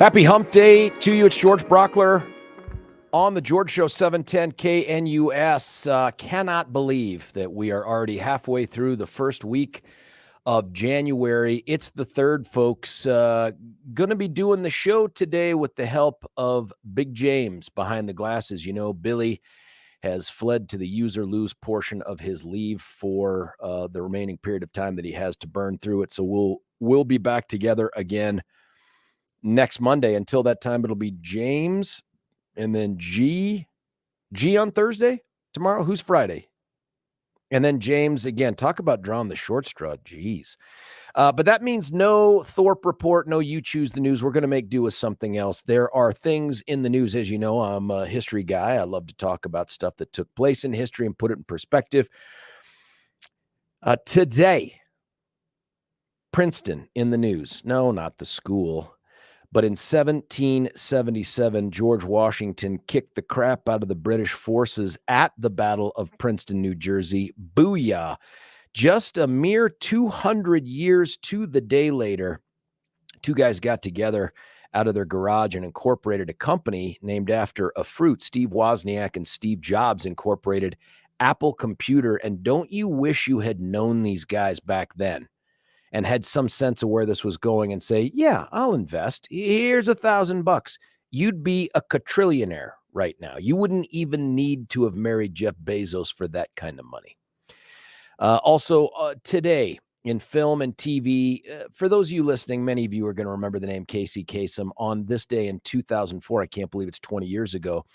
Happy hump day to you. It's George Brauchler on the George Show, 710 KNUS. Cannot believe that we are already halfway through the first week of January. It's the third, folks. Going to be doing the show today with the help of Big James behind the glasses. You know, Billy has fled to the use or lose portion of his leave for the remaining period of time that he has to burn through it. So we'll be back together again next Monday. Until that time, it'll be James and then G on Thursday. Tomorrow, who's Friday? And then James again. Talk about drawing the short straw. Jeez. But that means no Thorpe report, no You Choose the News. We're going to make do with something else. There are things in the news. As you know, I'm a history guy. I love to talk about stuff that took place in history and put it in perspective. Today, Princeton in the news. No, not the school. But in 1777, George Washington kicked the crap out of the British forces at the Battle of Princeton, New Jersey. Booyah. Just a mere 200 years to the day later, two guys got together out of their garage and incorporated a company named after a fruit. Steve Wozniak and Steve Jobs incorporated Apple Computer. And don't you wish you had known these guys back then and had some sense of where this was going and say, yeah, I'll invest. Here's $1,000. You'd be a quadrillionaire right now. You wouldn't even need to have married Jeff Bezos for that kind of money. Also, today in film and TV, for those of you listening, many of you are going to remember the name Casey Kasem. On this day in 2004, I can't believe it's 20 years ago,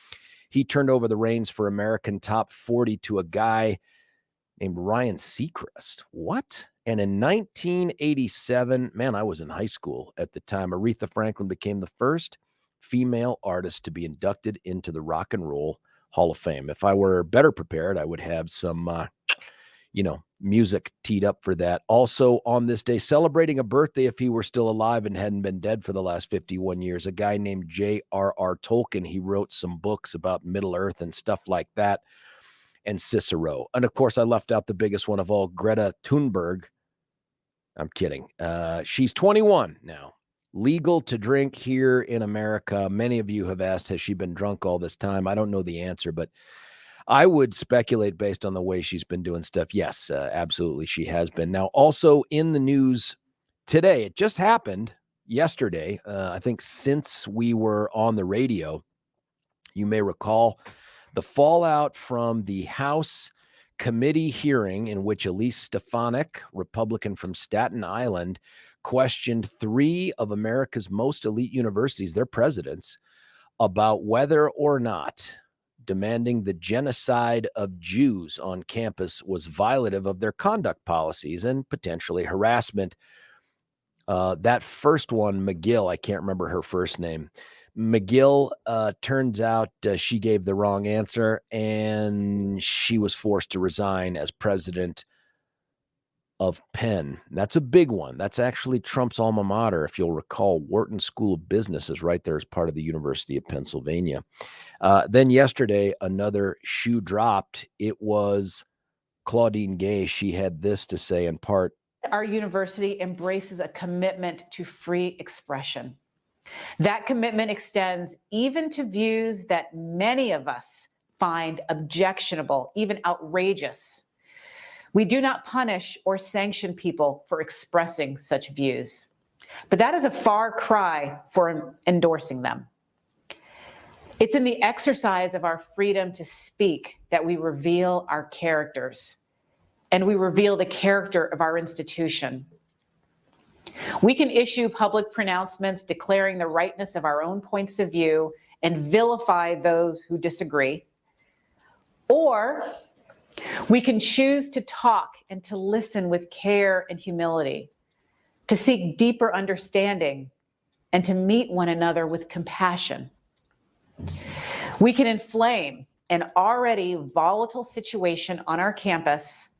he turned over the reins for American Top 40 to a guy named Ryan Seacrest. What? And in 1987, man, I was in high school at the time, Aretha Franklin became the first female artist to be inducted into the Rock and Roll Hall of Fame. If I were better prepared, I would have some, music teed up for that. Also on this day, celebrating a birthday if he were still alive and hadn't been dead for the last 51 years, a guy named J.R.R. Tolkien. He wrote some books about Middle Earth and stuff like that, and Cicero. And of course, I left out the biggest one of all, Greta Thunberg. I'm kidding. She's 21 now. Legal to drink here in America. Many of you have asked, has she been drunk all this time? I don't know the answer, but I would speculate based on the way she's been doing stuff. Yes, absolutely, she has been. Now, also in the news today, it just happened yesterday. I think since we were on the radio, you may recall the fallout from the House committee hearing in which Elise Stefanik, Republican from Staten Island, questioned three of America's most elite universities, their presidents, about whether or not demanding the genocide of Jews on campus was violative of their conduct policies and potentially harassment. That first one, McGill, I can't remember her first name. McGill, turns out she gave the wrong answer and she was forced to resign as president of Penn. That's a big one. That's actually Trump's alma mater. If you'll recall, Wharton School of Business is right there as part of the University of Pennsylvania. Then yesterday, another shoe dropped. It was Claudine Gay. She had this to say in part. Our university embraces a commitment to free expression. That commitment extends even to views that many of us find objectionable, even outrageous. We do not punish or sanction people for expressing such views, but that is a far cry for endorsing them. It's in the exercise of our freedom to speak that we reveal our characters, and we reveal the character of our institution. We can issue public pronouncements declaring the rightness of our own points of view and vilify those who disagree. Or we can choose to talk and to listen with care and humility, to seek deeper understanding, and to meet one another with compassion. We can inflame an already volatile situation on our campus,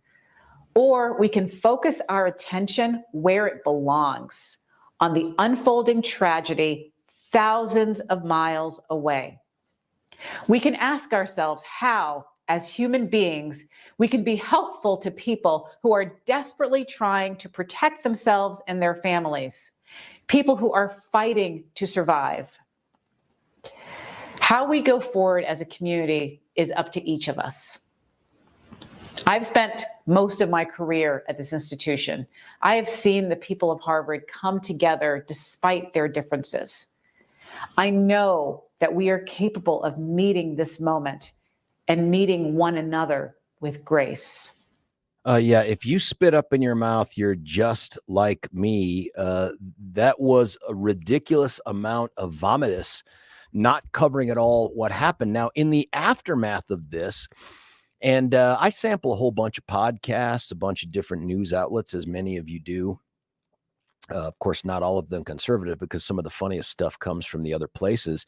or we can focus our attention where it belongs, on the unfolding tragedy thousands of miles away. We can ask ourselves how, as human beings, we can be helpful to people who are desperately trying to protect themselves and their families, people who are fighting to survive. How we go forward as a community is up to each of us. I've spent most of my career at this institution. I have seen the people of Harvard come together despite their differences. I know that we are capable of meeting this moment and meeting one another with grace. Yeah, if you spit up in your mouth, you're just like me. That was a ridiculous amount of vomitus, not covering at all what happened. Now, in the aftermath of this, and I sample a whole bunch of podcasts, a bunch of different news outlets, as many of you do. Of course, not all of them conservative, because some of the funniest stuff comes from the other places.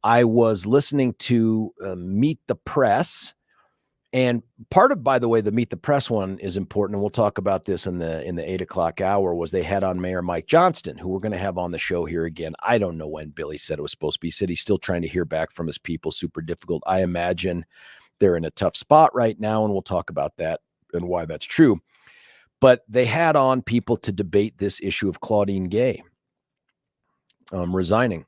I was listening to Meet the Press. And part of, by the way, the Meet the Press one is important, and we'll talk about this in the 8 o'clock hour, was they had on Mayor Mike Johnston, who we're going to have on the show here again. I don't know when Billy said it was supposed to be. He said he's still trying to hear back from his people. Super difficult. I imagine they're in a tough spot right now, and we'll talk about that and why that's true. But they had on people to debate this issue of Claudine Gay resigning.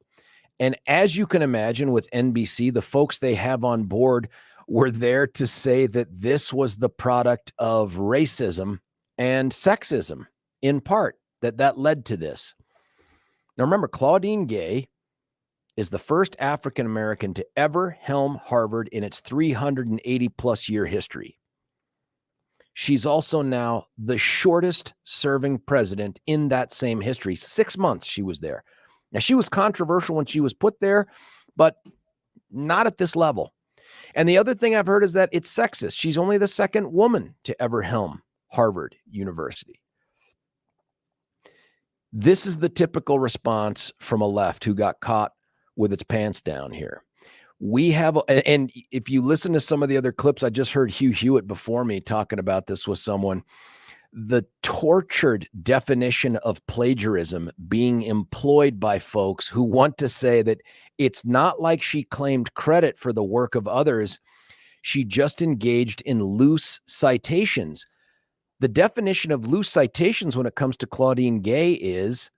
And as you can imagine with NBC, the folks they have on board were there to say that this was the product of racism and sexism, in part, that led to this. Now, remember, Claudine Gay is the first African-American to ever helm Harvard in its 380-plus year history. She's also now the shortest serving president in that same history. 6 months she was there. Now, she was controversial when she was put there, but not at this level. And the other thing I've heard is that it's sexist. She's only the second woman to ever helm Harvard University. This is the typical response from a left who got caught with its pants down here. We have, and if you listen to some of the other clips, I just heard Hugh Hewitt before me talking about this with someone, the tortured definition of plagiarism being employed by folks who want to say that it's not like she claimed credit for the work of others. She just engaged in loose citations. The definition of loose citations when it comes to Claudine Gay is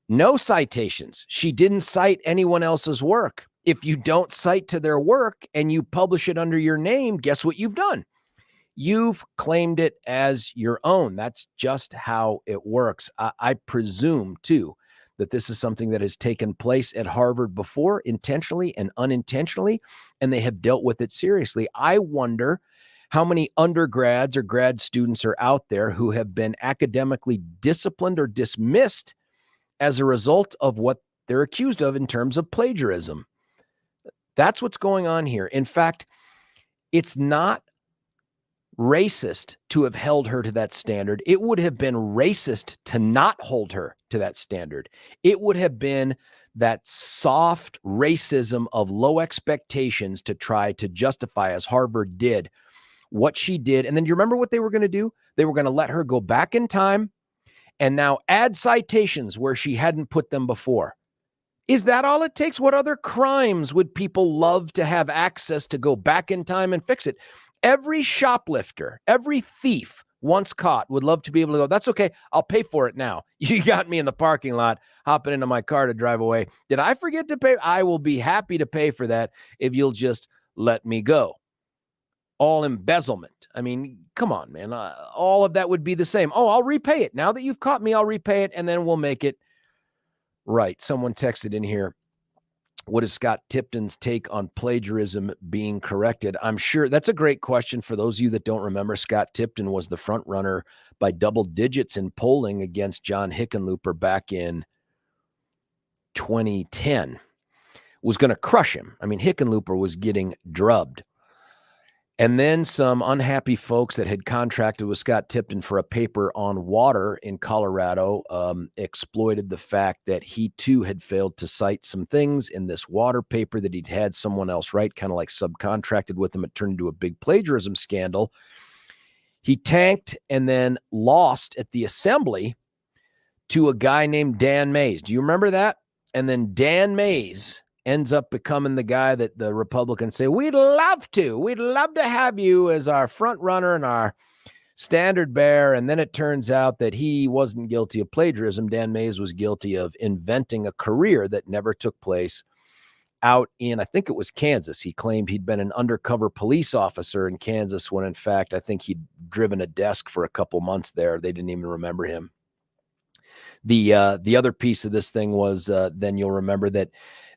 no citations. She didn't cite anyone else's work. If you don't cite to their work and you publish it under your name, guess what you've done? You've claimed it as your own. That's just how it works. I presume, too, that this is something that has taken place at Harvard before, intentionally and unintentionally, and they have dealt with it seriously. I wonder how many undergrads or grad students are out there who have been academically disciplined or dismissed as a result of what they're accused of in terms of plagiarism. That's what's going on here. In fact, it's not racist to have held her to that standard. It would have been racist to not hold her to that standard. It would have been that soft racism of low expectations to try to justify, as Harvard did, what she did. And then you remember what they were going to do? They were going to let her go back in time and now add citations where she hadn't put them before. Is that all it takes? What other crimes would people love to have access to go back in time and fix it? Every shoplifter, every thief once caught would love to be able to go, that's okay, I'll pay for it now. You got me in the parking lot, hopping into my car to drive away. Did I forget to pay? I will be happy to pay for that if you'll just let me go. All embezzlement. I mean, come on, man. All of that would be the same. Oh, I'll repay it. Now that you've caught me, I'll repay it, and then we'll make it right. Someone texted in here, what is Scott Tipton's take on plagiarism being corrected? I'm sure that's a great question. For those of you that don't remember, Scott Tipton was the front runner by double digits in polling against John Hickenlooper back in 2010. Was going to crush him. I mean, Hickenlooper was getting drubbed. And then some unhappy folks that had contracted with Scott Tipton for a paper on water in Colorado exploited the fact that he too had failed to cite some things in this water paper that he'd had someone else write, kind of like subcontracted with him. It turned into a big plagiarism scandal. He tanked and then lost at the assembly to a guy named Dan Mays. Do you remember that? And then Dan Mays ends up becoming the guy that the Republicans say, we'd love to have you as our front runner and our Standard bearer. And then it turns out that he wasn't guilty of plagiarism. Dan Mays was guilty of inventing a career that never took place out in, I think it was Kansas. He claimed he'd been an undercover police officer in Kansas when in fact, I think he'd driven a desk for a couple months there. They didn't even remember him. The other piece of this thing was then you'll remember that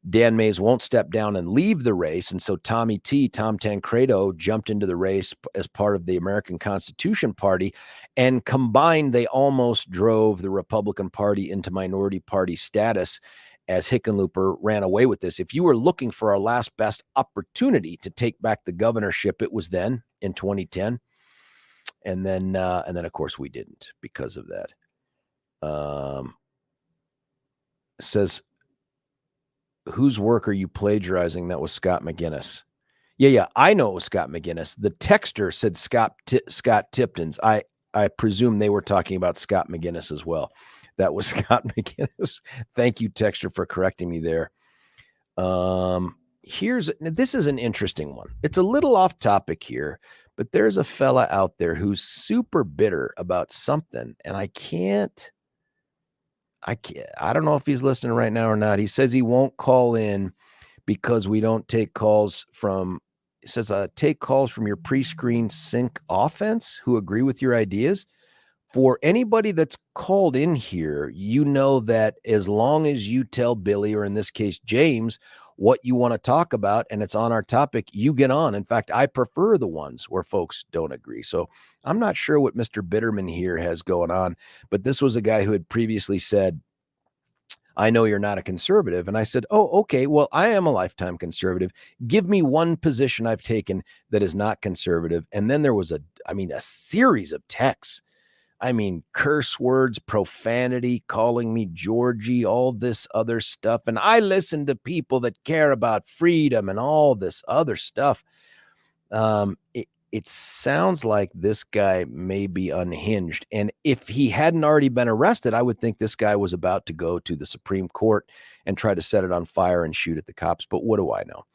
Dan Mays won't step down and leave the race. And so Tom Tancredo, jumped into the race as part of the American Constitution Party, and combined, they almost drove the Republican Party into minority party status as Hickenlooper ran away with this. If you were looking for our last best opportunity to take back the governorship, it was then in 2010. And then of course we didn't because of that. Says, whose work are you plagiarizing? That was Scott McGinnis. Yeah. I know it was Scott McGinnis. The texter said Scott Tipton's. I presume they were talking about Scott McGinnis as well. That was Scott McGinnis. Thank you, texter, for correcting me there. This is an interesting one. It's a little off topic here, but there's a fella out there who's super bitter about something, and I don't know if he's listening right now or not. He says he won't call in because we don't take calls from, he says, take calls from your pre-screened sync offense who agree with your ideas. For anybody that's called in here, you know that as long as you tell Billy, or in this case, James, what you want to talk about, and it's on our topic, you get on. In fact, I prefer the ones where folks don't agree. So I'm not sure what Mr. Bitterman here has going on, but this was a guy who had previously said, I know you're not a conservative. And I said, oh, okay, well, I am a lifetime conservative. Give me one position I've taken that is not conservative. And then there was a series of texts. Curse words, profanity, calling me Georgie, all this other stuff. And I listen to people that care about freedom and all this other stuff. It sounds like this guy may be unhinged. And if he hadn't already been arrested, I would think this guy was about to go to the Supreme Court and try to set it on fire and shoot at the cops. But what do I know?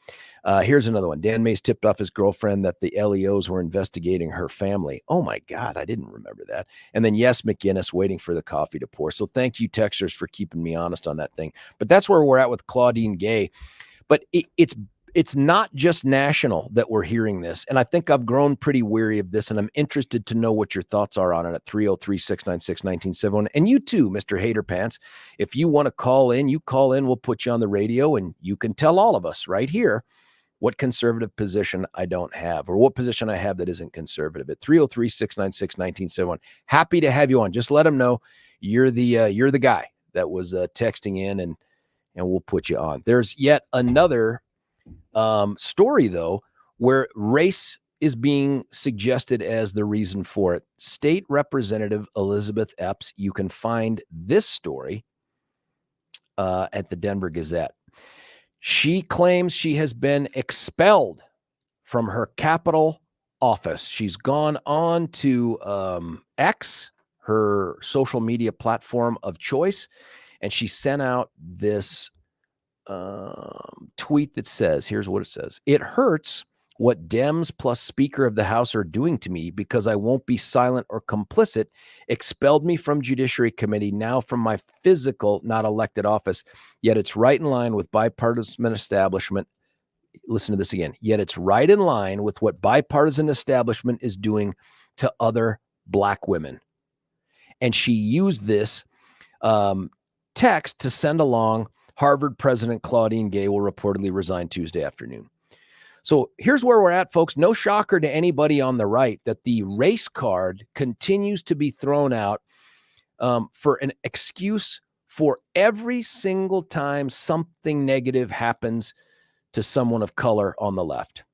Here's another one. Dan Mays tipped off his girlfriend that the LEOs were investigating her family. Oh my God, I didn't remember that. And then yes, McGinnis waiting for the coffee to pour. So thank you, texters, for keeping me honest on that thing. But that's where we're at with Claudine Gay. But it's not just national that we're hearing this. And I think I've grown pretty weary of this, and I'm interested to know what your thoughts are on it at 303-696-1971. And you too, Mr. Hater Pants, if you want to call in, you call in, we'll put you on the radio, and you can tell all of us right here what conservative position I don't have, or what position I have that isn't conservative at 303-696-1971. Happy to have you on. Just let them know you're the guy that was texting in, and we'll put you on. There's yet another story, though, where race is being suggested as the reason for it. State Representative Elizabeth Epps, you can find this story at the Denver Gazette. She claims she has been expelled from her Capitol office. She's gone on to X, her social media platform of choice, and she sent out this tweet that says, here's what it says. It hurts what Dems plus Speaker of the House are doing to me because I won't be silent or complicit. Expelled me from Judiciary Committee, now from my physical, not elected office. Yet it's right in line with bipartisan establishment. Listen to this again. Yet it's right in line with what bipartisan establishment is doing to other Black women. And she used this text to send along Harvard President Claudine Gay will reportedly resign Tuesday afternoon. So here's where we're at, folks. No shocker to anybody on the right that the race card continues to be thrown out for an excuse for every single time something negative happens to someone of color on the left.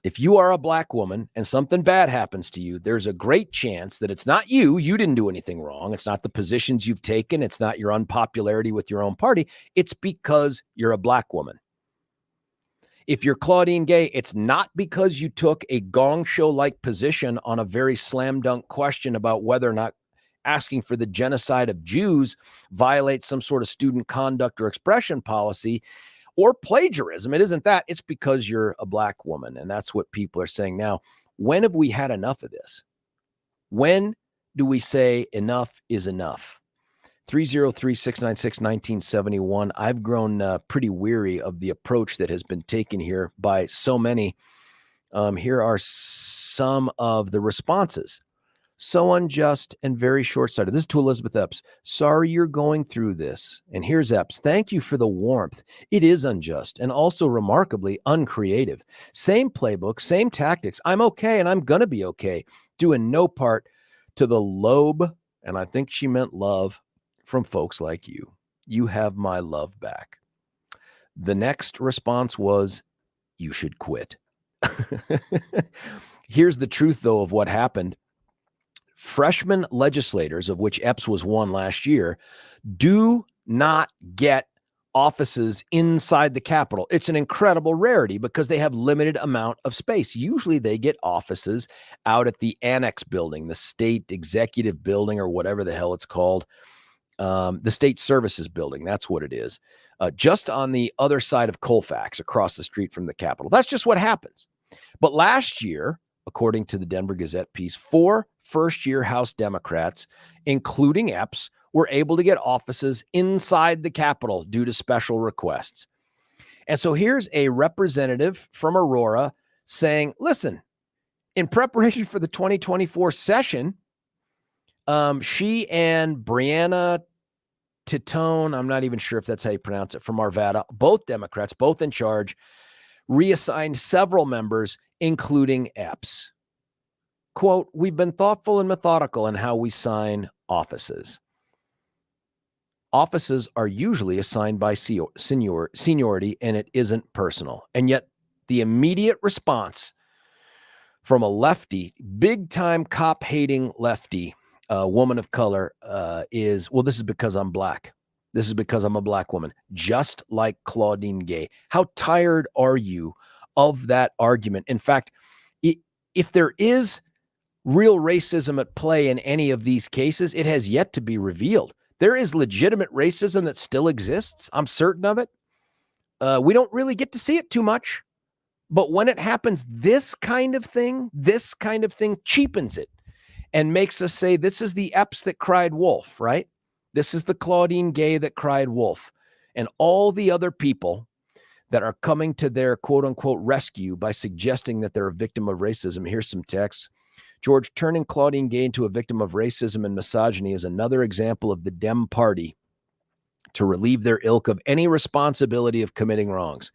If you are a Black woman and something bad happens to you, there's a great chance that it's not you. You didn't do anything wrong. It's not the positions you've taken. It's not your unpopularity with your own party. It's because you're a Black woman. If you're Claudine Gay, it's not because you took a gong show-like position on a very slam dunk question about whether or not asking for the genocide of Jews violates some sort of student conduct or expression policy or plagiarism. It isn't that. It's because you're a Black woman. And that's what people are saying now. When have we had enough of this? When do we say enough is enough? 303-696-1971. I've grown pretty weary of the approach that has been taken here by so many. Here are some of the responses. So unjust and very short-sighted. This is to Elizabeth Epps. Sorry you're going through this. And here's Epps. Thank you for the warmth. It is unjust and also remarkably uncreative. Same playbook, same tactics. I'm okay and I'm going to be okay. Doing no part to the lobe, and I think she meant love, from folks like you. You have my love back. The next response was, you should quit. Here's the truth, though, of what happened. Freshman legislators, of which Epps was one last year, do not get offices inside the Capitol. It's an incredible rarity because they have limited amount of space. Usually they get offices out at the annex building, the state executive building, or whatever the hell it's called. The state services building. That's what it is. Just on the other side of Colfax, across the street from the Capitol. That's just what happens. But last year, according to the Denver Gazette piece, 4 first-year House Democrats, including Epps, were able to get offices inside the Capitol due to special requests. And so here's a representative from Aurora saying, listen, in preparation for the 2024 session, she and Brianna Titone, I'm not even sure if that's how you pronounce it, from Arvada, both Democrats, both in charge, reassigned several members, including Epps. Quote, we've been thoughtful and methodical in how we sign offices. Offices are usually assigned by seniority, and it isn't personal. And yet the immediate response from a lefty, big-time cop-hating lefty, woman of color, is, well, this is because I'm black. This is because I'm a black woman, just like Claudine Gay. How tired are you of that argument? In fact, if there is real racism at play in any of these cases, it has yet to be revealed. There is legitimate racism that still exists. I'm certain of it. We don't really get to see it too much. But when it happens, this kind of thing cheapens it and makes us say, this is the Epps that cried wolf, right? This is the Claudine Gay that cried wolf. And all the other people that are coming to their quote unquote rescue by suggesting that they're a victim of racism. Here's some text. George, turning Claudine Gay into a victim of racism and misogyny is another example of the Dem Party to relieve their ilk of any responsibility of committing wrongs.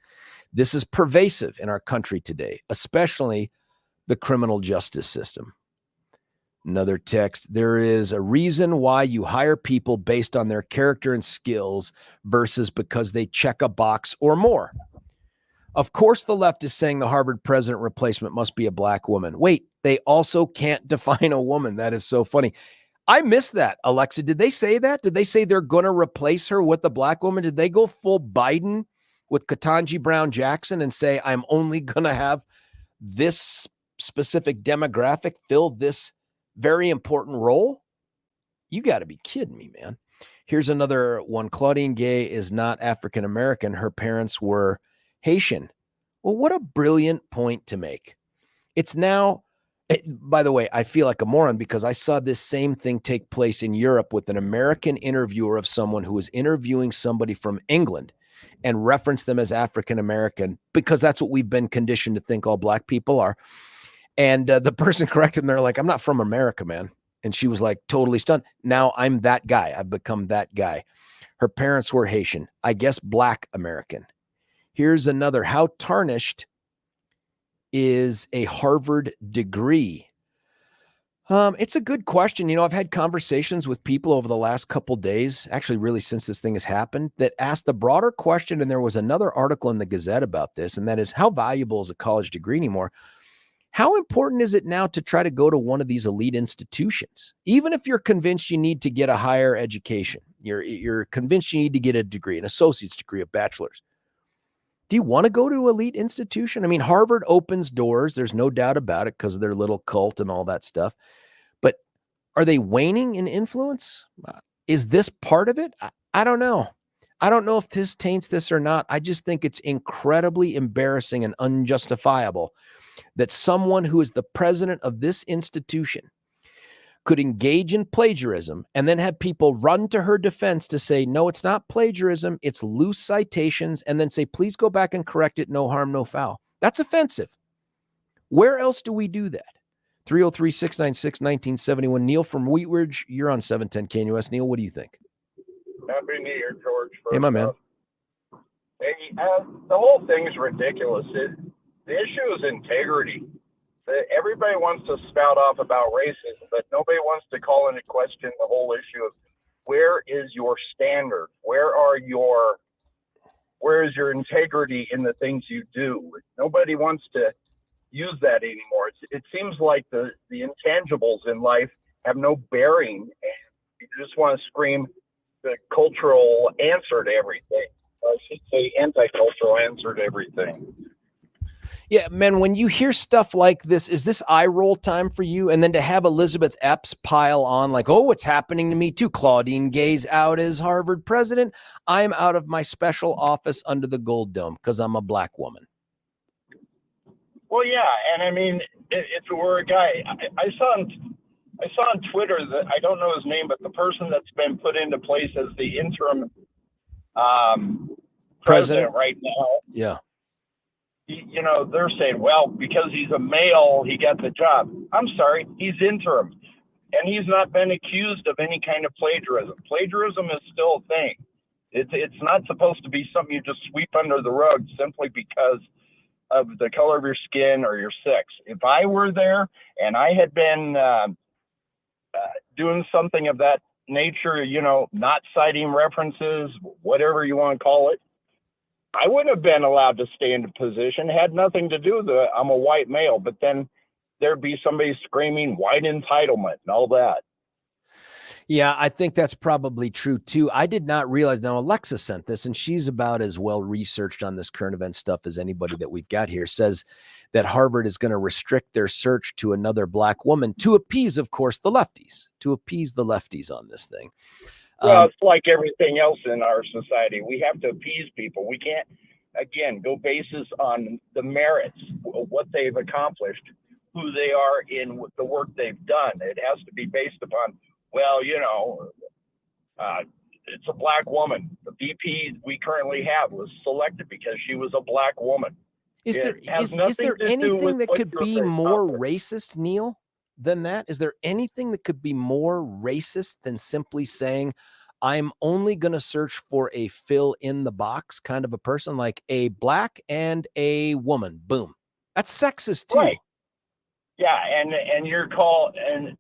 This is pervasive in our country today, especially the criminal justice system. Another text, there is a reason why you hire people based on their character and skills versus because they check a box or more. Of course, the left is saying the Harvard president replacement must be a black woman. Wait, they also can't define a woman. That is so funny. I missed that, Alexa. Did they say that? Did they say they're going to replace her with a black woman? Did they go full Biden with Ketanji Brown Jackson and say, I'm only going to have this specific demographic fill this very important role? You got to be kidding me, man. Here's another one. Claudine Gay is not African-American. Her parents were Haitian. Well, what a brilliant point to make. It's now, by the way, I feel like a moron because I saw this same thing take place in Europe with an American interviewer of someone who was interviewing somebody from England and referenced them as African-American because that's what we've been conditioned to think all black people are. And the person corrected them. They're like, I'm not from America, man. And she was like totally stunned. Now I'm that guy. I've become that guy. Her parents were Haitian. I guess black American. Here's another. How tarnished is a Harvard degree? It's a good question. You know, I've had conversations with people over the last couple days, actually really since this thing has happened, that asked the broader question. And there was another article in the Gazette about this, and that is, how valuable is a college degree anymore? How important is it now to try to go to one of these elite institutions? Even if you're convinced you need to get a higher education, you're convinced you need to get a degree, an associate's degree, a bachelor's. Do you want to go to an elite institution? I mean, Harvard opens doors. There's no doubt about it because of their little cult and all that stuff. But are they waning in influence? Is this part of it? I don't know. I don't know if this taints this or not. I just think it's incredibly embarrassing and unjustifiable that someone who is the president of this institution, could engage in plagiarism and then have people run to her defense to say, no, it's not plagiarism, it's loose citations, and then say, please go back and correct it, no harm, no foul. That's offensive. Where else do we do that? 303-696-1971. Neil from Wheat Ridge, you're on 710 KNUS. Neil, what do you think? Happy New Year, George. Hey, my man. Hey, the whole thing is ridiculous. The issue is integrity. Everybody wants to spout off about racism, but nobody wants to call into question the whole issue of where is your standard? Where is your integrity in the things you do? Nobody wants to use that anymore. It seems like the intangibles in life have no bearing, and you just want to scream the cultural answer to everything. I should say anti-cultural answer to everything. Yeah, man, when you hear stuff like this, is this eye roll time for you? And then to have Elizabeth Epps pile on like, oh, it's happening to me too. Claudine Gay's out as Harvard president. I'm out of my special office under the gold dome because I'm a black woman. Well, yeah, and I mean, if it were a guy, I saw on Twitter that, I don't know his name, but the person that's been put into place as the interim president right now. Yeah. You know, they're saying, well, because he's a male, he got the job. I'm sorry, he's interim. And he's not been accused of any kind of plagiarism. Plagiarism is still a thing. It's not supposed to be something you just sweep under the rug simply because of the color of your skin or your sex. If I were there and I had been doing something of that nature, you know, not citing references, whatever you want to call it, I wouldn't have been allowed to stay in the position. It had nothing to do with it. I'm a white male, but then there'd be somebody screaming white entitlement and all that. Yeah, I think that's probably true too. I did not realize. Now, Alexa sent this, and she's about as well researched on this current event stuff as anybody that we've got here. Says that Harvard is going to restrict their search to another black woman to appease, of course, the lefties, on this thing. Well, it's like everything else in our society. We have to appease people. We can't, again, go basis on the merits, what they've accomplished, who they are in the work they've done. It has to be based upon, well, you know, it's a black woman. The VP we currently have was selected because she was a black woman. Is there anything that could be more racist, Neil, than that? Is there anything that could be more racist than simply saying, I'm only going to search for a fill in the box kind of a person, like a black and a woman? Boom. That's sexist too. Right. Yeah, and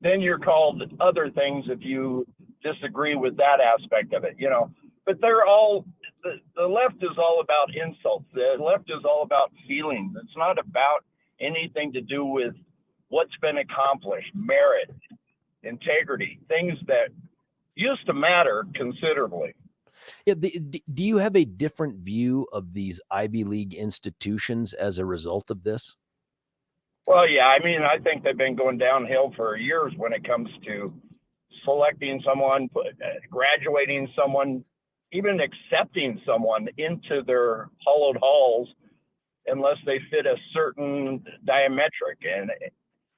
then you're called other things if you disagree with that aspect of it, you know. But they're all the left is all about insults. The left is all about feelings. It's not about anything to do with what's been accomplished, merit, integrity, things that used to matter considerably. Yeah, do you have a different view of these Ivy League institutions as a result of this? Well, yeah, I mean, I think they've been going downhill for years when it comes to selecting someone, graduating someone, even accepting someone into their hollowed halls unless they fit a certain diametric.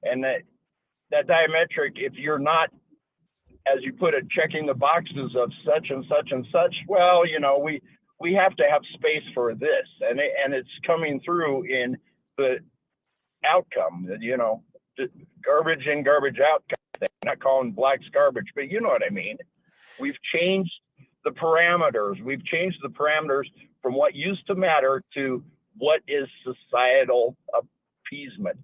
And that diametric, if you're not, as you put it, checking the boxes of such and such and such, well, you know, we have to have space for this. And it's coming through in the outcome, you know, garbage in, garbage out kind of thing. I'm not calling blacks garbage, but you know what I mean. We've changed the parameters. We've changed the parameters from what used to matter to what is societal appeasement.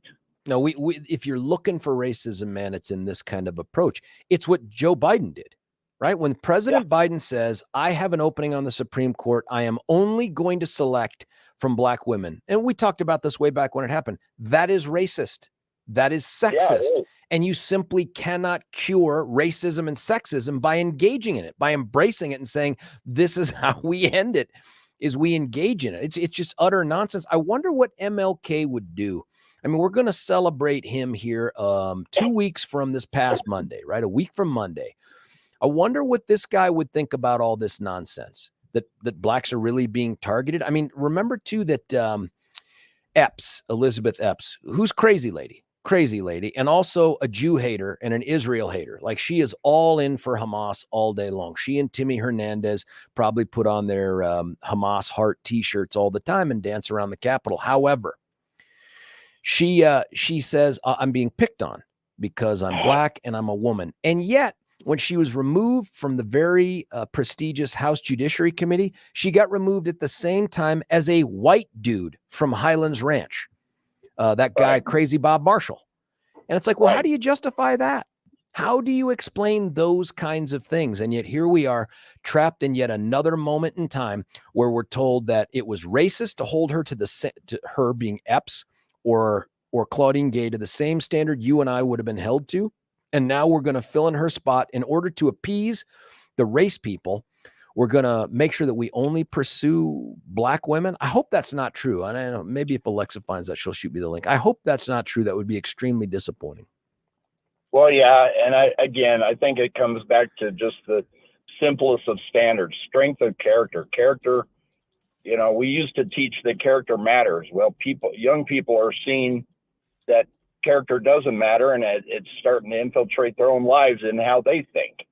No, we if you're looking for racism, man, it's in this kind of approach. It's what Joe Biden did, right? When President Biden says, I have an opening on the Supreme Court, I am only going to select from black women. And we talked about this way back when it happened. That is racist. That is sexist. And you simply cannot cure racism and sexism by engaging in it, by embracing it and saying, this is how we end it, is we engage in it. It's just utter nonsense. I wonder what MLK would do. I mean, we're going to celebrate him here 2 weeks from this past Monday, right? A week from Monday. I wonder what this guy would think about all this nonsense, that blacks are really being targeted. I mean, remember too that Elizabeth Epps, who's crazy lady, Crazy lady, and also a Jew hater and an Israel hater. Like, she is all in for Hamas all day long. She and Timmy Hernandez probably put on their Hamas heart t-shirts all the time and dance around the Capitol. However, she says, I'm being picked on because I'm black and I'm a woman. And yet, when she was removed from the very prestigious House Judiciary Committee, she got removed at the same time as a white dude from Highlands Ranch. That guy, Right. Crazy Bob Marshall. And it's like, well, Right. how do you justify that? How do you explain those kinds of things? And yet here we are, trapped in yet another moment in time where we're told that it was racist to hold her to her being Epps or Claudine Gay to the same standard you and I would have been held to. And now we're going to fill in her spot in order to appease the race people. We're going to make sure that we only pursue black women. I hope that's not true. And I don't know, maybe if Alexa finds that, she'll shoot me the link. I hope that's not true. That would be extremely disappointing. Well, yeah. And I think it comes back to just the simplest of standards, strength of character. Character, we used to teach that character matters. Well, young people are seeing that character doesn't matter, and it's starting to infiltrate their own lives and how they think.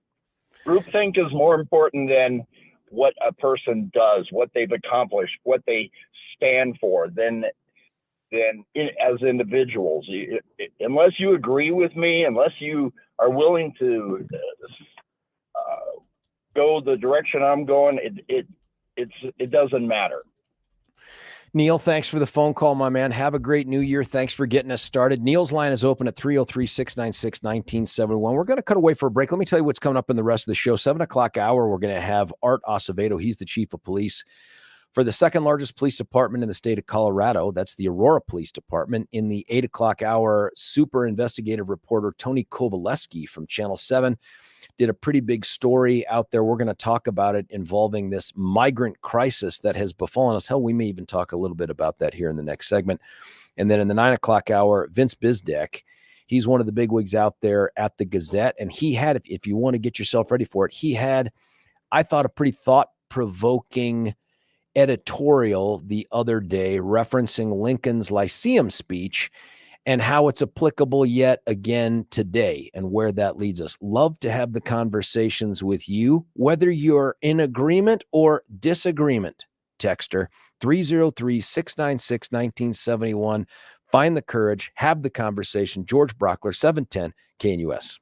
Groupthink is more important than what a person does, what they've accomplished, what they stand for, than as individuals. Unless you agree with me, unless you are willing to go the direction I'm going, it doesn't matter. Neil, thanks for the phone call, my man. Have a great new year. Thanks for getting us started. Neil's line is open at 303-696-1971. We're going to cut away for a break. Let me tell you what's coming up in the rest of the show. 7 o'clock hour, we're going to have Art Acevedo. He's the chief of police for the second largest police department in the state of Colorado. That's the Aurora Police Department. In the 8 o'clock hour, super investigative reporter Tony Kovaleski from Channel 7 did a pretty big story out there. We're going to talk about it, involving this migrant crisis that has befallen us. Hell, we may even talk a little bit about that here in the next segment. And then in the 9 o'clock hour, Vince Bzdek, he's one of the bigwigs out there at the Gazette. And he had, if you want to get yourself ready for it, he had, I thought, a pretty thought-provoking editorial the other day referencing Lincoln's Lyceum speech and how it's applicable yet again today and where that leads us. Love to have the conversations with you, whether you're in agreement or disagreement. Texter 303-696-1971. Find the courage, have the conversation. George Brauchler, 710 KNUS.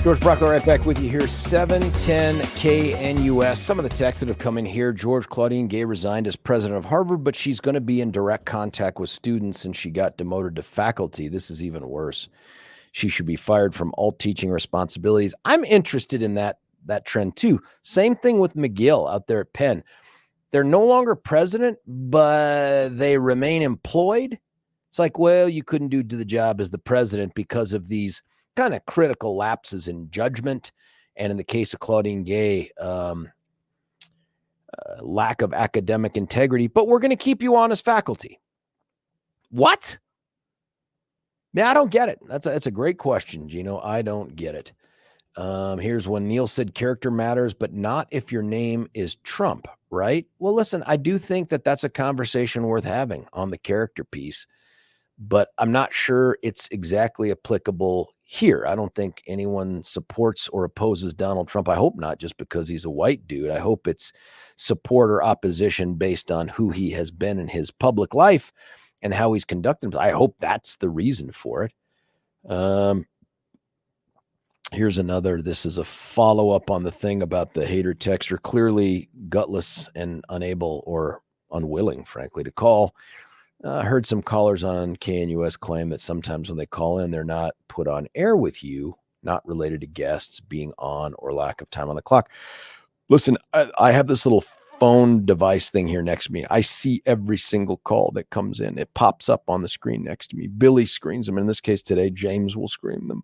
George Brauchler right back with you here, 710 KNUS. Some of the texts that have come in here, George Claudine Gay resigned as president of Harvard, but she's going to be in direct contact with students and she got demoted to faculty. This is even worse. She should be fired from all teaching responsibilities. I'm interested in that trend too. Same thing with McGill out there at Penn. They're no longer president, but they remain employed. It's like, well, you couldn't do the job as the president because of these kind of critical lapses in judgment. And in the case of Claudine Gay, lack of academic integrity, but we're going to keep you on as faculty. What? Yeah, I don't get it. That's a great question, Gino. I don't get it. Here's one. Neil said character matters, but not if your name is Trump, right? Well, listen, I do think that that's a conversation worth having on the character piece, but I'm not sure it's exactly applicable here. I don't think anyone supports or opposes Donald Trump. I hope not, just because he's a white dude. I hope it's support or opposition based on who he has been in his public life and how he's conducted. I hope that's the reason for it. Here's another. This is a follow-up on the thing about the hater texter, clearly gutless and unable or unwilling, frankly, to call. I heard some callers on KNUS claim that sometimes when they call in, they're not put on air with you, not related to guests being on or lack of time on the clock. Listen, I have this little phone device thing here next to me. I see every single call that comes in. It pops up on the screen next to me. Billy screens them. In this case today, James will screen them.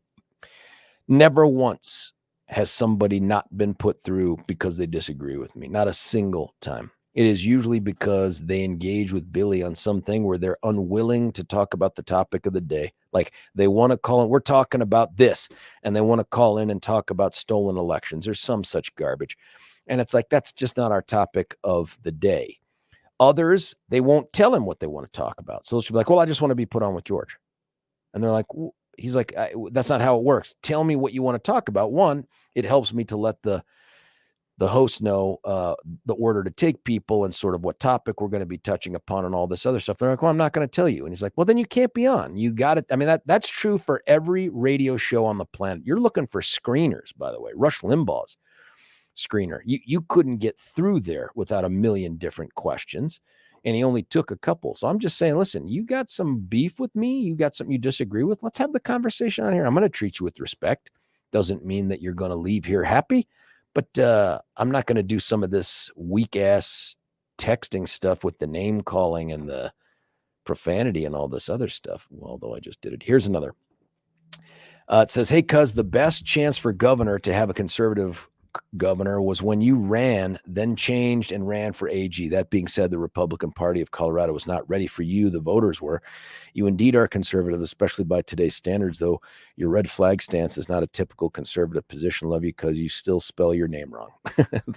Never once has somebody not been put through because they disagree with me. Not a single time. It is usually because they engage with Billy on something where they're unwilling to talk about the topic of the day. Like they want to call in, we're talking about this, and they want to call in and talk about stolen elections or some such garbage. And it's like, that's just not our topic of the day. Others, they won't tell him what they want to talk about. So she'll be like, well, I just want to be put on with George. And they're like, he's like, that's not how it works. Tell me what you want to talk about. One, it helps me to let the host know the order to take people and sort of what topic we're going to be touching upon and all this other stuff. They're like, well, I'm not going to tell you. And he's like, well, then you can't be on. You got it. I mean, that's true for every radio show on the planet. You're looking for screeners, by the way. Rush Limbaugh's screener. You couldn't get through there without a million different questions. And he only took a couple. So I'm just saying, listen, you got some beef with me. You got something you disagree with. Let's have the conversation on here. I'm going to treat you with respect. Doesn't mean that you're going to leave here happy. But I'm not going to do some of this weak-ass texting stuff with the name calling and the profanity and all this other stuff, although I just did it. Here's another. It says, hey, cuz, the best chance for governor to have a conservative governor was when you ran, then changed and ran for AG. That being said, the Republican Party of Colorado was not ready for you. The voters were. You indeed are conservative, especially by today's standards, though your red flag stance is not a typical conservative position. Love you because you still spell your name wrong.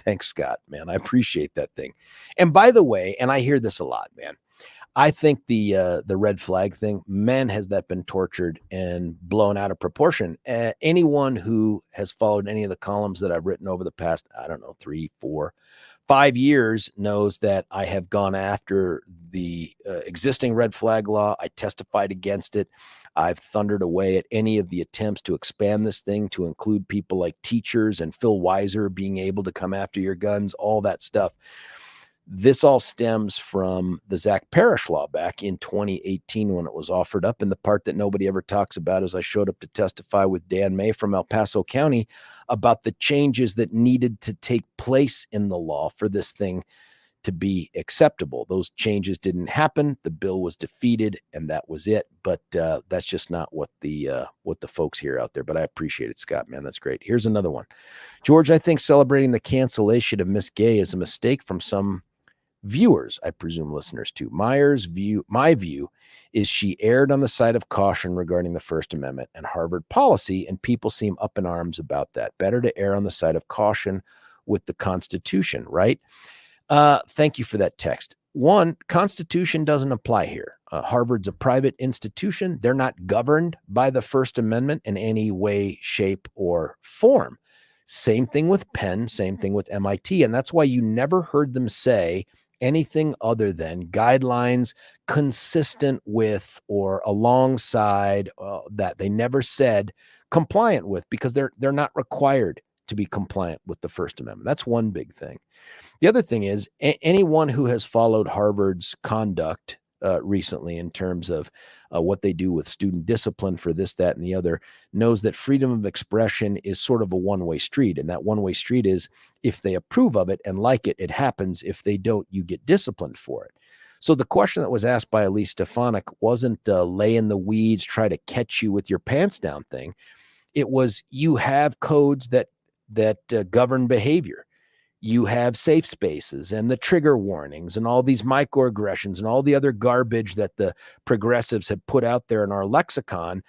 Thanks, Scott, man. I appreciate that thing. And by the way, and I hear this a lot, man, I think the red flag thing, man, has that been tortured and blown out of proportion. Anyone who has followed any of the columns that I've written over the past, 3, 4, 5 years knows that I have gone after the existing red flag law. I testified against it. I've thundered away at any of the attempts to expand this thing to include people like teachers and Phil Weiser being able to come after your guns, all that stuff. This all stems from the Zach Parrish law back in 2018 when it was offered up. And the part that nobody ever talks about is I showed up to testify with Dan May from El Paso County about the changes that needed to take place in the law for this thing to be acceptable. Those changes didn't happen. The bill was defeated, and that was it. But that's just not what the folks hear out there. But I appreciate it, Scott, man. That's great. Here's another one. George, I think celebrating the cancellation of Miss Gay is a mistake from some viewers, I presume listeners too. My view is she erred on the side of caution regarding the First Amendment and Harvard policy, and people seem up in arms about that. Better to err on the side of caution with the Constitution, right? Thank you for that text. One, Constitution doesn't apply here. Harvard's a private institution. They're not governed by the First Amendment in any way, shape, or form. Same thing with Penn, same thing with MIT. And that's why you never heard them say, anything other than guidelines consistent with or alongside that. They never said compliant with, because they're not required to be compliant with the First Amendment. That's one big thing. The other thing is anyone who has followed Harvard's conduct recently in terms of what they do with student discipline for this, that, and the other knows that freedom of expression is sort of a one-way street. And that one-way street is, if they approve of it and like it, it happens. If they don't, you get disciplined for it. So the question that was asked by Elise Stefanik wasn't lay in the weeds, try to catch you with your pants down thing. It was, you have codes that govern behavior. You have safe spaces and the trigger warnings and all these microaggressions and all the other garbage that the progressives have put out there in our lexicon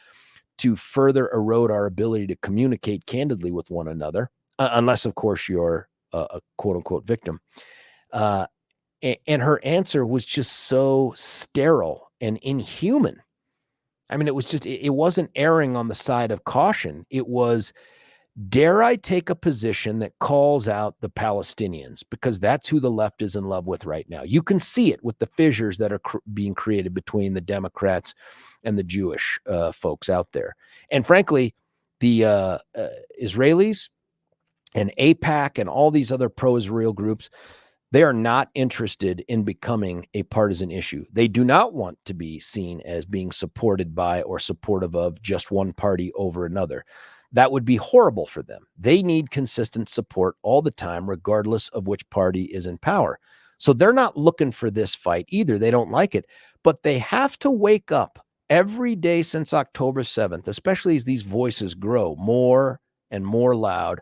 to further erode our ability to communicate candidly with one another, unless, of course, you're a quote-unquote victim. And her answer was just so sterile and inhuman. I mean, it wasn't erring on the side of caution. It was, dare I take a position that calls out the Palestinians, because that's who the left is in love with right now. You can see it with the fissures that are being created between the Democrats and the Jewish folks out there. And frankly, the Israelis and AIPAC and all these other pro-Israel groups, they are not interested in becoming a partisan issue. They do not want to be seen as being supported by or supportive of just one party over another. That would be horrible for them. They need consistent support all the time, regardless of which party is in power. So they're not looking for this fight either. They don't like it, but they have to wake up every day since October 7th, especially as these voices grow more and more loud,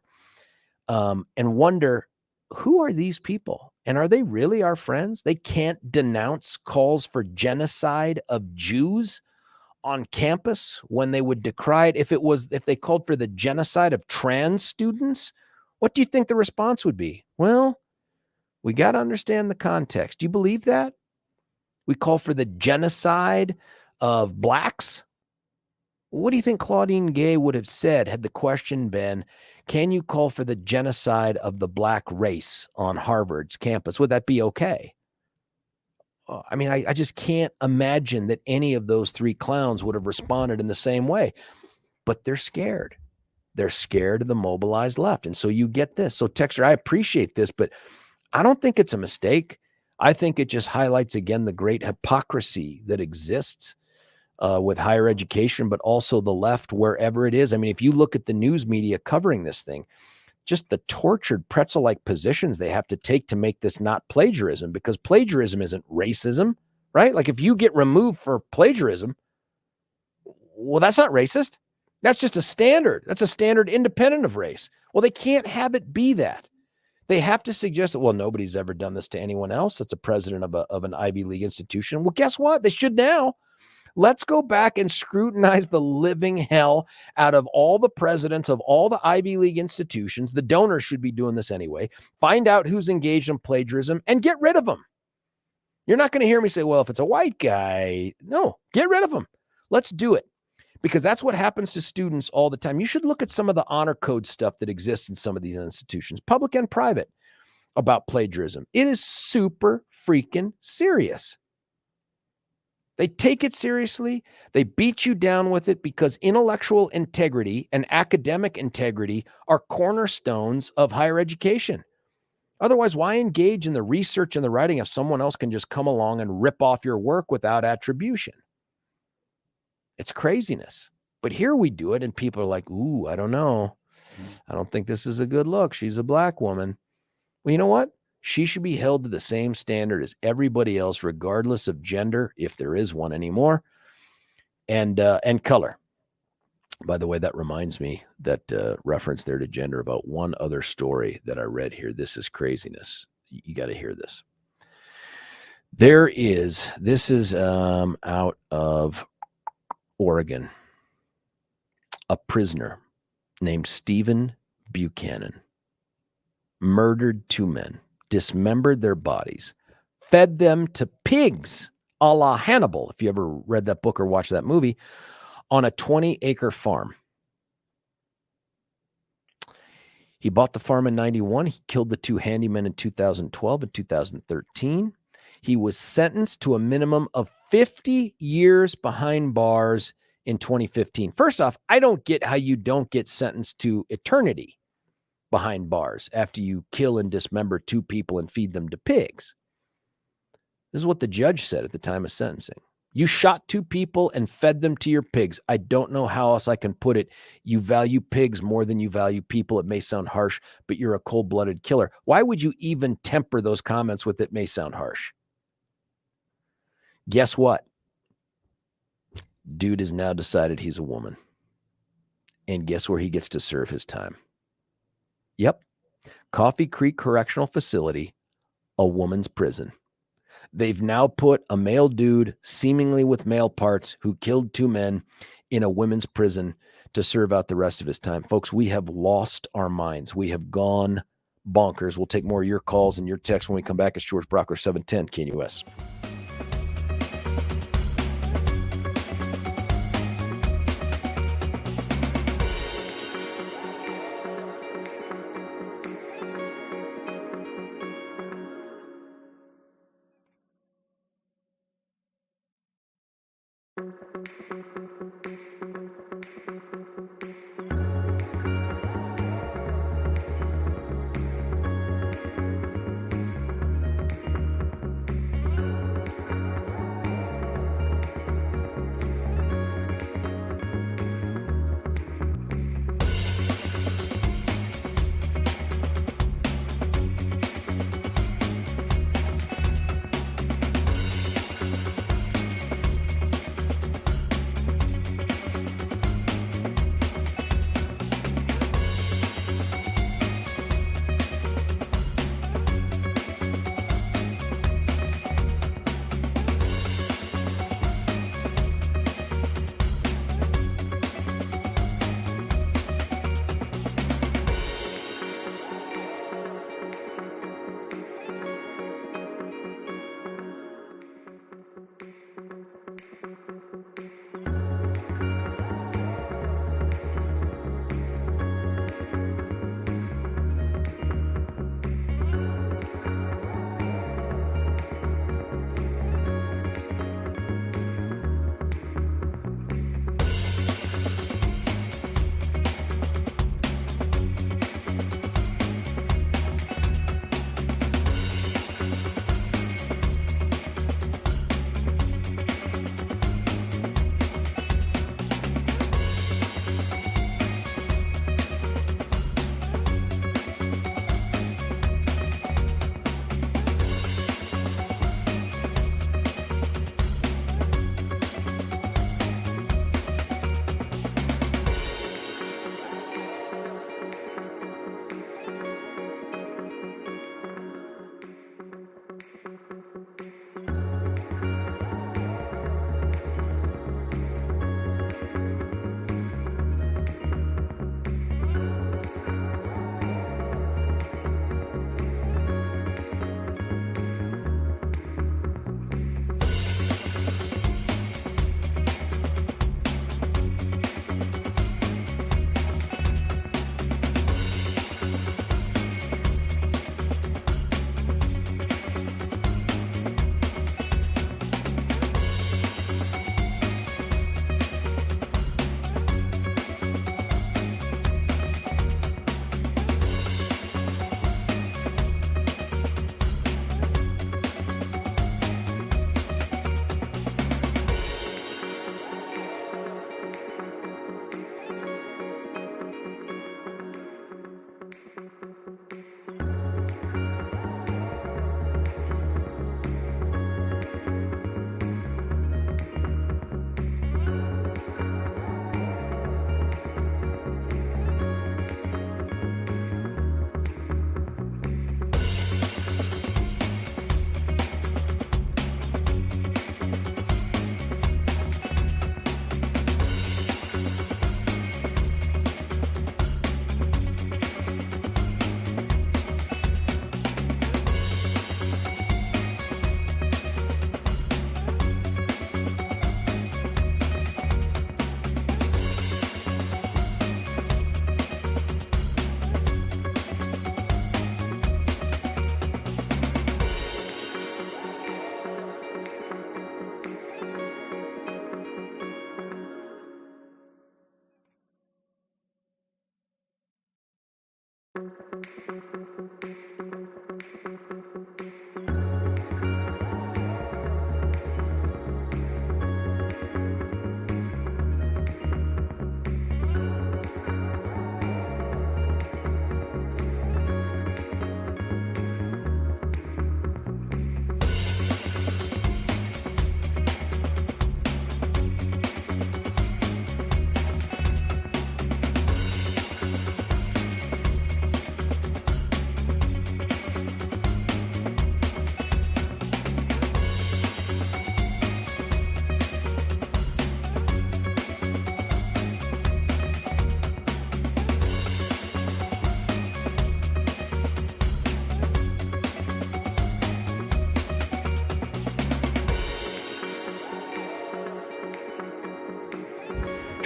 and wonder, who are these people? And are they really our friends? They can't denounce calls for genocide of Jews on campus when they would decry it. If they called for the genocide of trans students, what do you think the response would be? Well, we got to understand the context. Do you believe that? We call for the genocide of blacks? What do you think Claudine Gay would have said had the question been, can you call for the genocide of the black race on Harvard's campus? Would that be okay? I mean, I just can't imagine that any of those three clowns would have responded in the same way, but they're scared. They're scared of the mobilized left. And so you get this. So Texter, I appreciate this, but I don't think it's a mistake. I think it just highlights again the great hypocrisy that exists with higher education, but also the left, wherever it is. I mean, if you look at the news media covering this thing, just the tortured pretzel-like positions they have to take to make this not plagiarism, because plagiarism isn't racism, right? Like, if you get removed for plagiarism, well, that's not racist. That's just a standard. That's a standard independent of race. Well, they can't have it be that. They have to suggest that, well, nobody's ever done this to anyone else that's a president of an Ivy League institution. Well, guess what? They should now. Let's go back and scrutinize the living hell out of all the presidents of all the Ivy League institutions. The donors should be doing this anyway. Find out who's engaged in plagiarism and get rid of them. You're not going to hear me say, well, if it's a white guy, no, get rid of them. Let's do it, because that's what happens to students all the time. You should look at some of the honor code stuff that exists in some of these institutions, public and private, about plagiarism. It is super freaking serious. They take it seriously. They beat you down with it, because intellectual integrity and academic integrity are cornerstones of higher education. Otherwise, why engage in the research and the writing if someone else can just come along and rip off your work without attribution? It's craziness. But here we do it, and people are like, ooh, I don't know. I don't think this is a good look. She's a black woman. Well, you know what? She should be held to the same standard as everybody else, regardless of gender, if there is one anymore, and color. By the way, that reminds me, that reference there to gender, about one other story that I read here. This is craziness. You got to hear this. This is out of Oregon, a prisoner named Stephen Buchanan murdered two men, dismembered their bodies, fed them to pigs, a la Hannibal, if you ever read that book or watched that movie, on a 20-acre farm. He bought the farm in 91. He killed the two handymen in 2012 and 2013. He was sentenced to a minimum of 50 years behind bars in 2015. First off, I don't get how you don't get sentenced to eternity behind bars after you kill and dismember 2 people and feed them to pigs. This is what the judge said at the time of sentencing. You shot 2 people and fed them to your pigs. I don't know how else I can put it. You value pigs more than you value people. It may sound harsh, but you're a cold-blooded killer. Why would you even temper those comments with it may sound harsh? Guess what? Dude has now decided he's a woman. And guess where he gets to serve his time? Yep. Coffee Creek Correctional Facility, a woman's prison. They've now put a male dude, seemingly with male parts, who killed 2 men in a women's prison to serve out the rest of his time. Folks, we have lost our minds. We have gone bonkers. We'll take more of your calls and your texts when we come back. It's George Brauchler, 710 KNUS.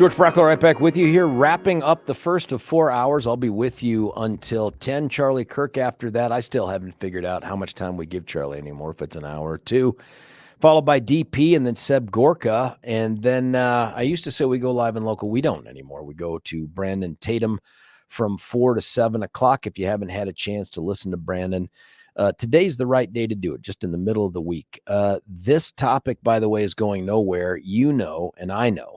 George Brauchler right back with you here, wrapping up the first of 4 hours. I'll be with you until 10. Charlie Kirk after that. I still haven't figured out how much time we give Charlie anymore, if it's an hour or two. Followed by DP and then Seb Gorka. And then I used to say we go live and local. We don't anymore. We go to Brandon Tatum from 4 to 7 o'clock. If you haven't had a chance to listen to Brandon, today's the right day to do it, just in the middle of the week. This topic, by the way, is going nowhere. You know, and I know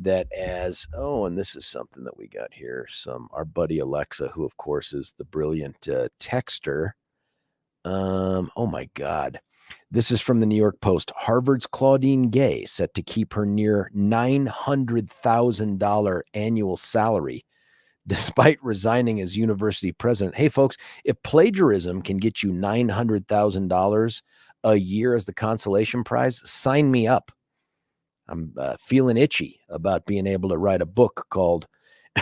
that and this is something that we got here. Our buddy Alexa, who of course is the brilliant texter. Oh my God. This is from the New York Post. Harvard's Claudine Gay set to keep her near $900,000 annual salary despite resigning as university president. Hey folks, if plagiarism can get you $900,000 a year as the consolation prize, sign me up. I'm feeling itchy about being able to write a book called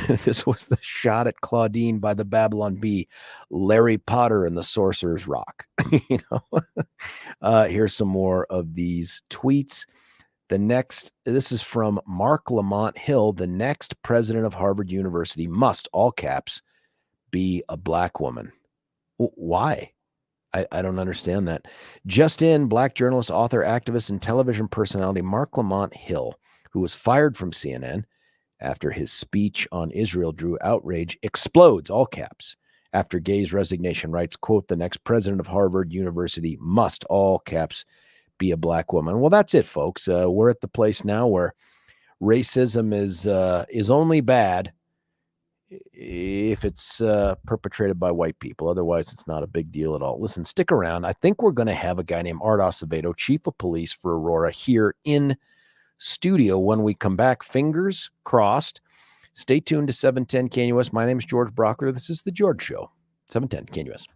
This Was the Shot at Claudine by the Babylon Bee, Larry Potter and the Sorcerer's Rock. Here's some more of these tweets. This is from Mark Lamont Hill. The next president of Harvard University must, all caps, be a black woman. Why? I don't understand that. Just in, black journalist, author, activist, and television personality Mark Lamont Hill, who was fired from CNN after his speech on Israel drew outrage, explodes, all caps, after Gay's resignation, writes, quote, the next president of Harvard University must, all caps, be a black woman. Well, that's it, folks. We're at the place now where racism is only bad if it's perpetrated by white people. Otherwise, it's not a big deal at all. Listen, stick around. I think we're going to have a guy named Art Acevedo, chief of police for Aurora, here in studio when we come back. Fingers crossed. Stay tuned to 710 KNUS. My name is George Brauchler. This is The George Show. 710 KNUS.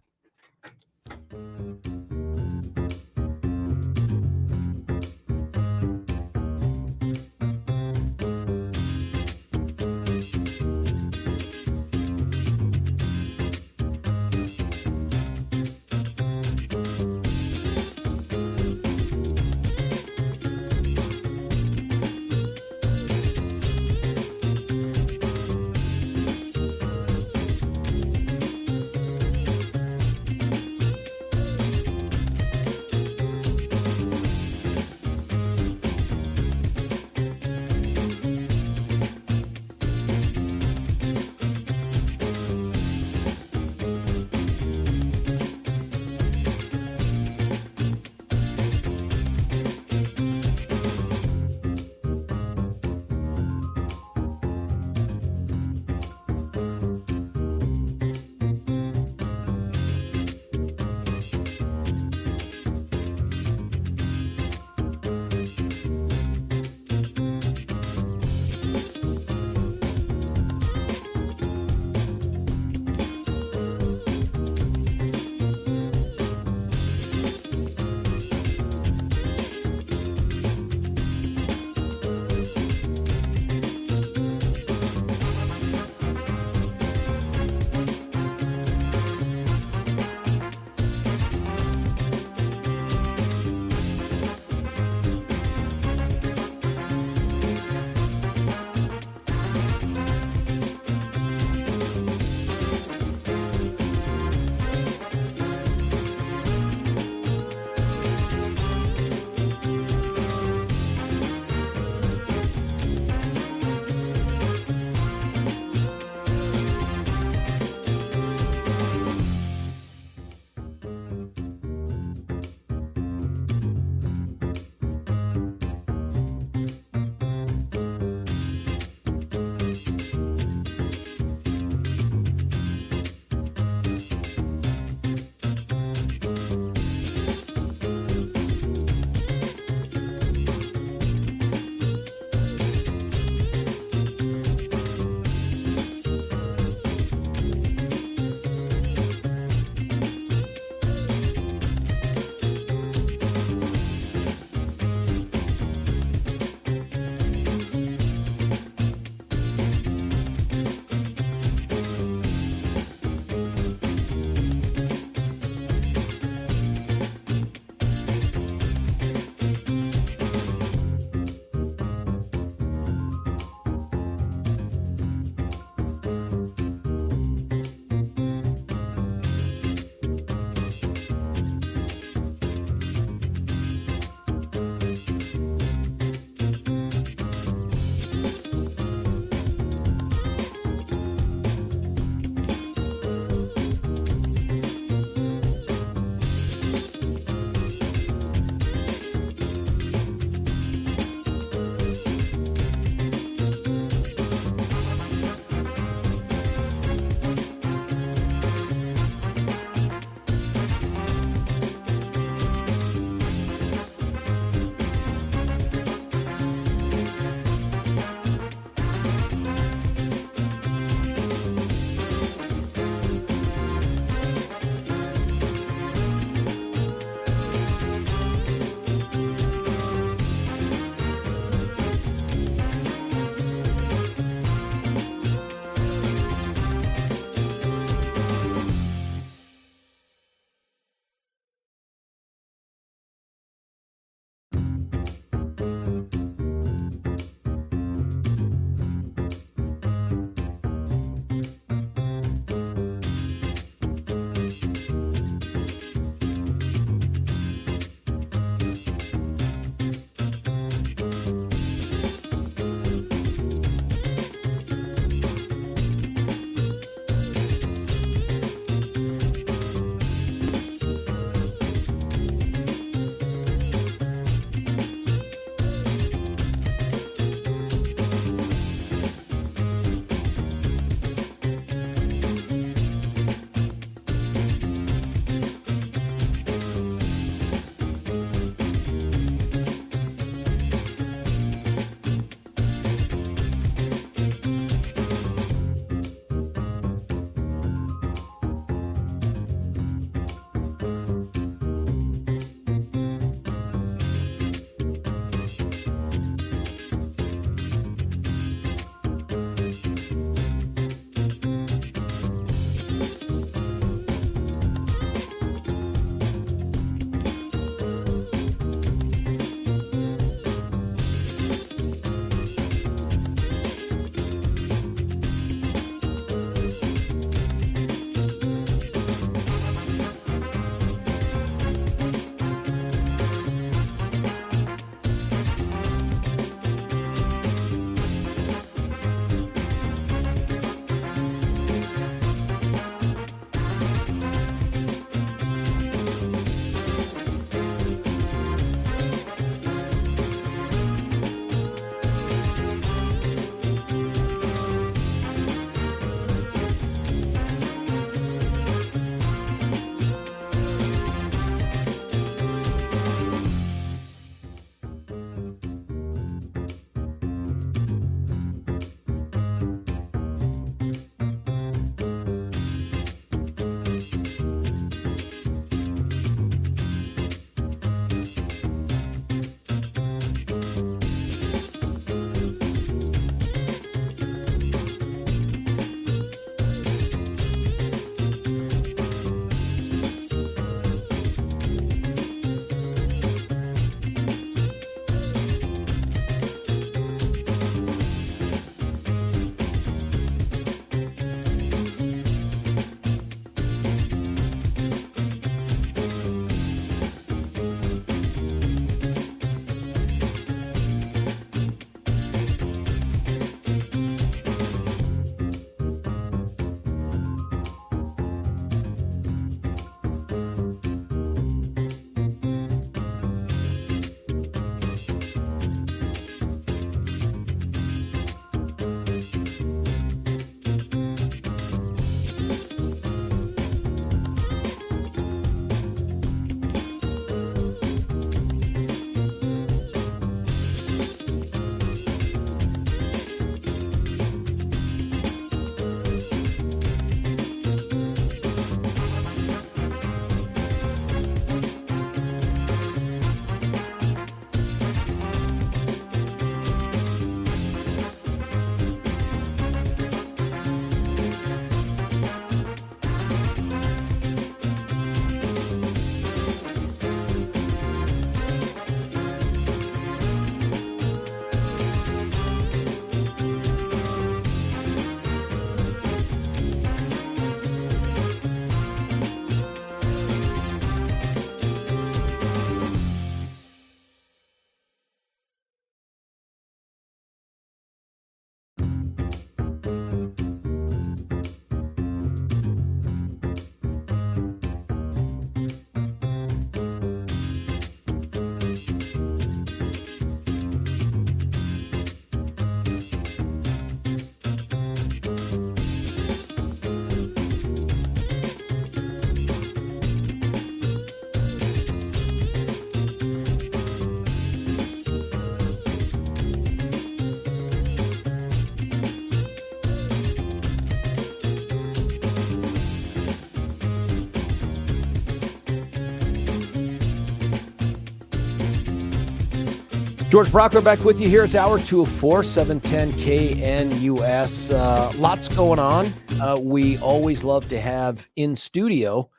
George Brauchler back with you here. It's hour 204, 710 KNUS. Lots going on. We always love to have in studio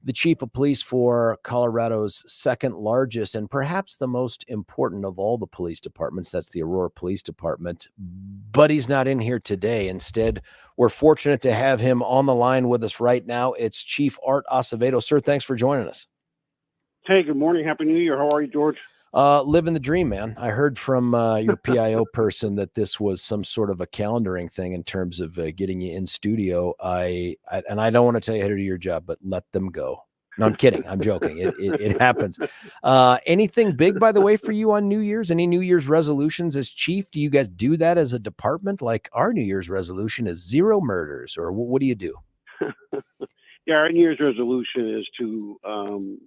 the chief of police for Colorado's second largest and perhaps the most important of all the police departments. That's the Aurora Police Department. But he's not in here today. Instead, we're fortunate to have him on the line with us right now. It's Chief Art Acevedo. Sir, thanks for joining us. Hey, good morning. Happy New Year. How are you, George? Living the dream, man. I heard from your PIO person that this was some sort of a calendaring thing in terms of getting you in studio. And I don't want to tell you how to do your job, but let them go. No, I'm kidding. I'm joking. It happens. Anything big, by the way, for you on New Year's? Any New Year's resolutions as chief? Do you guys do that as a department? Like our New Year's resolution is 0 murders, or what do you do? Yeah, our New Year's resolution is to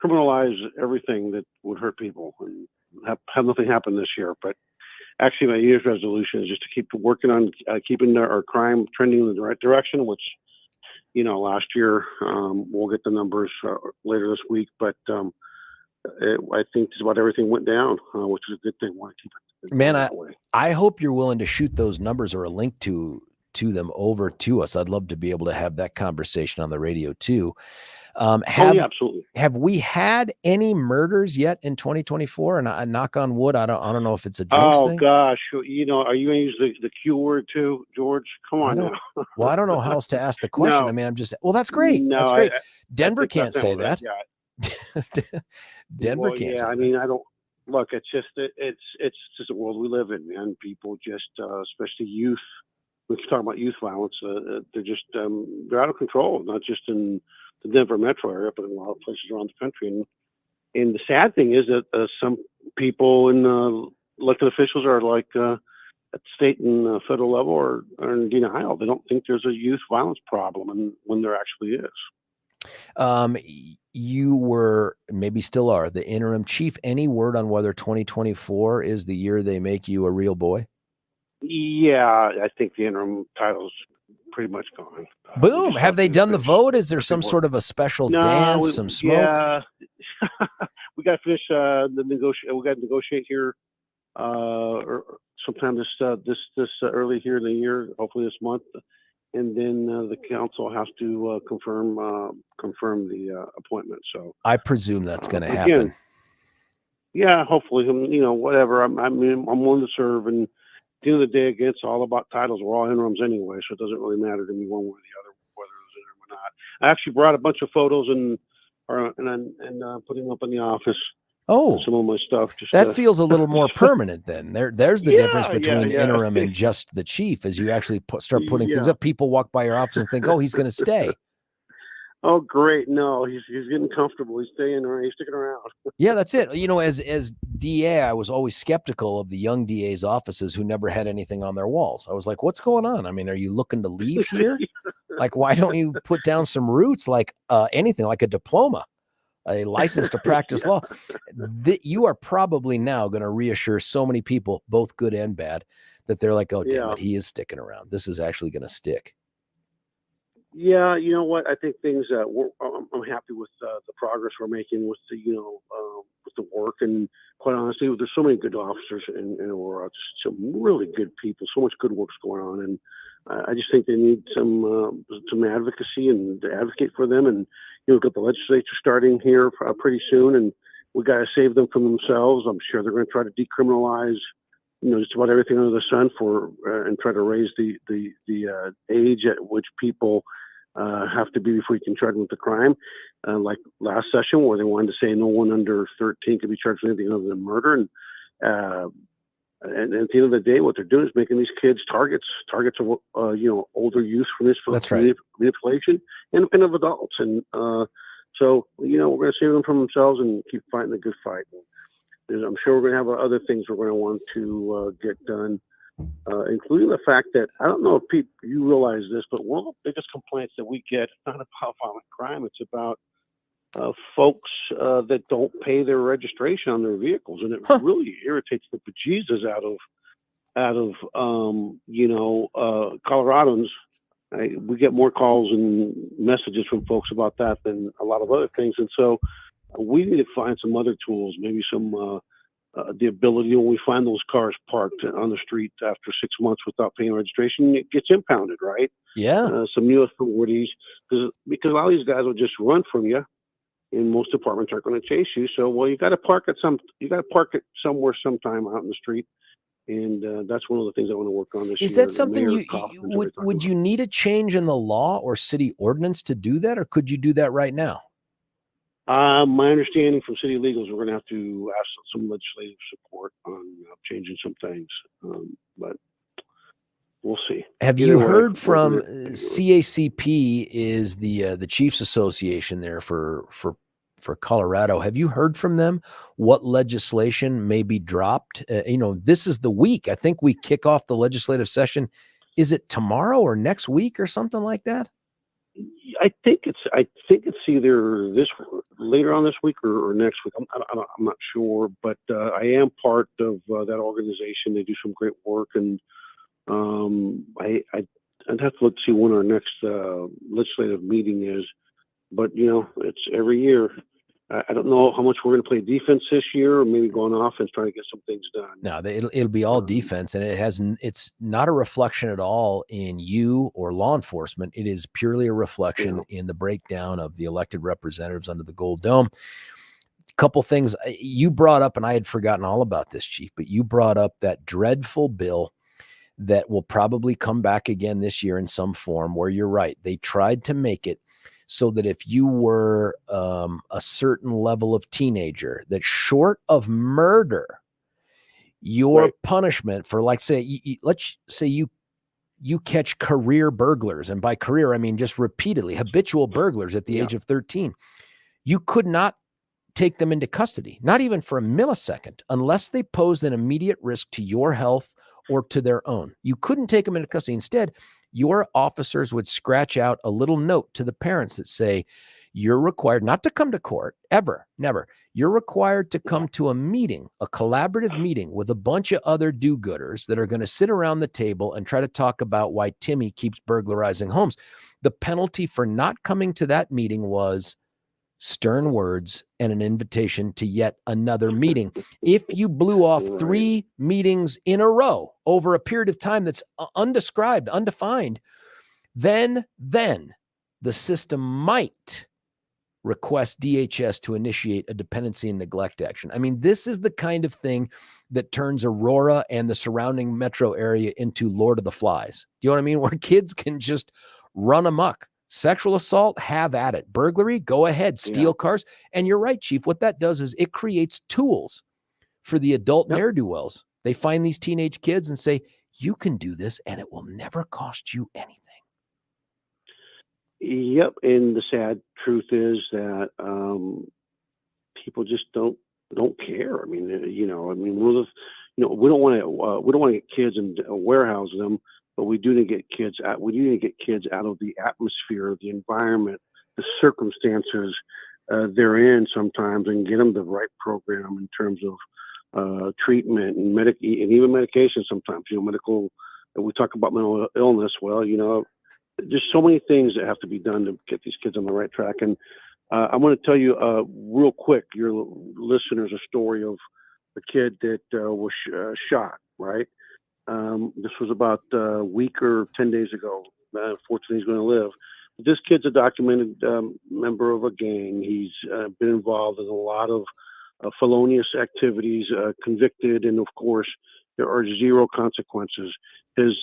criminalize everything that would hurt people and have nothing happen this year. But actually, my New Year's resolution is just to keep working on keeping our crime trending in the right direction, which, last year, we'll get the numbers later this week, but I think just about everything went down, which is a good thing. I want to keep it. Man, I hope you're willing to shoot those numbers or a link to them over to us. I'd love to be able to have that conversation on the radio too. Yeah, absolutely. Have we had any murders yet in 2024? And I knock on wood. I don't know if it's a jinx thing. Oh gosh, are you going to use the Q word too, George? Come on now. Well, I don't know how else to ask the question. No. I mean, that's great. No, that's great. I Denver can't say that. Denver Well, can't. Yeah, say I that. mean, I don't look. It's just the world we live in, man. People just, especially youth. We can talk about youth violence. They're just they're out of control. Not just in the Denver metro area, but in a lot of places around the country. And the sad thing is that some people in elected officials are like at the state and federal level or in denial. They don't think there's a youth violence problem, and when there actually is. You were, maybe still are, the interim chief. Any word on whether 2024 is the year they make you a real boy? Yeah, I think the interim title's pretty much gone. Boom. Have they done the vote? Is there some sort of a special dance, some smoke? Yeah, we got to finish the negotiate. We got to negotiate here or sometime this early here in the year, hopefully this month, and then the council has to confirm the appointment. So I presume that's going to happen. Yeah, hopefully. Whatever. I'm willing to serve, and at the end of the day, again, it's all about titles. We're all interims anyway, so it doesn't really matter to me one way or the other whether it's interim or not. I actually brought a bunch of photos and putting them up in the office. Oh, some of my stuff. That feels a little more permanent then. There's the difference between interim and just the chief. As you actually start putting things up, people walk by your office and think, "Oh, he's going to stay." Oh, great! No, he's getting comfortable. He's staying around. He's sticking around. Yeah, that's it. As DA, I was always skeptical of the young DA's offices who never had anything on their walls. I was like, "What's going on? I mean, are you looking to leave here? Like, why don't you put down some roots, like anything, like a diploma, a license to practice law?" You are probably now going to reassure so many people, both good and bad, that they're like, "Oh, damn it, he is sticking around. This is actually going to stick." Yeah, you know what? I think things. I'm happy with the progress we're making with with the work, and quite honestly, there's so many good officers in Aurora. Just some really good people. So much good work's going on, and I just think they need some advocacy and to advocate for them. And we've got the legislature starting here pretty soon, and we got to save them from themselves. I'm sure they're going to try to decriminalize just about everything under the sun and try to raise the age at which people have to be before you can charge them with the crime. Like last session, where they wanted to say no one under 13 could be charged with anything other than murder. And at the end of the day, what they're doing is making these kids targets of older youth for this manipulation and of adults. And so we're going to save them from themselves and keep fighting the good fight. I'm sure we're going to have other things we're going to want to get done, including the fact that, I don't know if you realize this, but one of the biggest complaints that we get, not about violent crime, it's about folks that don't pay their registration on their vehicles. And it really irritates the bejesus out of Coloradans. We get more calls and messages from folks about that than a lot of other things. And so we need to find some other tools, maybe some the ability, when we find those cars parked on the street after 6 months without paying registration, it gets impounded, right? Yeah. Some new authorities, because a lot of these guys will just run from you, and most departments aren't going to chase you. So, well, you got to park it somewhere, sometime out in the street, and that's one of the things I want to work on this year. Is that something Mayor you Kaufman's would already talking you need a change in the law or city ordinance to do that, or could you do that right now? My understanding from city legals, we're going to have to ask some legislative support on changing some things, but we'll see. Have Either you way, heard we're from gonna- CACP is the Chiefs Association there for Colorado? Have you heard from them what legislation may be dropped? This is the week. I think we kick off the legislative session. Is it tomorrow or next week or something like that? I think it's either later on this week or next week. I'm not sure, but I am part of that organization. They do some great work, and I'd have to look to see when our next legislative meeting is. But it's every year. I don't know how much we're going to play defense this year, or maybe going offense, trying to get some things done. No, it'll be all defense, and it's not a reflection at all in you or law enforcement. It is purely a reflection in the breakdown of the elected representatives under the Gold Dome. Couple things you brought up, and I had forgotten all about this, Chief, but you brought up that dreadful bill that will probably come back again this year in some form, where you're right. They tried to make it so that if you were a certain level of teenager, that short of murder, your punishment for, like, let's say you catch career burglars, and by career I mean just repeatedly habitual burglars at the age of 13, you could not take them into custody, not even for a millisecond, unless they posed an immediate risk to your health or to their own. You couldn't take them into custody. Instead, your officers would scratch out a little note to the parents that say, you're required not to come to court ever, never. You're required to come to a meeting, a collaborative meeting with a bunch of other do-gooders that are going to sit around the table and try to talk about why Timmy keeps burglarizing homes. The penalty for not coming to that meeting was stern words and an invitation to yet another meeting. If you blew off 3 meetings in a row over a period of time that's undescribed, undefined, then the system might request DHS to initiate a dependency and neglect action. I mean, this is the kind of thing that turns Aurora and the surrounding metro area into Lord of the Flies. Do you know what I mean? Where kids can just run amok. Sexual assault, have at it. Burglary, go ahead. Steal cars. And you're right, Chief. What that does is it creates tools for the adult ne'er-do-wells. They find these teenage kids and say, you can do this and it will never cost you anything. Yep. And the sad truth is that people just don't care. I mean, we don't want to get kids and warehouse them. But we do need to get kids out. We do need to get kids out of the atmosphere, the environment, the circumstances they're in sometimes, and get them the right program in terms of treatment and even medication. Sometimes, medical. We talk about mental illness. Well, there's so many things that have to be done to get these kids on the right track. And I'm going to tell you real quick, your listeners, a story of a kid that was shot. Right. This was about a week or 10 days ago. Unfortunately, he's going to live. But this kid's a documented member of a gang. He's been involved in a lot of felonious activities, convicted, and of course, there are 0 consequences. His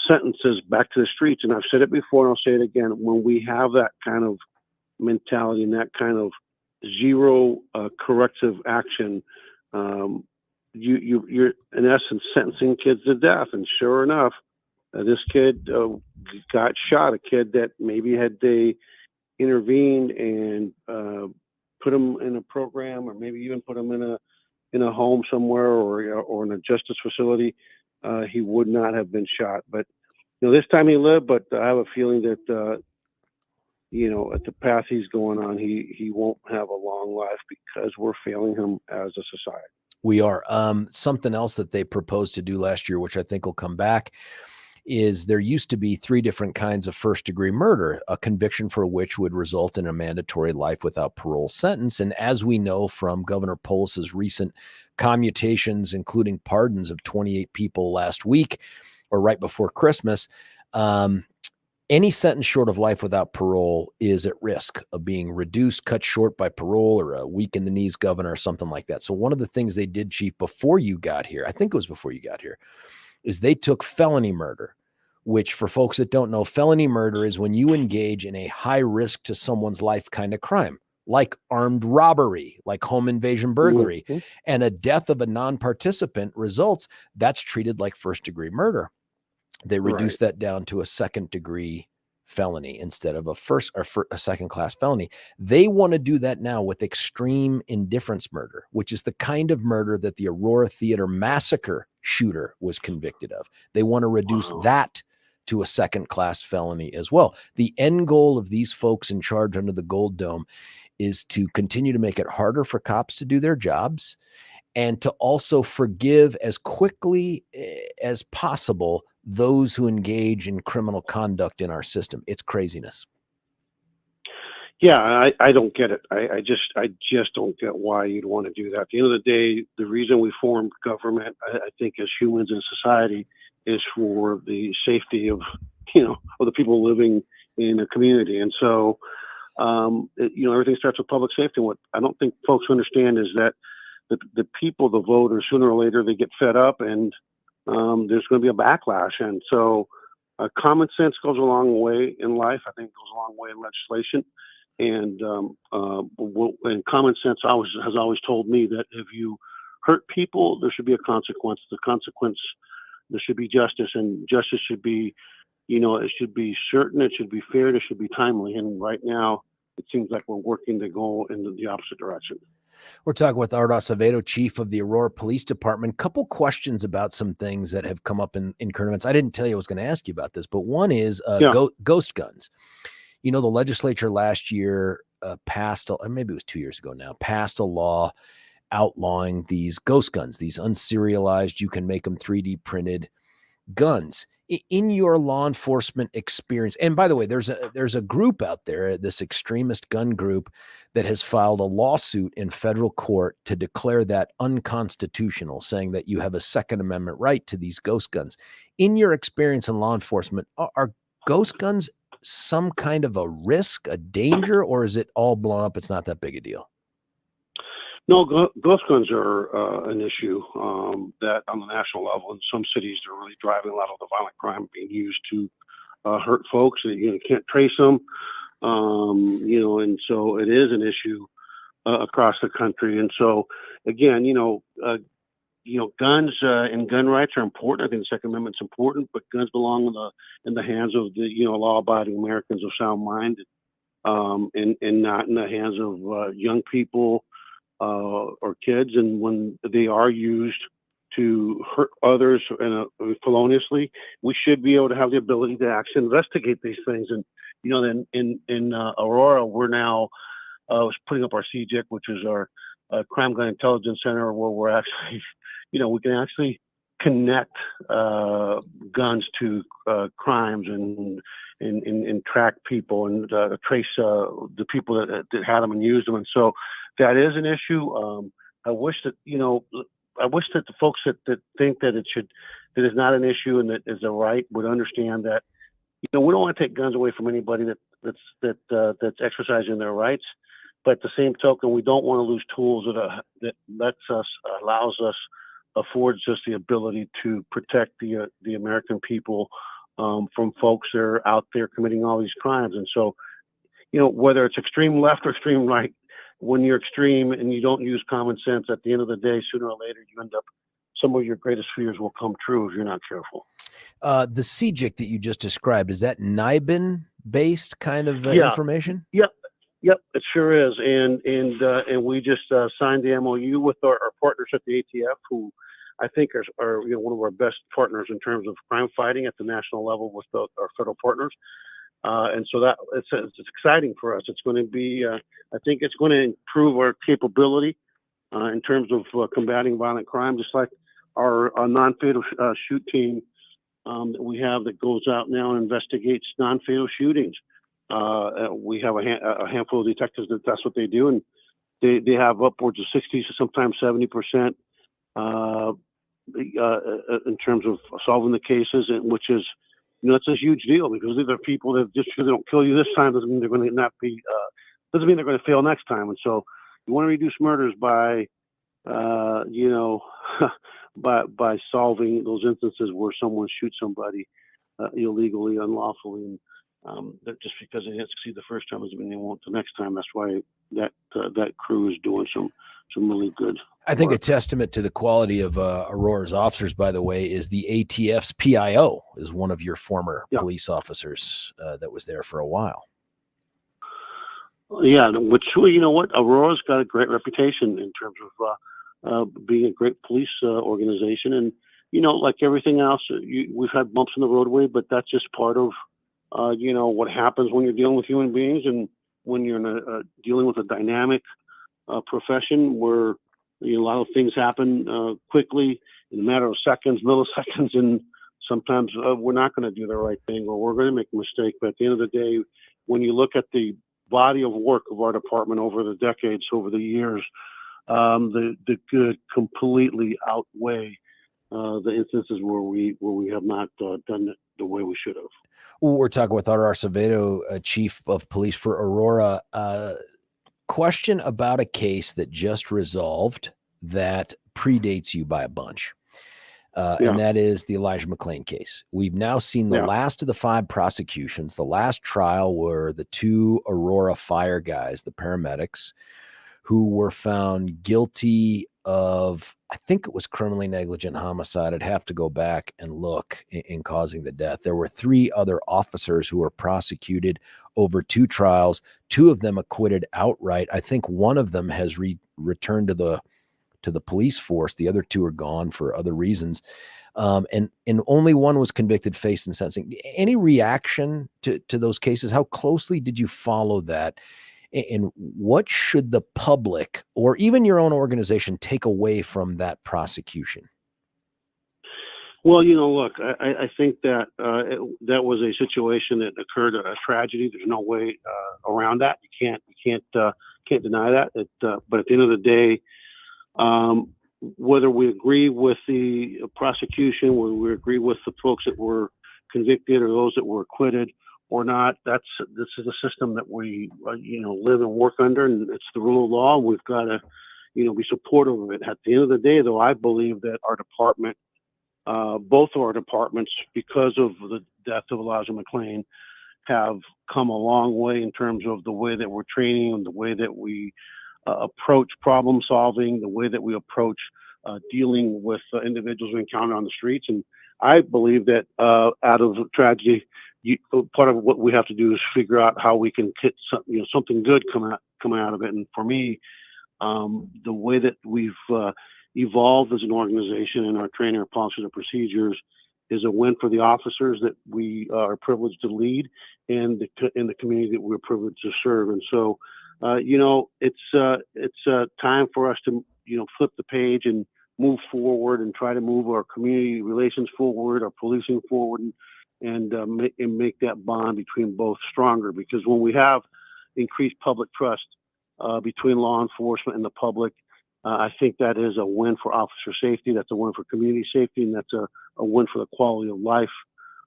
sentences back to the streets. And I've said it before, and I'll say it again. When we have that kind of mentality and that kind of 0 corrective action, you're in essence sentencing kids to death. And sure enough, this kid got shot. A kid that maybe had they intervened and put him in a program, or maybe even put him in a home somewhere, or in a justice facility, he would not have been shot. But this time he lived. But I have a feeling that at the path he's going on, he won't have a long life because we're failing him as a society. We are. Something else that they proposed to do last year, which I think will come back, is there used to be 3 different kinds of first-degree murder, a conviction for which would result in a mandatory life without parole sentence. And as we know from Governor Polis's recent commutations, including pardons of 28 people last week or right before Christmas, any sentence short of life without parole is at risk of being reduced, cut short by parole, or a weak in the knees governor or something like that. So one of the things they did, Chief, before you got here, I think it was before you got here, is they took felony murder, which for folks that don't know, felony murder is when you engage in a high risk to someone's life kind of crime, like armed robbery, like home invasion burglary, and a death of a non-participant results. That's treated like first-degree murder. They reduced that down to a second-degree felony instead of a second-class felony. They want to do that now with extreme indifference murder, which is the kind of murder that the Aurora Theater massacre shooter was convicted of. They want to reduce that to a second-class felony as well. The end goal of these folks in charge under the Gold Dome is to continue to make it harder for cops to do their jobs and to also forgive as quickly as possible those who engage in criminal conduct in our system. It's craziness. Yeah, I don't get it. I just don't get why you'd want to do that. At the end of the day, the reason we formed government, I think, as humans in society, is for the safety of of the people living in a community. And so, everything starts with public safety. What I don't think folks understand is that the people, the voters, sooner or later they get fed up, and there's going to be a backlash. And so, common sense goes a long way in life. I think it goes a long way in legislation. And common sense has always told me that if you hurt people, there should be a consequence. There should be justice, and justice should be, it should be certain, it should be fair, it should be timely. And right now, it seems like we're working to go in the opposite direction. We're talking with Art Acevedo, Chief of the Aurora Police Department. Couple questions about some things that have come up in current events. I didn't tell you I was going to ask you about this, but one is ghost guns. The legislature last year passed, or maybe it was 2 years ago now, passed a law outlawing these ghost guns, these unserialized, you can make them 3D printed guns. In your law enforcement experience, and by the way, there's a group out there, this extremist gun group, that has filed a lawsuit in federal court to declare that unconstitutional, saying that you have a Second Amendment right to these ghost guns. In your experience in law enforcement, are ghost guns some kind of a risk, a danger, or is it all blown up? It's not that big a deal. No, ghost guns are an issue that on the national level in some cities they're really driving a lot of the violent crime being used to hurt folks. You can't trace them, and so it is an issue across the country. And so again, guns and gun rights are important. I think the Second Amendment's important, but guns belong in the hands of the law-abiding Americans of sound mind, and not in the hands of young people or kids. And when they are used to hurt others feloniously, we should be able to have the ability to actually investigate these things. And in Aurora, we're now putting up our CJIC, which is our Crime Gun Intelligence Center, where we're actually, we can actually connect guns to crimes and track people and trace the people that had them and used them. And so that is an issue. I wish that the folks that think that that is not an issue and that is a right would understand that we don't want to take guns away from anybody that's exercising their rights. But at the same token, we don't want to lose tools that affords us the ability to protect the American people from folks that are out there committing all these crimes. And so, whether it's extreme left or extreme right, when you're extreme and you don't use common sense, at the end of the day, sooner or later, you end up, some of your greatest fears will come true if you're not careful. The CJIC that you just described, is that NIBIN-based kind of information? Yep, it sure is. And we just signed the MOU with our partners at the ATF, who I think are one of our best partners in terms of crime fighting at the national level with our federal partners. And so that it's exciting for us. It's going to be, I think it's going to improve our capability in terms of combating violent crime, just like our non-fatal shoot team that we have that goes out now and investigates non-fatal shootings. We have a handful of detectives that's what they do, and they have upwards of 60 to sometimes 70% in terms of solving the cases, which is, it's a huge deal, because these are people that just because they don't kill you this time doesn't mean they're going to not be, doesn't mean they're going to fail next time. And so you want to reduce murders by, by solving those instances where someone shoots somebody illegally, unlawfully, and that just because they didn't succeed the first time doesn't mean they won't the next time. That's why that crew is doing some really good. I think a testament to the quality of Aurora's officers, by the way, is the ATF's PIO is one of your former police officers that was there for a while. Yeah, which, you know what, Aurora's got a great reputation in terms of being a great police organization. And, like everything else, we've had bumps in the roadway, but that's just part of, what happens when you're dealing with human beings, and when you're dealing with a dynamic profession where a lot of things happen quickly in a matter of seconds, milliseconds, and sometimes we're not going to do the right thing, or we're going to make a mistake. But at the end of the day, when you look at the body of work of our department over the decades, over the years, the good completely outweigh the instances where we have not done it the way we should have. We're talking with our Acevedo, chief of police for Aurora. Question about a case that just resolved that predates you by a bunch. And that is the Elijah McClain case. We've now seen the last of the 5 prosecutions. The last trial were the 2 Aurora fire guys, the paramedics, who were found guilty of, I think it was criminally negligent homicide. I'd have to go back and look, in causing the death. There were 3 other officers who were prosecuted over 2 trials. 2 of them acquitted outright. I think one of them has returned to the police force. The other 2 are gone for other reasons. And only one was convicted, faced in sentencing. Any reaction to those cases? How closely did you follow that? And what should the public or even your own organization take away from that prosecution? Well, look, I think that that was a situation that occurred, a tragedy. There's no way around that. You can't deny that. But at the end of the day, whether we agree with the prosecution, whether we agree with the folks that were convicted or those that were acquitted or not, this is a system that we live and work under, and it's the rule of law. We've got to be supportive of it. At the end of the day, though, I believe that our department, both of our departments, because of the death of Elijah McClain, have come a long way in terms of the way that we're training and the way that we approach problem solving, the way that we approach dealing with individuals we encounter on the streets. And I believe that out of tragedy, part of what we have to do is figure out how we can get something good come out of it. And for me, the way that we've evolved as an organization in our training, our policies, and procedures is a win for the officers that we are privileged to lead, and in the community that we're privileged to serve. And so, it's time for us to flip the page and move forward and try to move our community relations forward, our policing forward, and make that bond between both stronger. Because when we have increased public trust between law enforcement and the public, I think that is a win for officer safety. That's a win for community safety, and that's a win for the quality of life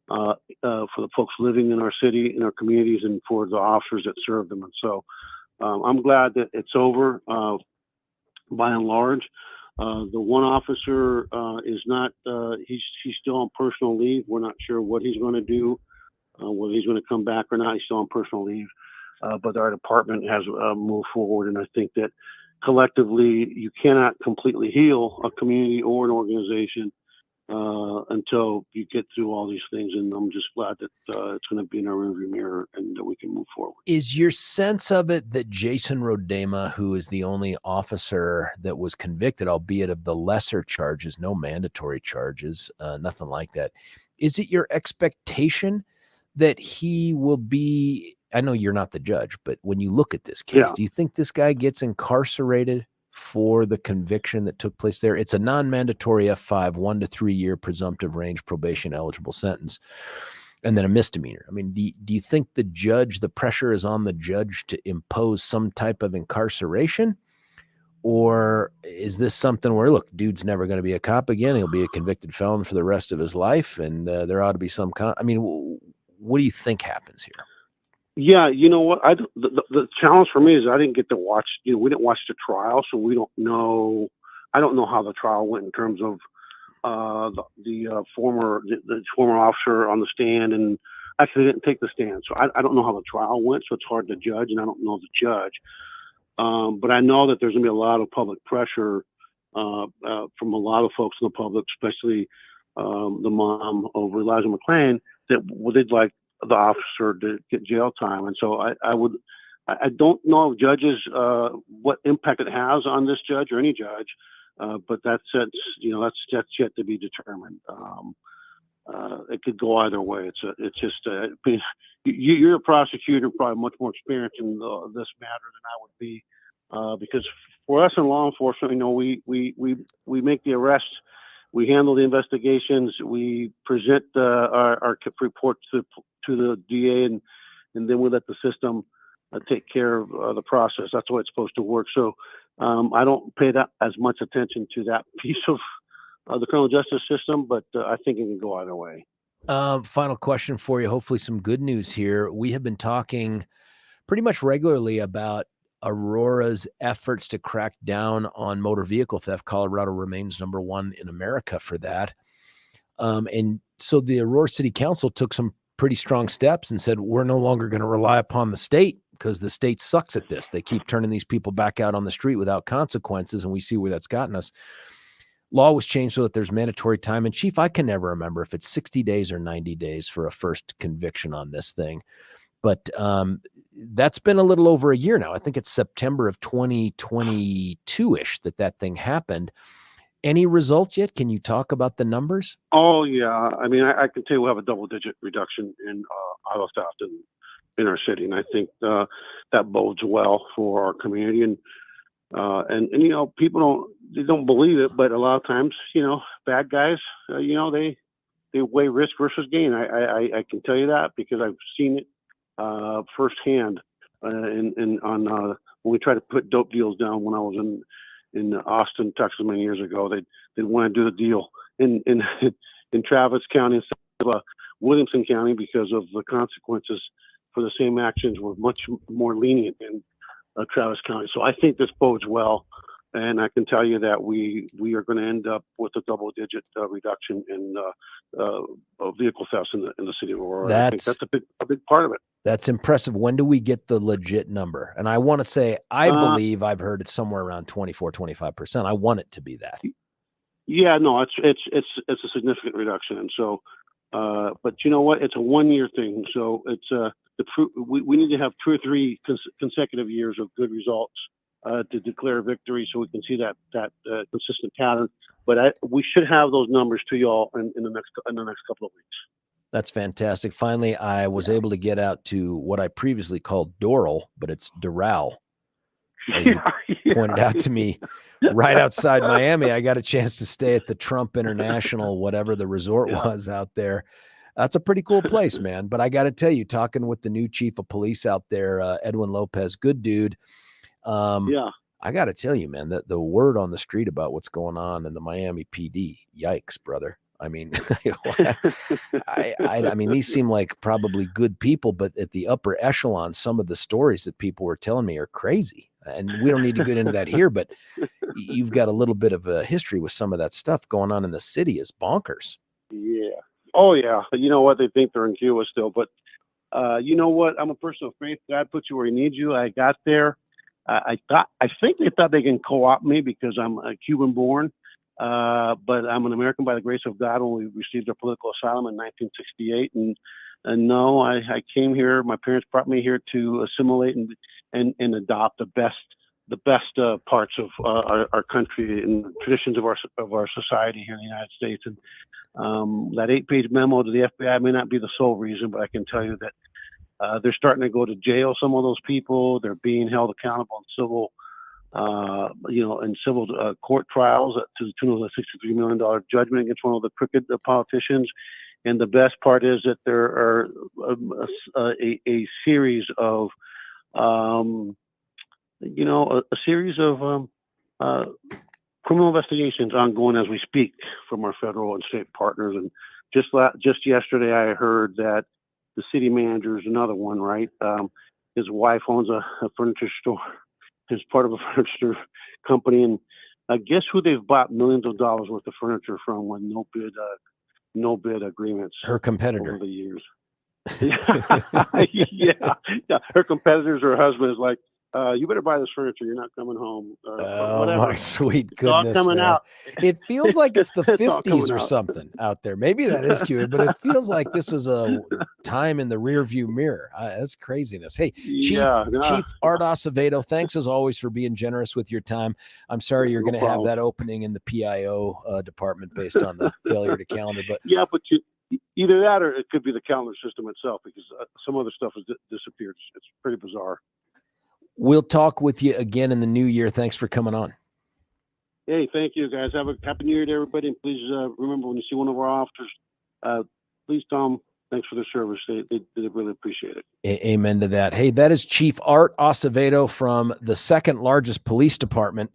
for the folks living in our city, in our communities, and for the officers that serve them. And so I'm glad that it's over by and large. The one officer is not, he's still on personal leave. We're not sure what he's going to do, whether he's going to come back or not. He's still on personal leave. But our department has moved forward. And I think that collectively, you cannot completely heal a community or an organization until you get through all these things. And I'm just glad that it's going to be in our rearview mirror and that we can move forward. Is your sense of it that Jason Rodema, who is the only officer that was convicted, albeit of the lesser charges, no mandatory charges, nothing like that, is it your expectation that he will be, I know you're not the judge, but when you look at this case, do you think this guy gets incarcerated for the conviction that took place there? It's a non-mandatory F5, 1 to 3 year presumptive range probation eligible sentence, and then a misdemeanor. I mean, do you think the pressure is on the judge to impose some type of incarceration? Or is this something where, look, dude's never going to be a cop again. He'll be a convicted felon for the rest of his life. And there ought to be some, what do you think happens here? Yeah, you know what? The challenge for me is I didn't get to watch. We didn't watch the trial, so we don't know. I don't know how the trial went in terms of the former officer on the stand, and actually didn't take the stand. So I don't know how the trial went. So it's hard to judge, and I don't know the judge. But I know that there's going to be a lot of public pressure from a lot of folks in the public, especially the mom of Elijah McClain, that they'd like the officer to get jail time. And so I don't know if judges, what impact it has on this judge or any judge, but that's yet to be determined. It could go either way. You're a prosecutor, probably much more experienced in this matter than I would be, because for us in law enforcement, we make the arrests, we handle the investigations, we present our report to the DA, and then we let the system take care of the process. That's the way it's supposed to work. So I don't pay that as much attention to that piece of the criminal justice system, but I think it can go either way. Final question for you. Hopefully some good news here. We have been talking pretty much regularly about Aurora's efforts to crack down on motor vehicle theft. Colorado remains number 1 in America for that. And so the Aurora City Council took some pretty strong steps and said, we're no longer going to rely upon the state because the state sucks at this. They keep turning these people back out on the street without consequences, and we see where that's gotten us. Law was changed so that there's mandatory time. And Chief, I can never remember if it's 60 days or 90 days for a first conviction on this thing. But that's been a little over a year now. I think it's September of 2022-ish that thing happened. Any results yet? Can you talk about the numbers? Oh, yeah. I mean, I can tell you we have a double-digit reduction in auto theft in our city. And I think that bodes well for our community. And people don't believe it, but a lot of times, bad guys, they weigh risk versus gain. I can tell you that because I've seen it firsthand. When we tried to put dope deals down when I was in Austin, Texas many years ago, they'd want to do the deal in Travis County instead of Williamson County because of the consequences for the same actions were much more lenient in Travis County. So I think this bodes well, and I can tell you that we are going to end up with a double-digit reduction in vehicle thefts in the city of Aurora. I think that's a big part of it. That's impressive. When do we get the legit number? And I want to say, I believe I've heard it's somewhere around 24-25%. I want it to be that. Yeah, no, it's a significant reduction, and so, but you know what? It's a 1-year thing, so it's we need to have 2 or 3 consecutive years of good results to declare victory, so we can see that consistent pattern. But we should have those numbers to y'all in the next couple of weeks. That's fantastic. Finally, I was able to get out to what I previously called Doral, but it's Doral. As you pointed out to me, right outside Miami. I got a chance to stay at the Trump International, whatever the resort was out there. That's a pretty cool place, man. But I got to tell you, talking with the new chief of police out there, Edwin Lopez, good dude. I got to tell you, man, that the word on the street about what's going on in the Miami PD, yikes, brother. I mean, I mean, these seem like probably good people, but at the upper echelon, some of the stories that people were telling me are crazy. And we don't need to get into that here, but you've got a little bit of a history with some of that stuff going on in the city is bonkers. Yeah. Oh, yeah. You know what? They think they're in Cuba still, but you know what? I'm a person of faith. God put you where he needs you. I got there. I think they thought they can co-opt me because I'm a Cuban born. But I'm an American by the grace of God when we received our political asylum in 1968. And no, I came here. My parents brought me here to assimilate and adopt the best parts of our country and traditions of our society here in the United States. And that 8-page memo to the FBI may not be the sole reason, but I can tell you that they're starting to go to jail. Some of those people, they're being held accountable in civil in civil court trials to the tune of a $63 million judgment against one of the crooked politicians. And the best part is that there are a series of, a series of criminal investigations ongoing as we speak from our federal and state partners. And just yesterday, I heard that the city manager is another one, right? His wife owns a furniture store as part of a furniture company, and guess who they've bought millions of dollars worth of furniture from with no bid agreements? Her competitor. Over the years. yeah. Her competitors, her husband is like, you better buy this furniture. You're not coming home. Oh, my sweet it's goodness, all coming man. out. It feels like it's the It's all 50s coming or out. something out there. Maybe that is cute, but it feels like this is a time in the rear view mirror. That's craziness. Hey, Chief Art Acevedo, thanks as always for being generous with your time. I'm sorry you're going to have that opening in the PIO department based on the failure to calendar. But yeah, but either that or it could be the calendar system itself, because some other stuff has disappeared. It's pretty bizarre. We'll talk with you again in the new year. Thanks for coming on. Hey, thank you, guys. Have a happy new year to everybody. And please remember, when you see one of our officers, please tell them thanks for their service. They really appreciate it. Amen to that. Hey, that is Chief Art Acevedo from the second largest police department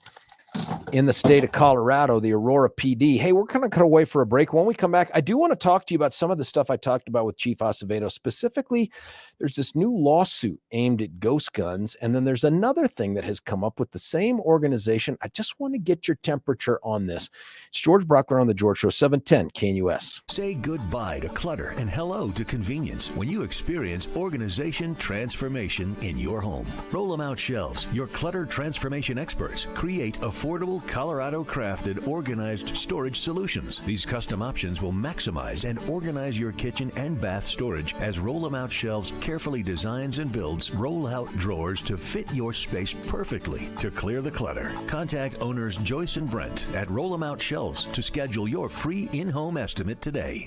in the state of Colorado, the Aurora PD. Hey, we're kind of cut away for a break. When we come back, I do want to talk to you about some of the stuff I talked about with Chief Acevedo. Specifically, there's this new lawsuit aimed at ghost guns, and then there's another thing that has come up with the same organization. I just want to get your temperature on this. It's George Brauchler on The George Show, 710 KNUS. Say goodbye to clutter and hello to convenience when you experience organization transformation in your home. Roll 'em Out Shelves, your clutter transformation experts, create affordable Colorado-crafted organized storage solutions. These custom options will maximize and organize your kitchen and bath storage as Roll 'em Out Shelves carefully designs and builds roll-out drawers to fit your space perfectly to clear the clutter. Contact owners Joyce and Brent at Roll 'em Out Shelves to schedule your free in-home estimate today.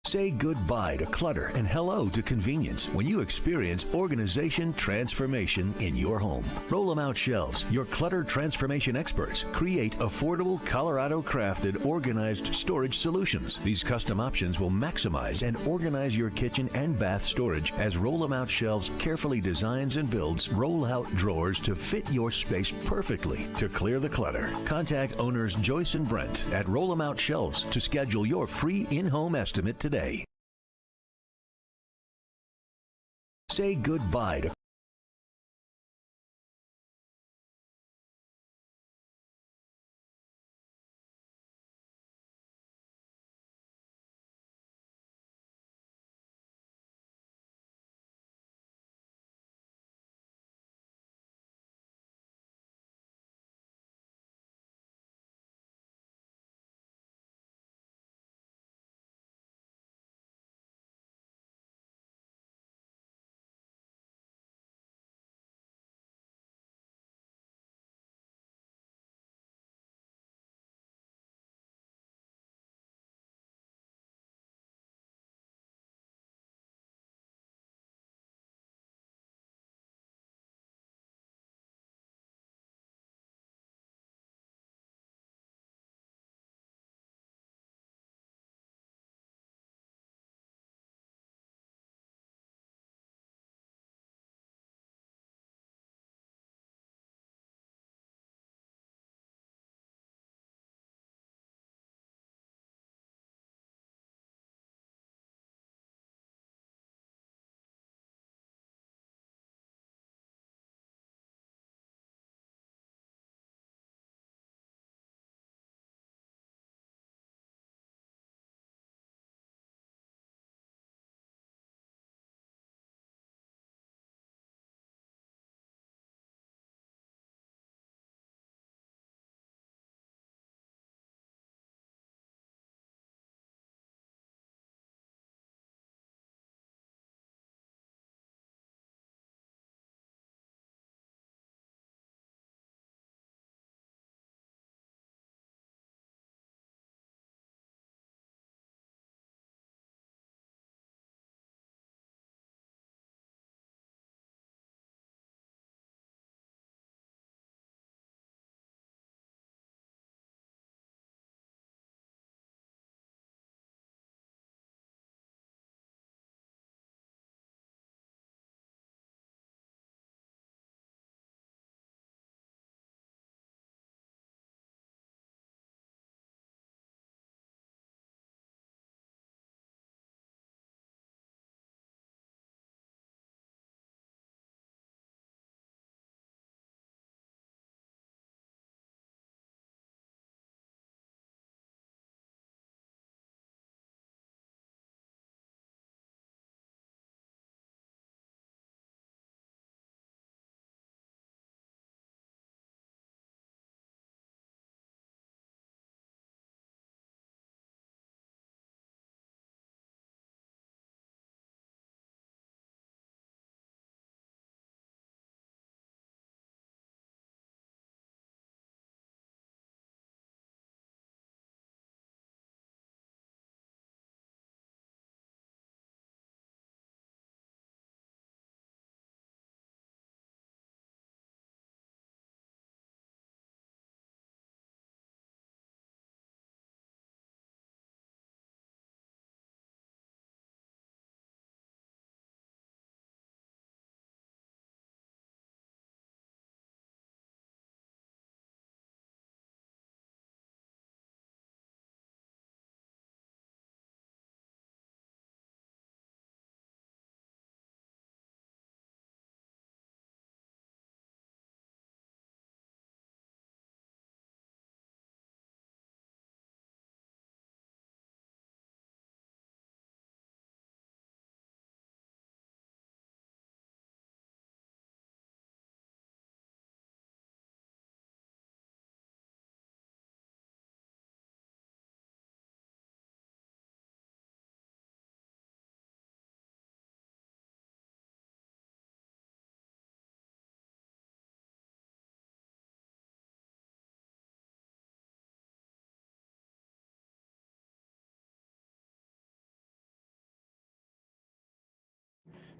Say goodbye to clutter and hello to convenience when you experience organization transformation in your home. Roll 'em Out Shelves, your clutter transformation experts, create affordable Colorado-crafted organized storage solutions. These custom options will maximize and organize your kitchen and bath storage as Roll 'em Out Shelves carefully designs and builds roll-out drawers to fit your space perfectly to clear the clutter. Contact owners Joyce and Brent at Roll 'em Out Shelves to schedule your free in-home estimate today. Say goodbye to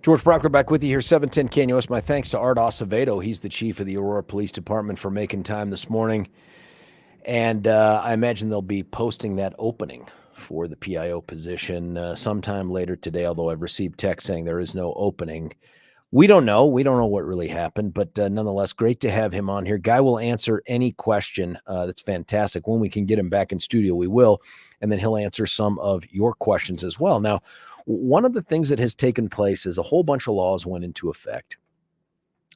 George Brauchler back with you here, 710 KNUS. My thanks to Art Acevedo. He's the chief of the Aurora Police Department for making time this morning. And I imagine they'll be posting that opening for the PIO position sometime later today, although I've received text saying there is no opening. We don't know. We don't know what really happened, but nonetheless, great to have him on here. Guy will answer any question. That's fantastic. When we can get him back in studio, we will. And then he'll answer some of your questions as well. Now, one of the things that has taken place is a whole bunch of laws went into effect.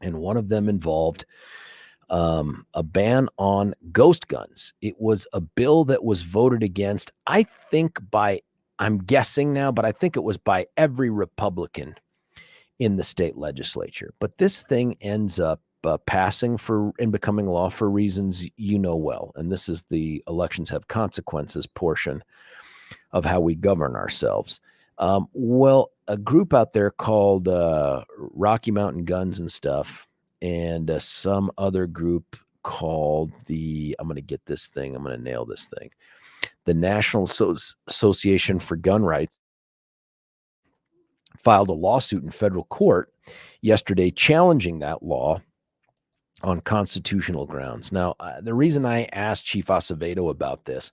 And one of them involved a ban on ghost guns. It was a bill that was voted against, I think I'm guessing now, but I think it was by every Republican in the state legislature. But this thing ends up passing and becoming law for reasons you know well. And this is the elections have consequences portion of how we govern ourselves. Well, a group out there called Rocky Mountain Guns and Stuff, and some other group called I'm going to get this thing. I'm going to nail this thing. The National Association for Gun Rights filed a lawsuit in federal court yesterday challenging that law on constitutional grounds. Now, the reason I asked Chief Acevedo about this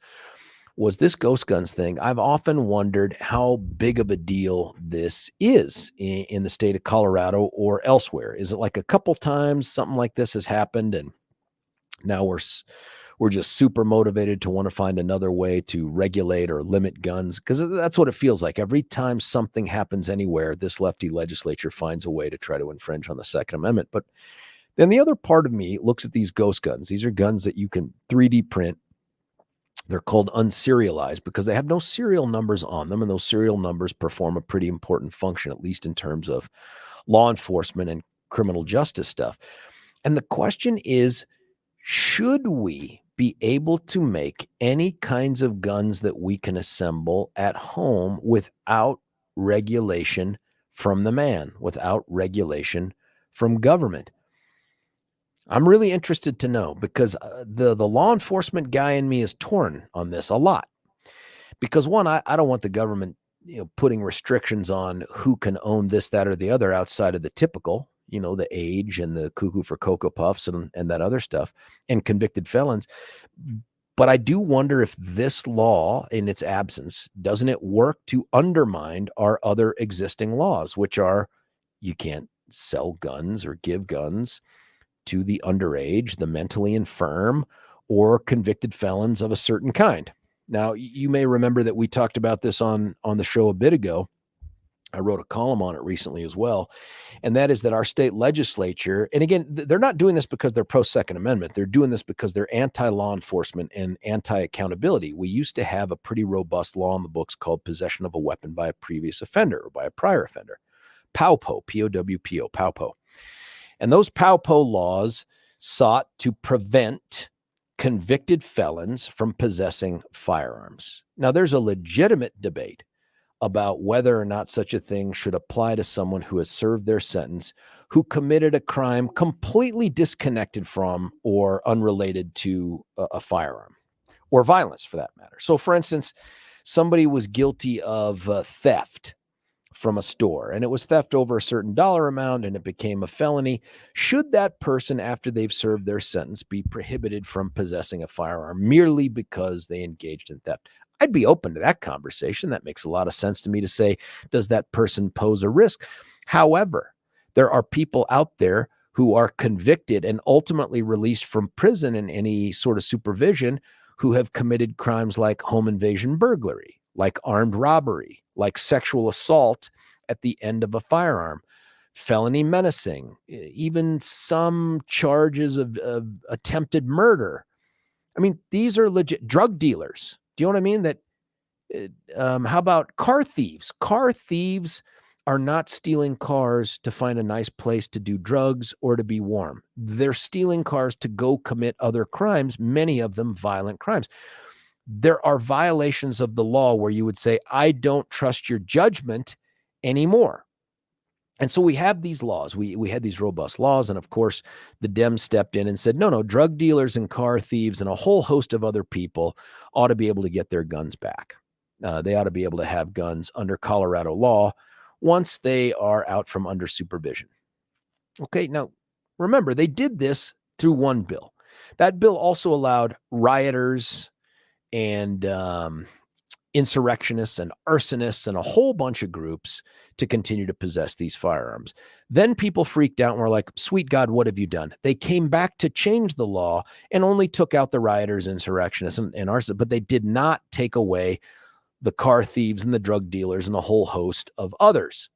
was this ghost guns thing. I've often wondered how big of a deal this is in the state of Colorado or elsewhere. Is it like a couple times something like this has happened and now we're just super motivated to want to find another way to regulate or limit guns? Because that's what it feels like. Every time something happens anywhere, this lefty legislature finds a way to try to infringe on the Second Amendment. But then the other part of me looks at these ghost guns. These are guns that you can 3D print. They're called unserialized because they have no serial numbers on them, and those serial numbers perform a pretty important function, at least in terms of law enforcement and criminal justice stuff. And the question is, should we be able to make any kinds of guns that we can assemble at home without regulation from the man, without regulation from government? I'm really interested to know, because the law enforcement guy in me is torn on this a lot. Because one, I don't want the government, putting restrictions on who can own this, that, or the other outside of the typical, the age and the cuckoo for Cocoa Puffs and that other stuff, and convicted felons. But I do wonder if this law, in its absence, doesn't it work to undermine our other existing laws, which are you can't sell guns or give guns to the underage, the mentally infirm, or convicted felons of a certain kind. Now, you may remember that we talked about this on the show a bit ago. I wrote a column on it recently as well. And that is that our state legislature, and again, they're not doing this because they're pro-Second Amendment. They're doing this because they're anti-law enforcement and anti-accountability. We used to have a pretty robust law in the books called possession of a weapon by a previous offender or by a prior offender. POWPO, P-O-W-P-O, POWPO. And those POWPO laws sought to prevent convicted felons from possessing firearms. Now, there's a legitimate debate about whether or not such a thing should apply to someone who has served their sentence, who committed a crime completely disconnected from or unrelated to a firearm or violence for that matter. So, for instance, somebody was guilty of theft from a store, and it was theft over a certain dollar amount, and it became a felony. Should that person, after they've served their sentence, be prohibited from possessing a firearm merely because they engaged in theft? I'd be open to that conversation. That makes a lot of sense to me to say, does that person pose a risk? However, there are people out there who are convicted and ultimately released from prison in any sort of supervision who have committed crimes like home invasion burglary, like armed robbery, like sexual assault at the end of a firearm, felony menacing, even some charges of attempted murder. I mean, these are legit drug dealers. Do you know what I mean? That how about car thieves? Car thieves are not stealing cars to find a nice place to do drugs or to be warm. They're stealing cars to go commit other crimes, many of them violent crimes. There are violations of the law where you would say, I don't trust your judgment anymore. And so we have these laws. We had these robust laws. And of course, the Dems stepped in and said, no, drug dealers and car thieves and a whole host of other people ought to be able to get their guns back. They ought to be able to have guns under Colorado law once they are out from under supervision. Okay, now remember, they did this through one bill. That bill also allowed rioters and insurrectionists and arsonists and a whole bunch of groups to continue to possess these firearms. Then people freaked out and were like, sweet God, what have you done? They came back to change the law and only took out the rioters, insurrectionists, and arsonists, but they did not take away the car thieves and the drug dealers and a whole host of others.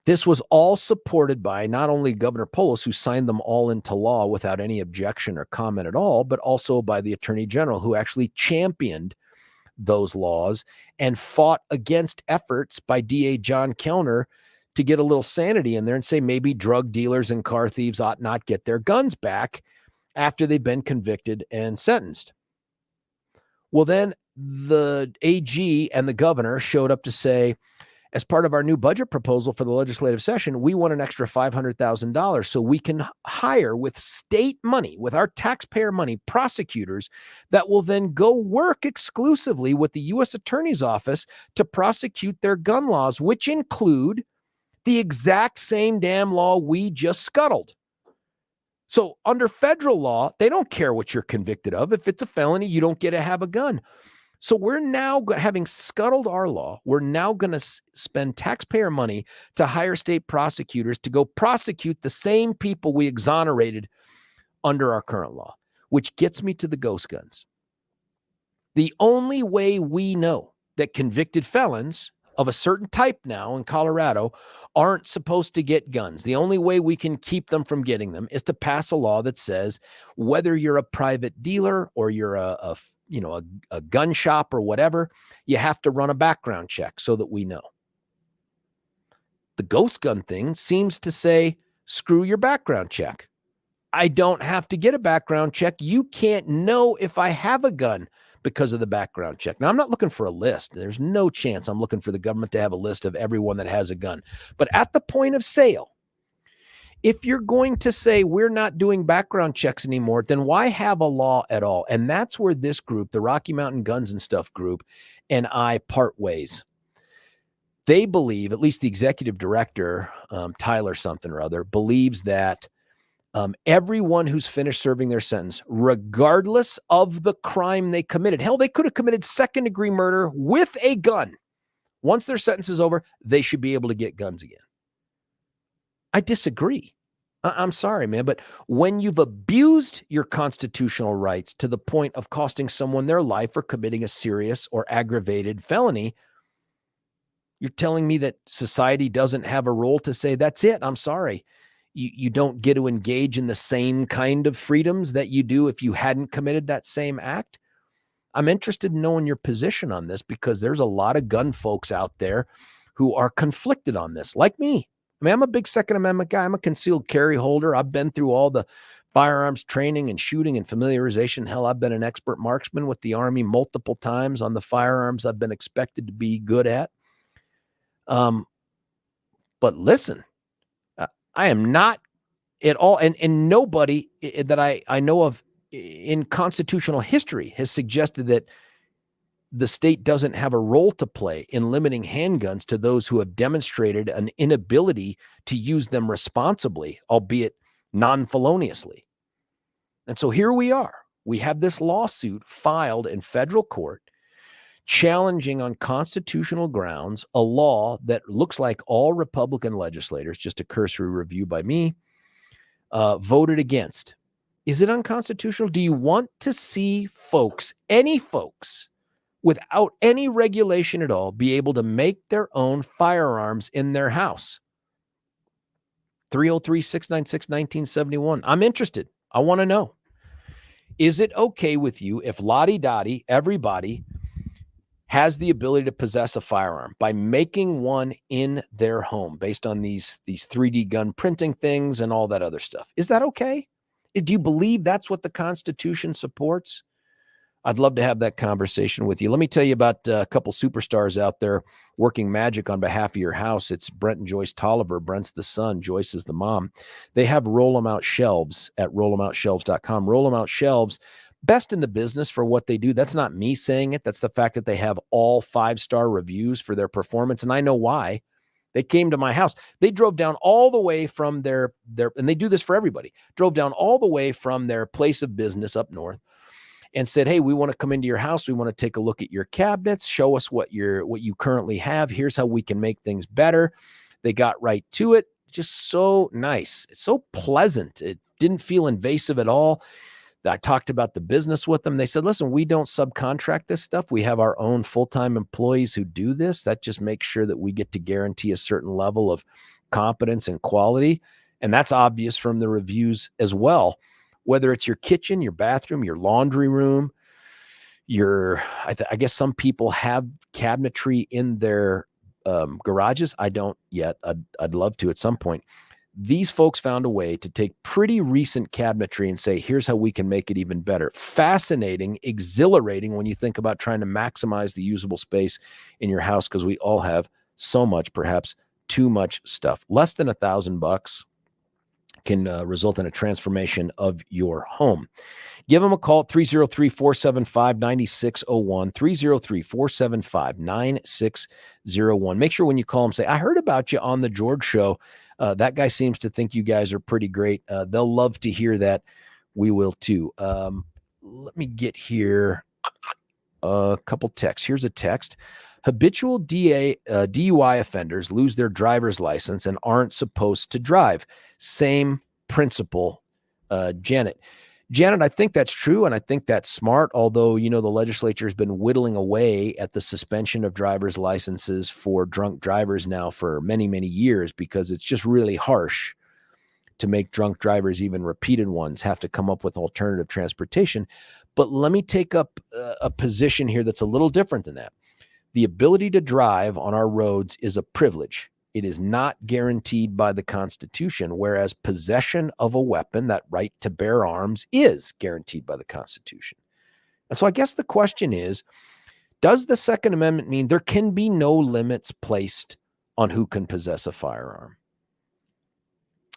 This was all supported by not only Governor Polis, who signed them all into law without any objection or comment at all, but also by the Attorney General, who actually championed those laws and fought against efforts by DA John Kellner to get a little sanity in there and say maybe drug dealers and car thieves ought not get their guns back after they've been convicted and sentenced. Well, then the AG and the governor showed up to say, as part of our new budget proposal for the legislative session, we want an extra $500,000 so we can hire with state money, with our taxpayer money, prosecutors that will then go work exclusively with the U.S. Attorney's Office to prosecute their gun laws, which include the exact same damn law we just scuttled. So under federal law, they don't care what you're convicted of. If it's a felony, you don't get to have a gun. So we're now, having scuttled our law, we're now going to spend taxpayer money to hire state prosecutors to go prosecute the same people we exonerated under our current law, which gets me to the ghost guns. The only way we know that convicted felons of a certain type now in Colorado aren't supposed to get guns, the only way we can keep them from getting them is to pass a law that says whether you're a private dealer or you're a gun shop or whatever, you have to run a background check so that we know. The ghost gun thing seems to say, screw your background check. I don't have to get a background check. You can't know if I have a gun because of the background check. Now, I'm not looking for a list. There's no chance I'm looking for the government to have a list of everyone that has a gun. But at the point of sale, if you're going to say we're not doing background checks anymore, then why have a law at all? And that's where this group, the Rocky Mountain Guns and Stuff group, and I part ways. They believe, at least the executive director, Tyler something or other, believes that everyone who's finished serving their sentence, regardless of the crime they committed, hell, they could have committed second-degree murder with a gun. Once their sentence is over, they should be able to get guns again. I disagree. I'm sorry, man, but when you've abused your constitutional rights to the point of costing someone their life for committing a serious or aggravated felony, you're telling me that society doesn't have a role to say, that's it, I'm sorry. You don't get to engage in the same kind of freedoms that you do if you hadn't committed that same act? I'm interested in knowing your position on this because there's a lot of gun folks out there who are conflicted on this, like me. I mean, I'm a big Second Amendment guy. I'm a concealed carry holder. I've been through all the firearms training and shooting and familiarization. Hell, I've been an expert marksman with the Army multiple times on the firearms I've been expected to be good at. But listen, I am not at all, and nobody that I know of in constitutional history has suggested that the state doesn't have a role to play in limiting handguns to those who have demonstrated an inability to use them responsibly, albeit non-feloniously. And so here we are. We have this lawsuit filed in federal court challenging on constitutional grounds a law that looks like all Republican legislators, just a cursory review by me, voted against. Is it unconstitutional? Do you want to see folks, any folks, without any regulation at all, be able to make their own firearms in their house? 303-696-1971. I'm interested. I want to know. Is it okay with you if lottie-dottie, everybody has the ability to possess a firearm by making one in their home based on these 3D gun printing things and all that other stuff? Is that okay? Do you believe that's what the Constitution supports? I'd love to have that conversation with you. Let me tell you about a couple superstars out there working magic on behalf of your house. It's Brent and Joyce Tolliver. Brent's the son. Joyce is the mom. They have Roll 'em Out Shelves at rollemoutshelves.com. Roll 'em Out Shelves, best in the business for what they do. That's not me saying it. That's the fact that they have all 5-star reviews for their performance. And I know why. They came to my house. They drove down all the way from their, and they do this for everybody, drove down all the way from their place of business up north and said, hey, we want to come into your house. We want to take a look at your cabinets, show us what you currently have. Here's how we can make things better. They got right to it. Just so nice. It's so pleasant. It didn't feel invasive at all. I talked about the business with them. They said, listen, we don't subcontract this stuff. We have our own full-time employees who do this. That just makes sure that we get to guarantee a certain level of competence and quality. And that's obvious from the reviews as well. Whether it's your kitchen, your bathroom, your laundry room, I guess some people have cabinetry in their garages. I don't yet. I'd love to at some point. These folks found a way to take pretty recent cabinetry and say, here's how we can make it even better. Fascinating, exhilarating when you think about trying to maximize the usable space in your house, because we all have so much, perhaps too much stuff. Less than $1,000 can result in a transformation of your home. Give them a call at 303-475-9601, 303-475-9601. Make sure when you call them, say, I heard about you on the George Show. That guy seems to think you guys are pretty great. They'll love to hear that. We will too. Let me get here a couple texts. Here's a text. Habitual DUI offenders lose their driver's license and aren't supposed to drive. Same principle, Janet. Janet, I think that's true, and I think that's smart, although, the legislature has been whittling away at the suspension of driver's licenses for drunk drivers now for many, many years, because it's just really harsh to make drunk drivers, even repeated ones, have to come up with alternative transportation. But let me take up a position here that's a little different than that. The ability to drive on our roads is a privilege. It is not guaranteed by the Constitution, whereas possession of a weapon, that right to bear arms, is guaranteed by the Constitution. And so I guess the question is, does the Second Amendment mean there can be no limits placed on who can possess a firearm?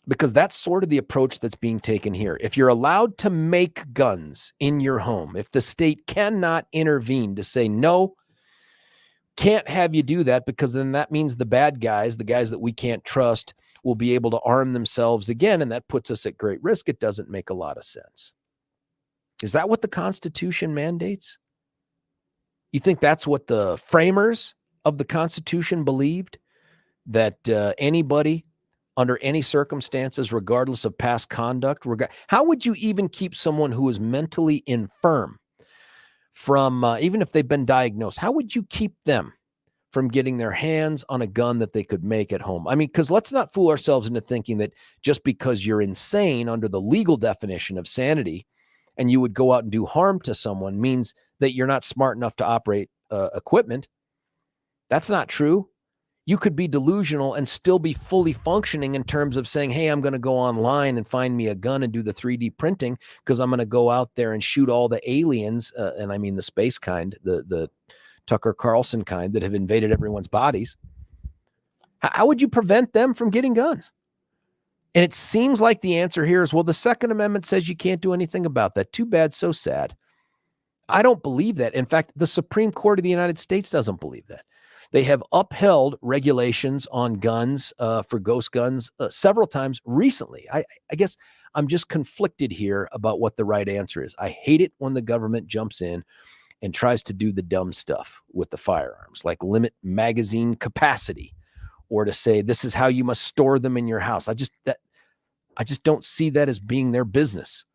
Because that's sort of the approach that's being taken here. If you're allowed to make guns in your home, if the state cannot intervene to say, no, can't have you do that, because then that means the bad guys, the guys that we can't trust, will be able to arm themselves again, and that puts us at great risk. It doesn't make a lot of sense. Is that what the Constitution mandates? You think that's what the framers of the Constitution believed? That anybody, under any circumstances, regardless of past conduct, how would you even keep someone who is mentally infirm from, even if they've been diagnosed, how would you keep them from getting their hands on a gun that they could make at home? I mean, because let's not fool ourselves into thinking that just because you're insane under the legal definition of sanity and you would go out and do harm to someone means that you're not smart enough to operate equipment. That's not true. You could be delusional and still be fully functioning in terms of saying, hey, I'm going to go online and find me a gun and do the 3D printing because I'm going to go out there and shoot all the aliens, and I mean the space kind, the Tucker Carlson kind that have invaded everyone's bodies. How would you prevent them from getting guns? And it seems like the answer here is, well, the Second Amendment says you can't do anything about that. Too bad, so sad. I don't believe that. In fact, the Supreme Court of the United States doesn't believe that. They have upheld regulations on guns for ghost guns several times recently. I guess I'm just conflicted here about what the right answer is. I hate it when the government jumps in and tries to do the dumb stuff with the firearms, like limit magazine capacity, or to say this is how you must store them in your house. I just don't see that as being their business.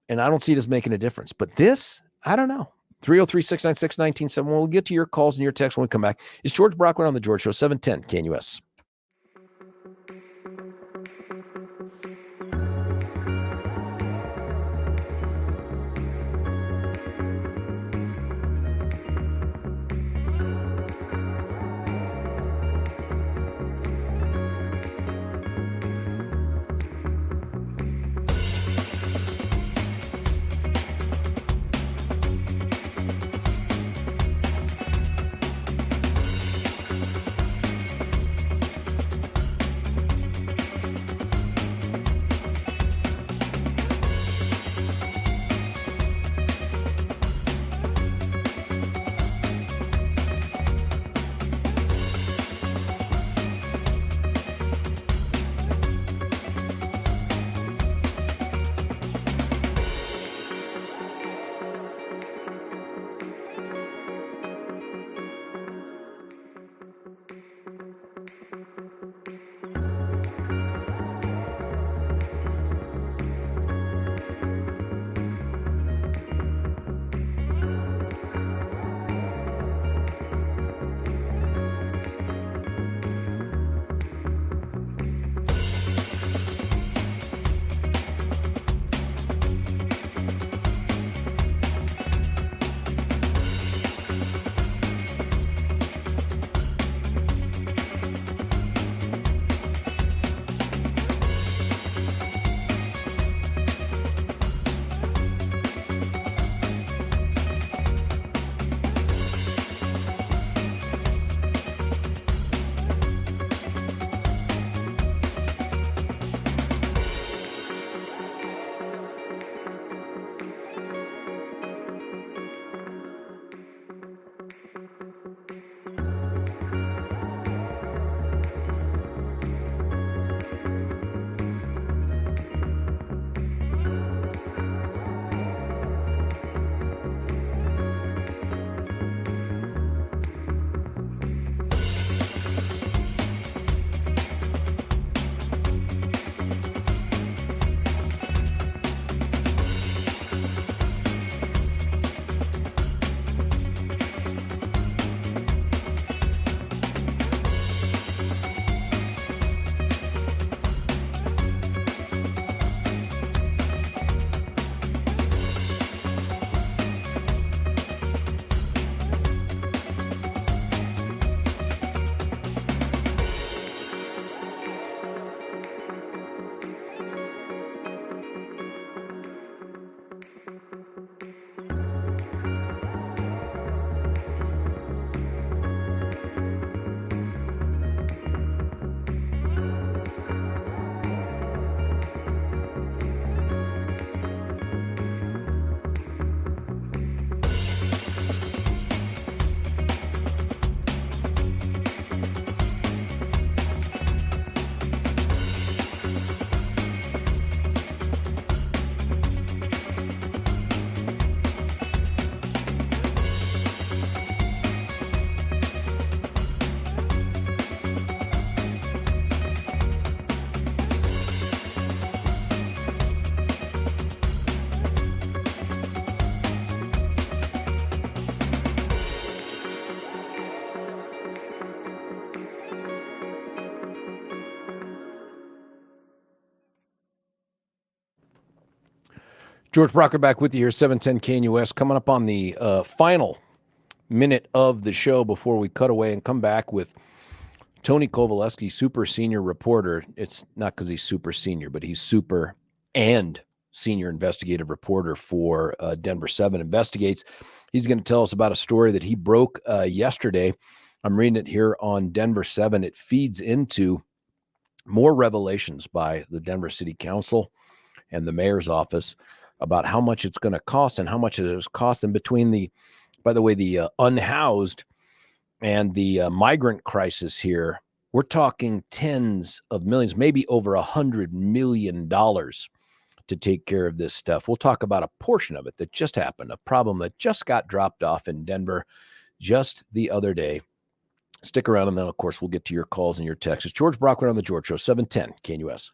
And I don't see it as making a difference. But this, I don't know. 303-696-1971. We'll get to your calls and your texts when we come back. It's George Brauchler on The George Show, 710 KNUS. George Brauchler back with you here, 710 KNUS, coming up on the final minute of the show before we cut away and come back with Tony Kovaleski, super senior reporter. It's not because he's super senior, but he's super and senior investigative reporter for Denver 7 Investigates. He's going to tell us about a story that he broke yesterday. I'm reading it here on Denver 7. It feeds into more revelations by the Denver City Council and the mayor's office about how much it's going to cost and how much it has cost. And between the unhoused and the migrant crisis here, we're talking tens of millions, maybe over $100 million to take care of this stuff. We'll talk about a portion of it that just happened, a problem that just got dropped off in Denver just the other day. Stick around, and then, of course, we'll get to your calls and your texts. It's George Brauchler on The George Show, 710 KNUS.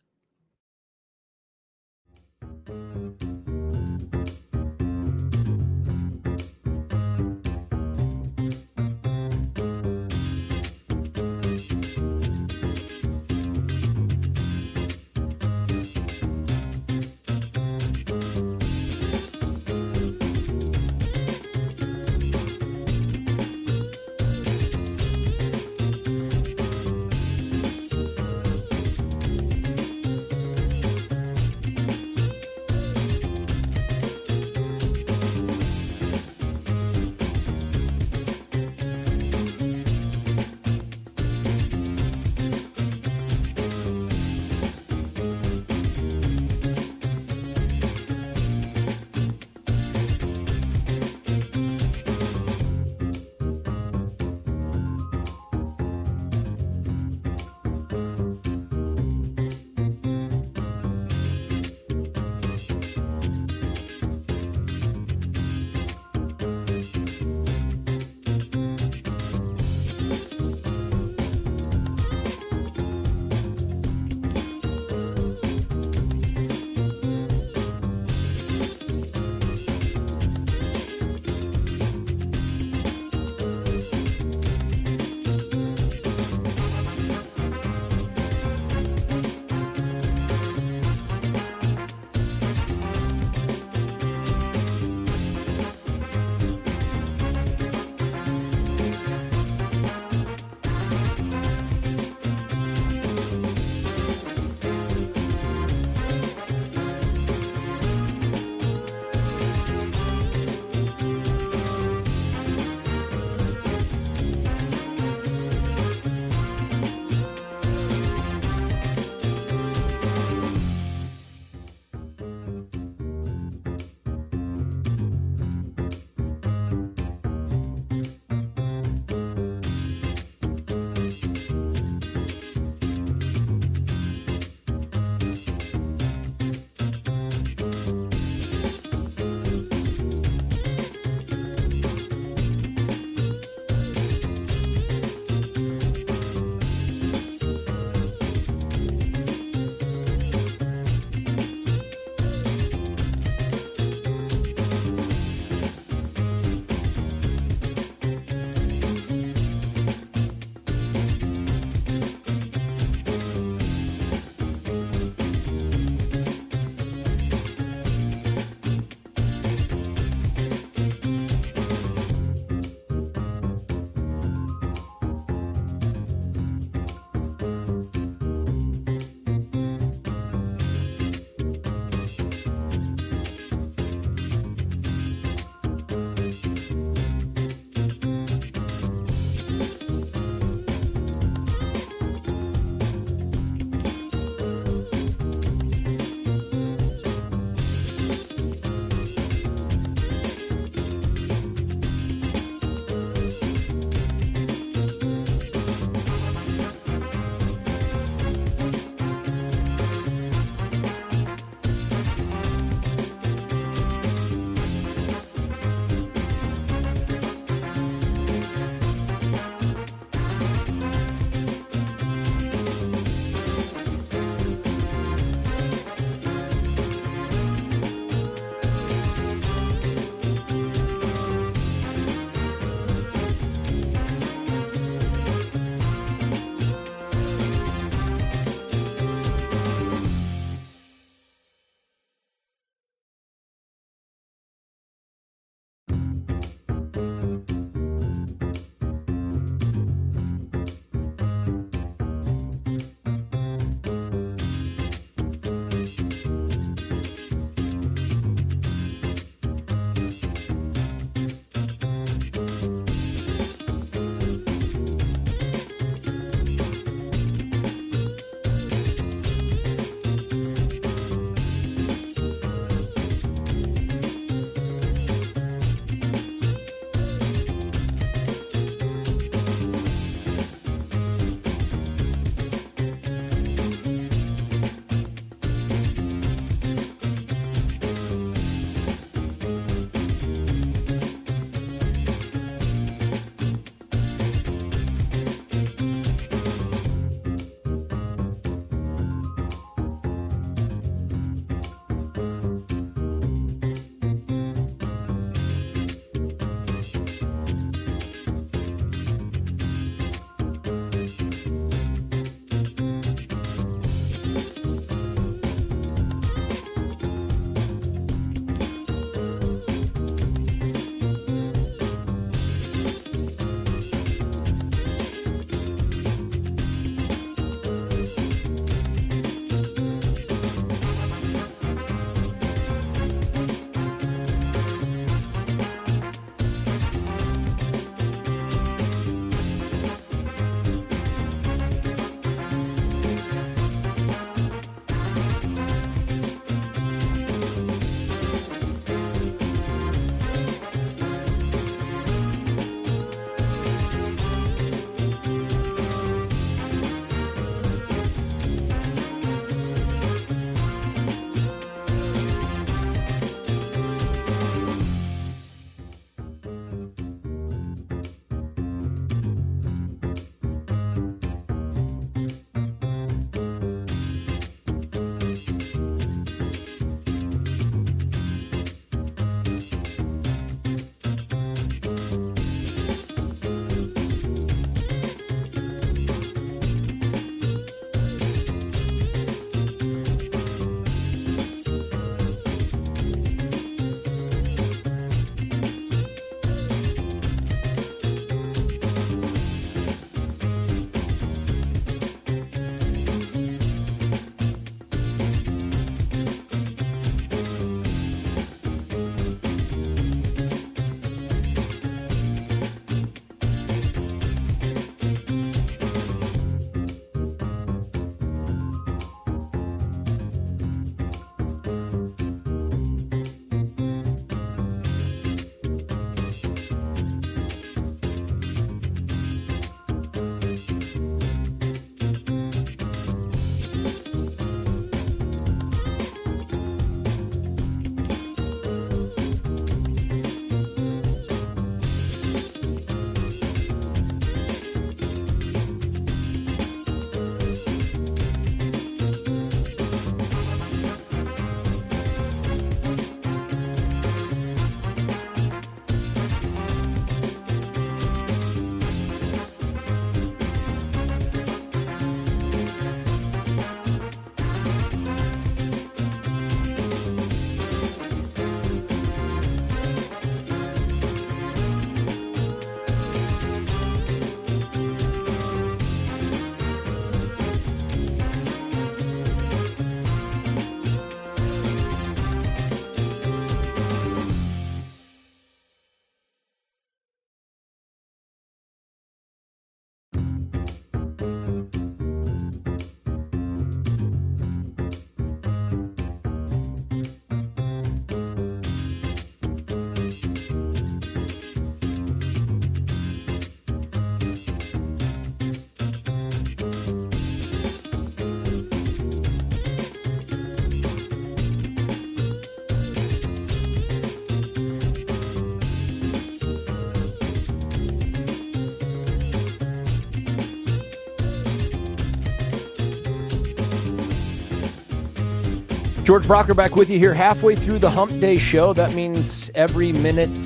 George Brauchler back with you here halfway through the Hump Day show. That means every minute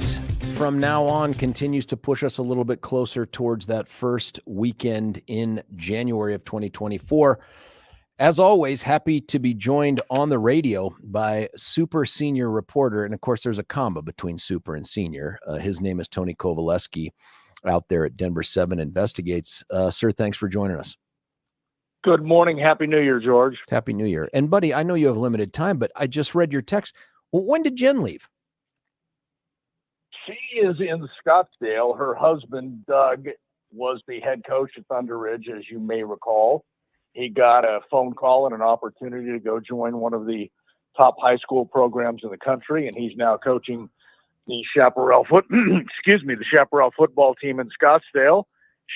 from now on continues to push us a little bit closer towards that first weekend in January of 2024. As always, happy to be joined on the radio by super senior reporter. And of course, there's a comma between super and senior. His name is Tony Kovaleski out there at Denver 7 Investigates. Sir, thanks for joining us. Good morning. Happy New Year, George. Happy New Year. And buddy, I know you have limited time, but I just read your text. Well, when did Jen leave? She is in Scottsdale. Her husband, Doug, was the head coach at Thunder Ridge, as you may recall. He got a phone call and an opportunity to go join one of the top high school programs in the country, and he's now coaching the Chaparral football team in Scottsdale.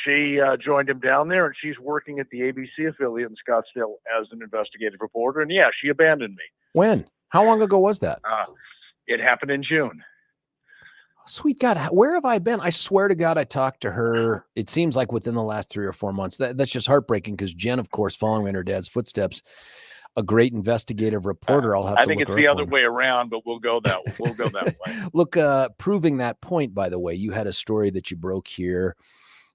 She joined him down there, and she's working at the ABC affiliate in Scottsdale as an investigative reporter. And yeah, she abandoned me. When? How long ago was that? It happened in June. Sweet God, where have I been? I swear to God, I talked to her. It seems like within the last 3 or 4 months. That's just heartbreaking because Jen, of course, following in her dad's footsteps, a great investigative reporter. I think it's the other way around, but we'll go that way. Look, proving that point, by the way, you had a story that you broke here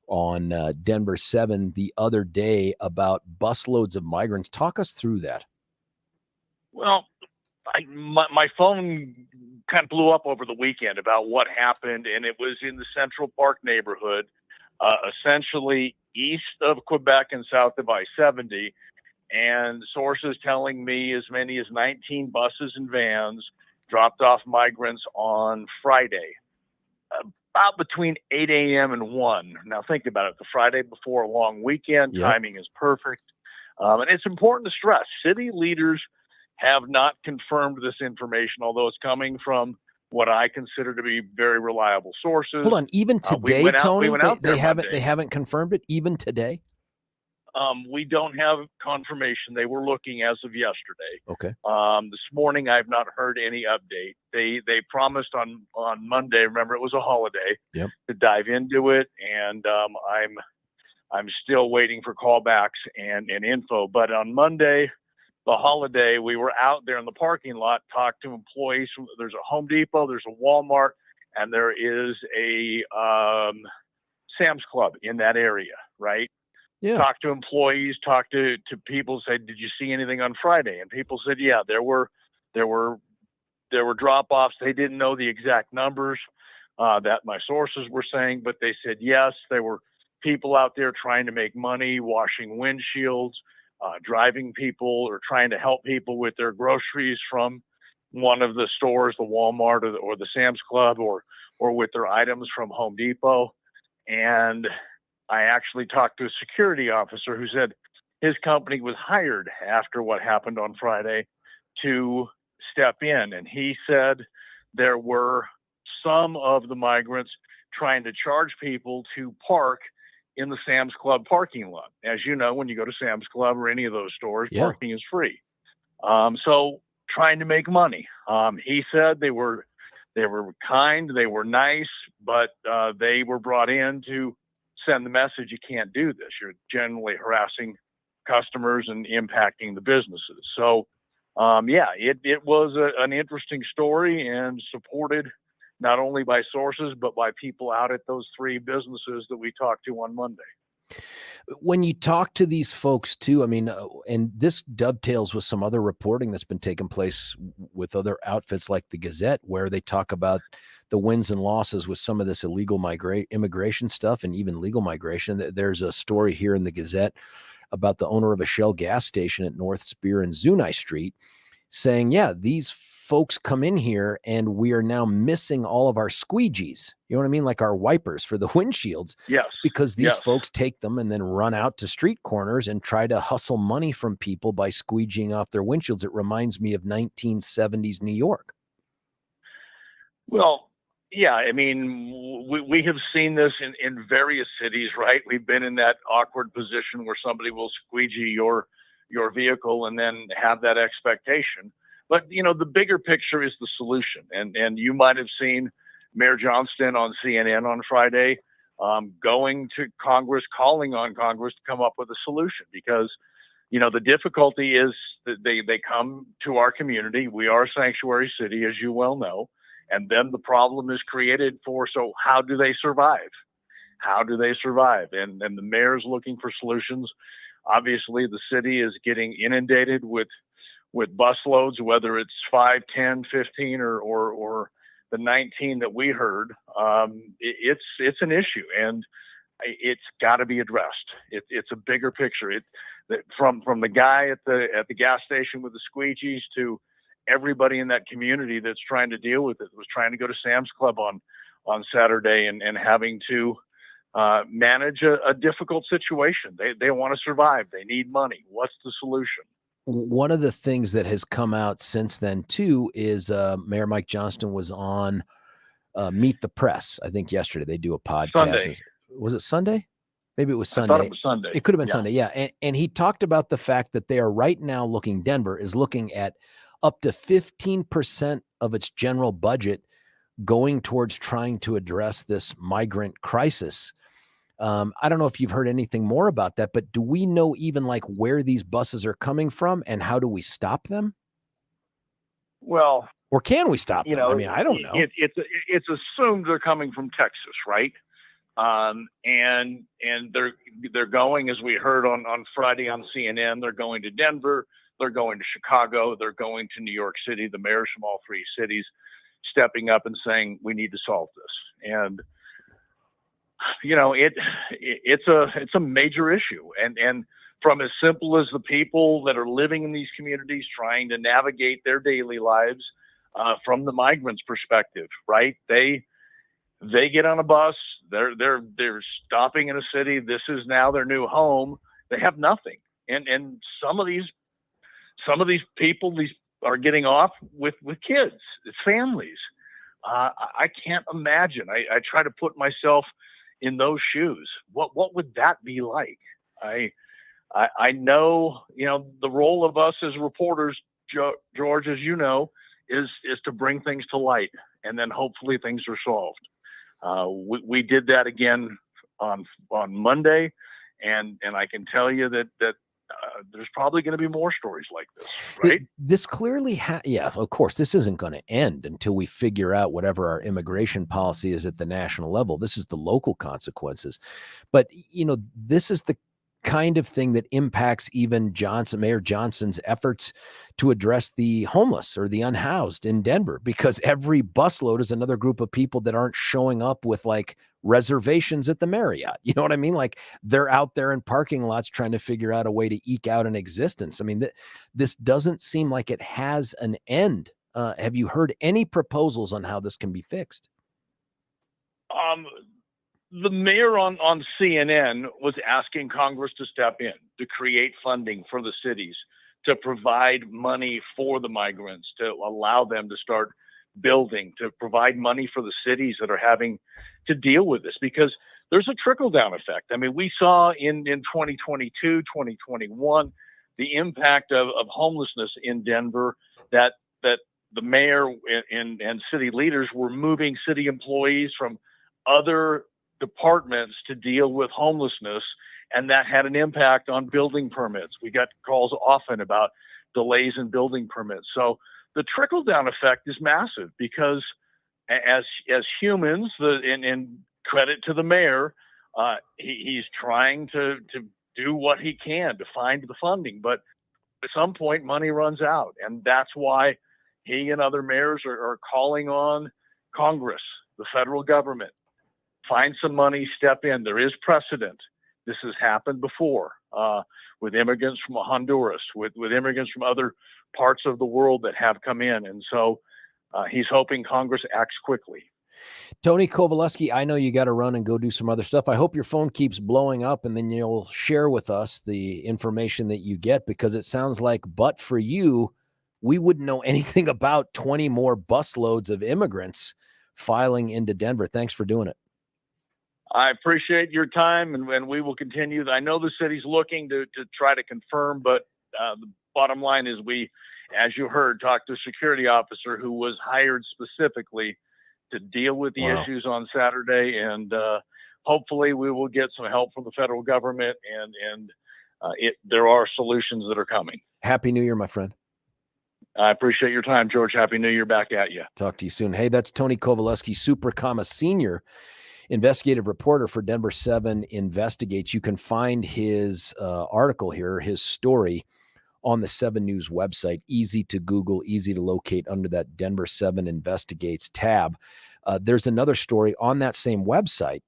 on Denver 7 the other day about busloads of migrants. Talk us through that. Well, my phone kind of blew up over the weekend about what happened, and it was in the Central Park neighborhood, essentially east of Quebec and south of I-70, and sources telling me as many as 19 buses and vans dropped off migrants on Friday, about between 8 a.m. and 1. Now think about it, the Friday before a long weekend, Yep. Timing is perfect. And it's important to stress, city leaders have not confirmed this information, although it's coming from what I consider to be very reliable sources. Hold on, even today, Tony, they haven't confirmed it even today? We don't have confirmation. They were looking as of yesterday. Okay. This morning, I've not heard any update. They promised on Monday. Remember, it was a holiday. Yep. To dive into it, and I'm still waiting for callbacks and info. But on Monday, the holiday, we were out there in the parking lot, talked to employees. There's a Home Depot, there's a Walmart, and there is a Sam's Club in that area, right? Yeah. Talk to employees, talk to people, say, did you see anything on Friday? And people said, yeah, there were drop-offs. They didn't know the exact numbers that my sources were saying, but they said, yes, there were people out there trying to make money, washing windshields, driving people or trying to help people with their groceries from one of the stores, the Walmart or the Sam's Club, or with their items from Home Depot. And I actually talked to a security officer who said his company was hired after what happened on Friday to step in. And he said there were some of the migrants trying to charge people to park in the Sam's Club parking lot. As you know, when you go to Sam's Club or any of those stores, Yeah. Parking is free. So trying to make money. He said they were kind, they were nice, but they were brought in to send the message, you can't do this. You're generally harassing customers and impacting the businesses. So, it was an interesting story and supported not only by sources, but by people out at those 3 businesses that we talked to on Monday. When you talk to these folks too, I mean, and this dovetails with some other reporting that's been taking place with other outfits like the Gazette, where they talk about the wins and losses with some of this illegal immigration stuff and even legal migration. There's a story here in the Gazette about the owner of a Shell gas station at North Spear and Zunai Street saying, yeah, these folks come in here and we are now missing all of our squeegees. You know what I mean? Like our wipers for the windshields. Yes. Because these folks take them and then run out to street corners and try to hustle money from people by squeegeeing off their windshields. It reminds me of 1970s New York. Well, yeah, I mean, we have seen this in various cities, right? We've been in that awkward position where somebody will squeegee your vehicle and then have that expectation. But, the bigger picture is the solution. And you might have seen Mayor Johnston on CNN on Friday going to Congress, calling on Congress to come up with a solution because, the difficulty is They come to our community. We are a sanctuary city, as you well know. And then the problem is created so how do they survive? How do they survive? And the mayor's looking for solutions. Obviously, the city is getting inundated with busloads, whether it's 5, 10, 15, or the 19 that we heard. It's an issue, and it's got to be addressed. It's a bigger picture. From the guy at the gas station with the squeegees to everybody in that community that's trying to deal with it. Was trying to go to Sam's Club on Saturday and having to manage a difficult situation. They want to survive. They need money. What's the solution? One of the things that has come out since then too is Mayor Mike Johnston was on Meet the Press. I think yesterday they do a podcast. Sunday. Was it Sunday? Maybe it was Sunday. I thought it was Sunday. It could have been Sunday. Yeah. And he talked about the fact that they are right now Denver is looking at up to 15% of its general budget going towards trying to address this migrant crisis. I don't know if you've heard anything more about that, but do we know even like where these buses are coming from and how do we stop them? Well, or can we stop them? I mean, I don't know. It's assumed they're coming from Texas, right? And they're going, as we heard on Friday on CNN, they're going to Denver, they're going to Chicago, they're going to New York City. The mayors from all three cities stepping up and saying, we need to solve this. And, it's a major issue. And from as simple as the people that are living in these communities, trying to navigate their daily lives, from the migrants' perspective, right? They get on a bus, they're stopping in a city. This is now their new home. They have nothing. And some of these people are getting off with kids. It's families. I can't imagine. I try to put myself in those shoes. What would that be like? I know, the role of us as reporters, George, as you know, is to bring things to light, and then hopefully things are solved. We did that again on Monday, and I can tell you that there's probably going to be more stories like this, right? This clearly, of course, this isn't going to end until we figure out whatever our immigration policy is at the national level. This is the local consequences. But, this is the kind of thing that impacts even Mayor Johnson's efforts to address the homeless or the unhoused in Denver, because every busload is another group of people that aren't showing up with like reservations at the Marriott. You know what I mean? Like they're out there in parking lots trying to figure out a way to eke out an existence. I mean, this doesn't seem like it has an end. Have you heard any proposals on how this can be fixed? The mayor on CNN was asking Congress to step in, to create funding for the cities, to provide money for the migrants, to allow them to start building, to provide money for the cities that are having to deal with this, because there's a trickle-down effect. I mean, we saw in 2022, 2021, the impact of homelessness in Denver, that the mayor and city leaders were moving city employees from other departments to deal with homelessness, and that had an impact on building permits. We got calls often about delays in building permits. So the trickle-down effect is massive, because as humans, and credit to the mayor, he's trying to do what he can to find the funding, but at some point money runs out, and that's why he and other mayors are calling on Congress, the federal government, find some money, step in. There is precedent. This has happened before with immigrants from Honduras, with immigrants from other parts of the world that have come in. And so he's hoping Congress acts quickly. Tony Kovaleski, I know you got to run and go do some other stuff. I hope your phone keeps blowing up, and then you'll share with us the information that you get, because it sounds like, but for you, we wouldn't know anything about 20 more busloads of immigrants filing into Denver. Thanks for doing it. I appreciate your time, and we will continue. I know the city's looking to try to confirm, but the bottom line is we, as you heard, talked to a security officer who was hired specifically to deal with the issues on Saturday, and hopefully we will get some help from the federal government and there are solutions that are coming. Happy New Year, my friend. I appreciate your time, George. Happy New Year back at you. Talk to you soon. Hey, that's Tony Kovaleski, Super senior investigative reporter for Denver 7 Investigates. You can find his article here, his story, on the 7 News website. Easy to Google, easy to locate under that Denver 7 Investigates tab. There's another story on that same website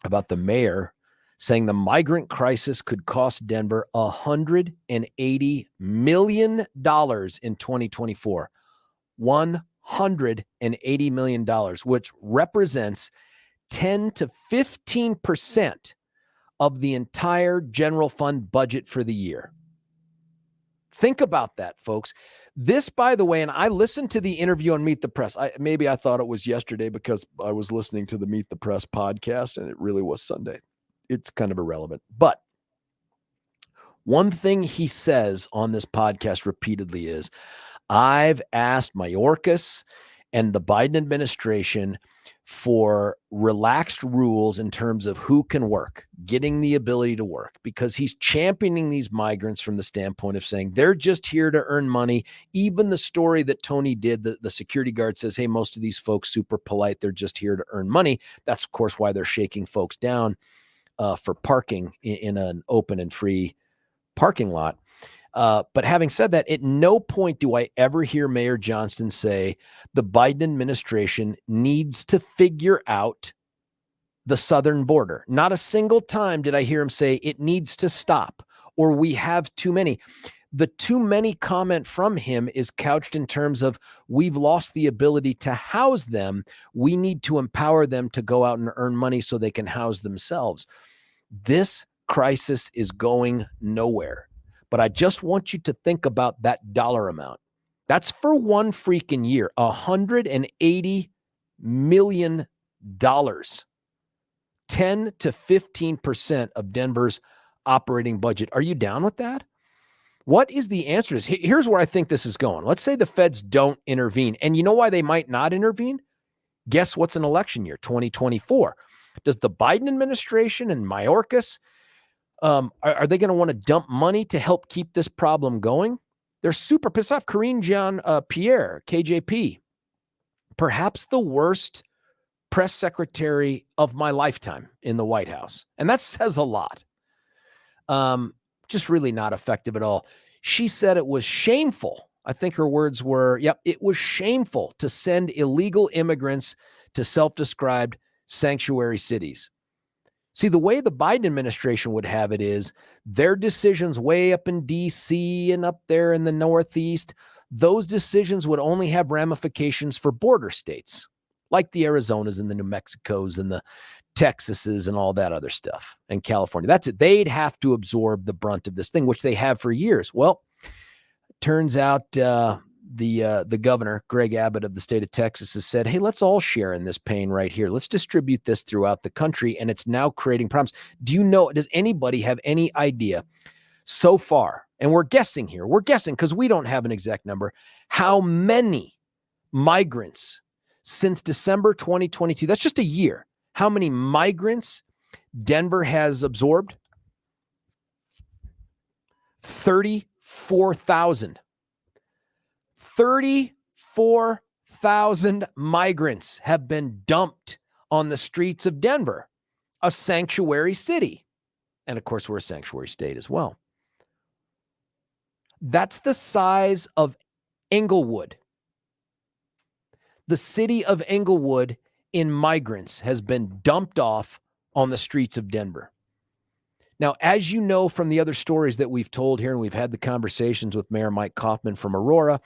about the mayor saying the migrant crisis could cost Denver $180 million in 2024. $180 million, which represents 10 to 15% of the entire general fund budget for the year. Think about that, folks. This, by the way, and I listened to the interview on Meet the Press. Maybe I thought it was yesterday because I was listening to the Meet the Press podcast and it really was Sunday. It's kind of irrelevant. But one thing he says on this podcast repeatedly is, I've asked Mayorkas and the Biden administration for relaxed rules in terms of who can work, getting the ability to work, because he's championing these migrants from the standpoint of saying they're just here to earn money. Even the story that Tony did, the security guard says, hey, most of these folks super polite. They're just here to earn money. That's, of course, why they're shaking folks down for parking in an open and free parking lot. But having said that, at no point do I ever hear Mayor Johnston say the Biden administration needs to figure out the southern border. Not a single time did I hear him say it needs to stop or we have too many. The too many comment from him is couched in terms of we've lost the ability to house them. We need to empower them to go out and earn money so they can house themselves. This crisis is going nowhere. But I just want you to think about that dollar amount. That's for one freaking year, $180 million, 10 to 15% of Denver's operating budget. Are you down with that? What is the answer? Here's where I think this is going. Let's say the feds don't intervene. And you know why they might not intervene? Guess what's an election year? 2024. Does the Biden administration and Mayorkas, are they going to want to dump money to help keep this problem going? They're super pissed off. Karine Jean-Pierre, KJP, perhaps the worst press secretary of my lifetime in the White House. And that says a lot. Just really not effective at all. She said it was shameful. I think her words were, it was shameful to send illegal immigrants to self-described sanctuary cities. See, the way the Biden administration would have it is their decisions way up in D.C. and up there in the Northeast, those decisions would only have ramifications for border states like the Arizonas and the New Mexicos and the Texases and all that other stuff, and California. That's it. They'd have to absorb the brunt of this thing, which they have for years. Well, turns out the governor, Greg Abbott of the state of Texas, has said, hey, let's all share in this pain right here. Let's distribute this throughout the country. And it's now creating problems. Do you know, does anybody have any idea so far? And we're guessing here. We're guessing because we don't have an exact number. How many migrants since December 2022, that's just a year, how many migrants Denver has absorbed? 34,000. 34,000 migrants have been dumped on the streets of Denver, a sanctuary city. And of course, we're a sanctuary state as well. That's the size of Englewood. The city of Englewood in migrants has been dumped off on the streets of Denver. Now, as you know from the other stories that we've told here, and we've had the conversations with Mayor Mike Kaufman from Aurora,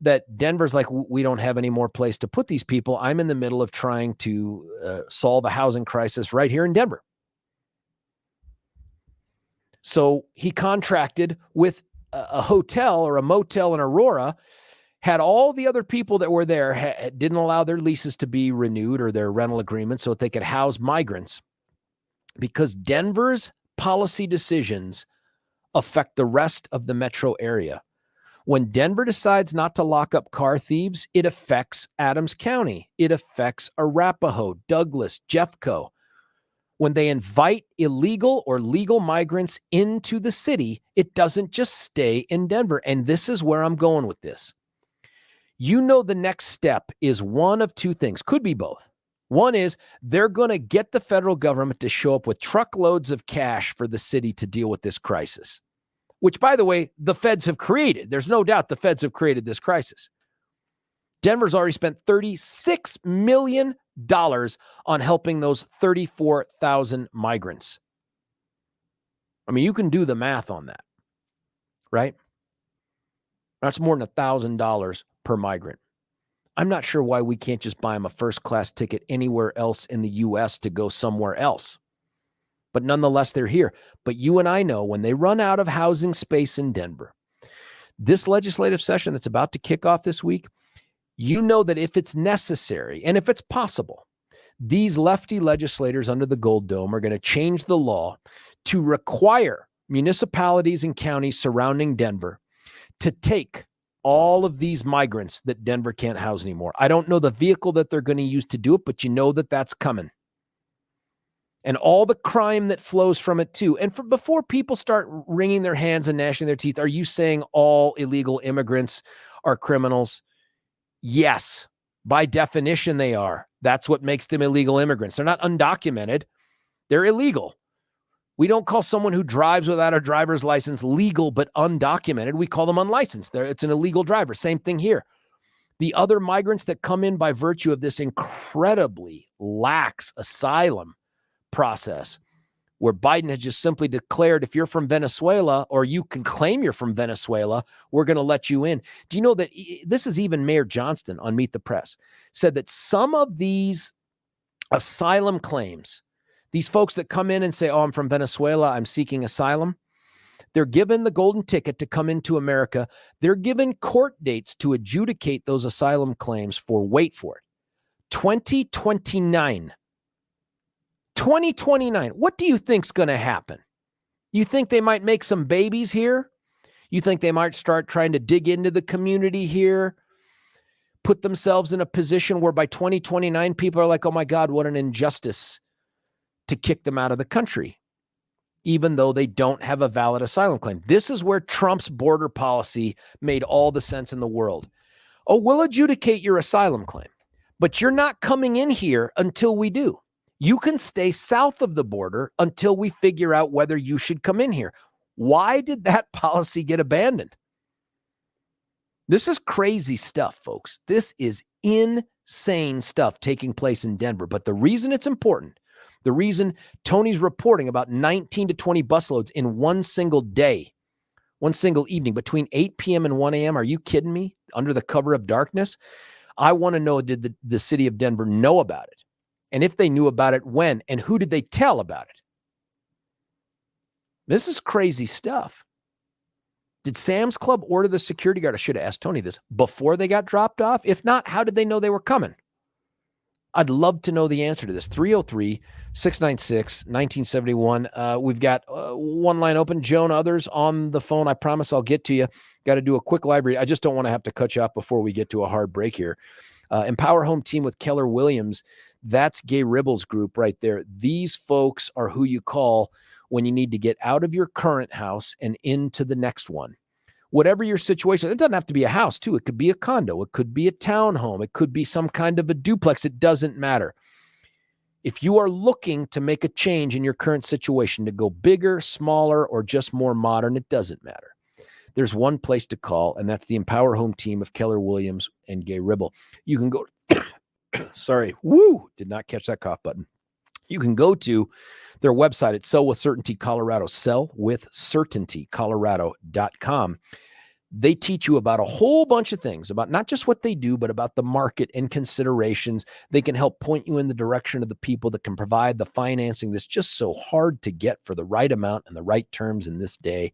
that Denver's like, we don't have any more place to put these people. I'm in the middle of trying to solve a housing crisis right here in Denver. So he contracted with a hotel or a motel in Aurora, had all the other people that were there, didn't allow their leases to be renewed or their rental agreements so that they could house migrants, because Denver's policy decisions affect the rest of the metro area. When Denver decides not to lock up car thieves, it affects Adams County. It affects Arapahoe, Douglas, Jeffco. when they invite illegal or legal migrants into the city, it doesn't just stay in Denver. And this is where I'm going with this. You know, the next step is one of two things, could be both. One is they're going to get the federal government to show up with truckloads of cash for the city to deal with this crisis, which, by the way, the feds have created. There's no doubt the feds have created this crisis. Denver's already spent $36 million on helping those 34,000 migrants. I mean, you can do the math on that, right? That's more than $1,000 per migrant. I'm not sure why we can't just buy them a first-class ticket anywhere else in the U.S. to go somewhere else. But nonetheless, they're here. But you and I know when they run out of housing space in Denver, this legislative session that's about to kick off this week, you know that if it's necessary and if it's possible, these lefty legislators under the Gold Dome are going to change the law to require municipalities and counties surrounding Denver to take all of these migrants that Denver can't house anymore. I don't know the vehicle that they're going to use to do it, but you know that that's coming. And all the crime that flows from it too. And before people start wringing their hands and gnashing their teeth, are you saying all illegal immigrants are criminals? Yes, by definition they are. That's what makes them illegal immigrants. They're not undocumented. They're illegal. We don't call someone who drives without a driver's license legal but undocumented. We call them unlicensed. It's an illegal driver. Same thing here. The other migrants that come in by virtue of this incredibly lax asylum process, where Biden has just simply declared, if you're from Venezuela or you can claim you're from Venezuela, we're going to let you in. Do you know that this is even Mayor Johnston on Meet the Press said that some of these asylum claims, these folks that come in and say, oh, I'm from Venezuela, I'm seeking asylum, they're given the golden ticket to come into America. They're given court dates to adjudicate those asylum claims for, wait for it, 2029. 2029. What do you think's going to happen? You think they might make some babies here? You think they might start trying to dig into the community here, put themselves in a position where by 2029 people are like, oh my God, what an injustice to kick them out of the country, even though they don't have a valid asylum claim. This is where Trump's border policy made all the sense in the world. Oh, we'll adjudicate your asylum claim, but you're not coming in here until we do. You can stay south of the border until we figure out whether you should come in here. Why did that policy get abandoned? This is crazy stuff, folks. This is insane stuff taking place in Denver. But the reason it's important, the reason Tony's reporting about 19 to 20 busloads in one single day, one single evening between 8 p.m. and 1 a.m., are you kidding me? Under the cover of darkness? I want to know, did the city of Denver know about it? And if they knew about it, when? And who did they tell about it? This is crazy stuff. Did Sam's Club order the security guard? I should have asked Tony this before they got dropped off. If not, how did they know they were coming? I'd love to know the answer to this. 303-696-1971. We've got one line open. Joan, others on the phone. I promise I'll get to you. Got to do a quick library. I just don't want to have to cut you off before we get to a hard break here. Empower Home Team with Keller Williams. That's Gay Ribble's group right there. These folks are who you call when you need to get out of your current house and into the next one. Whatever your situation, it doesn't have to be a house too. It could be a condo. It could be a townhome. It could be some kind of a duplex. It doesn't matter. If you are looking to make a change in your current situation, to go bigger, smaller, or just more modern, it doesn't matter. There's one place to call, and that's the Empower Home Team of Keller Williams and Gay Ribble. You can go, sorry, did not catch that cough button. You can go to their website at Sell with Certainty Colorado, sellwithcertaintycolorado.com. They teach you about a whole bunch of things, about not just what they do, but about the market and considerations. They can help point you in the direction of the people that can provide the financing that's just so hard to get for the right amount and the right terms in this day.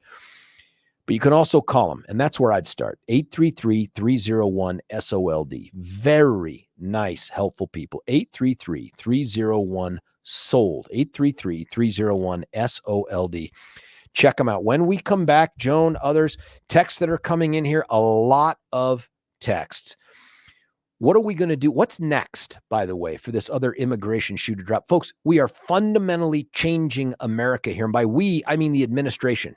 But you can also call them, and that's where I'd start. 833-301-SOLD. Very nice, helpful people. 833-301-SOLD. 833-301-SOLD. Check them out. When we come back, Joan, others, texts that are coming in here, a lot of texts. What are we going to do? What's next, by the way, for this other immigration shoe to drop? Folks, we are fundamentally changing America here. And by we, I mean the administration.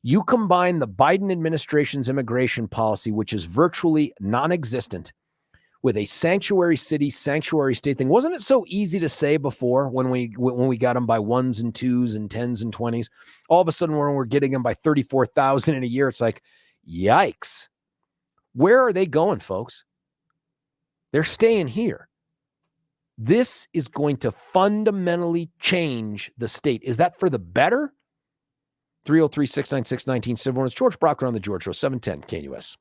You combine the Biden administration's immigration policy, which is virtually non-existent, with a sanctuary city, sanctuary state thing. Wasn't it so easy to say before when we got them by 1s and 2s and 10s and 20s? All of a sudden, when we're getting them by 34,000 in a year, it's like, yikes. Where are they going, folks? They're staying here. This is going to fundamentally change the state. Is that for the better? 303-696-1971. It's George Brauchler on the George Show, 710 KNUS.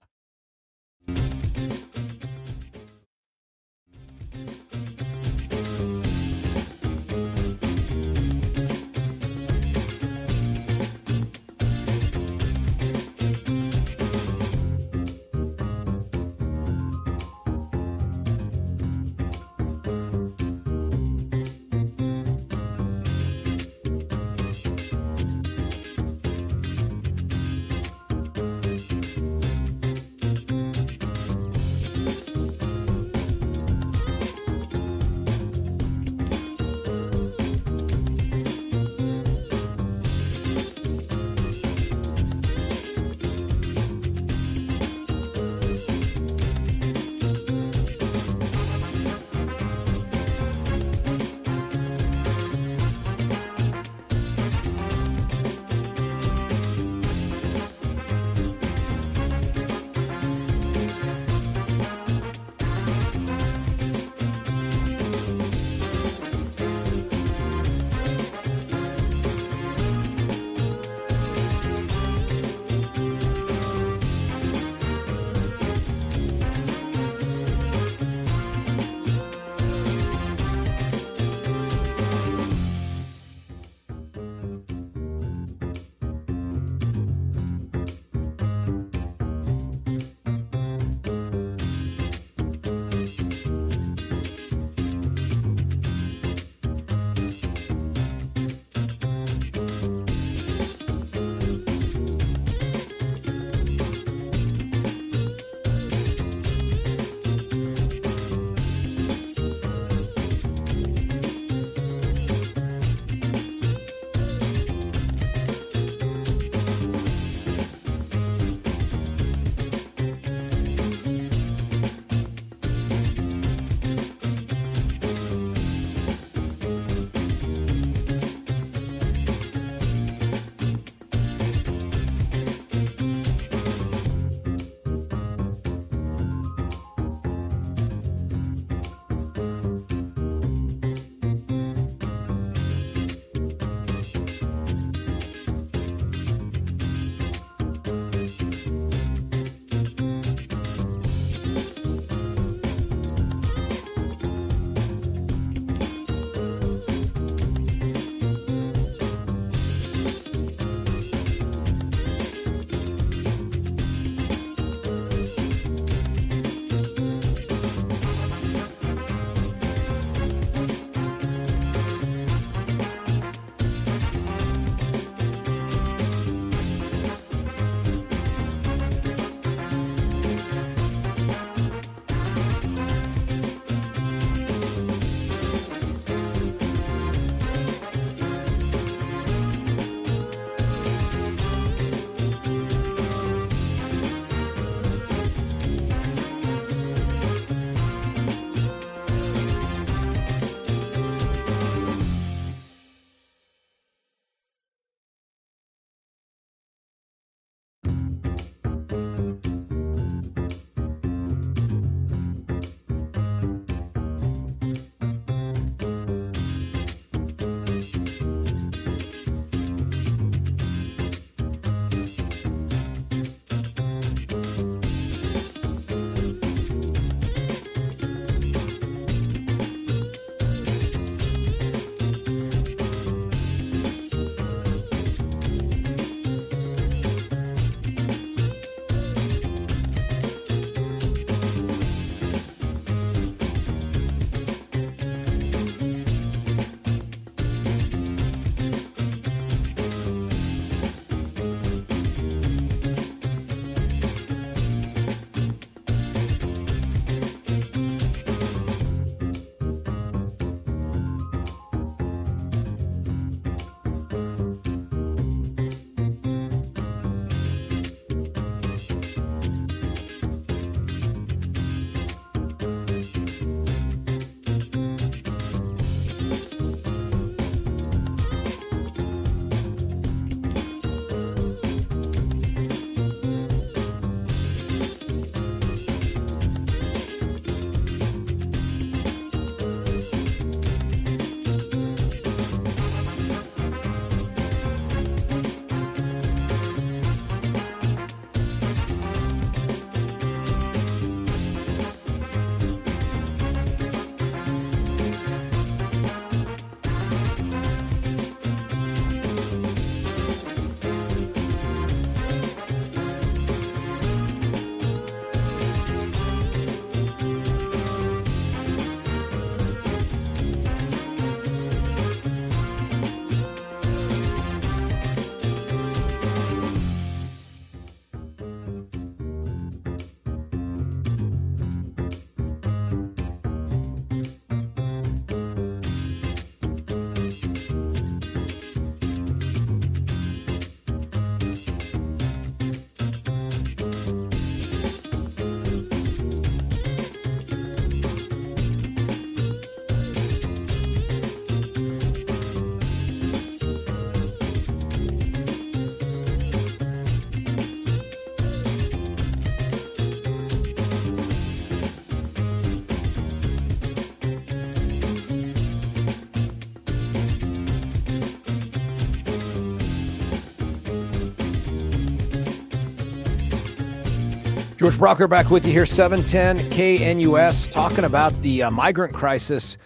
George Brauchler back with you here, 710 KNUS, talking about the migrant crisis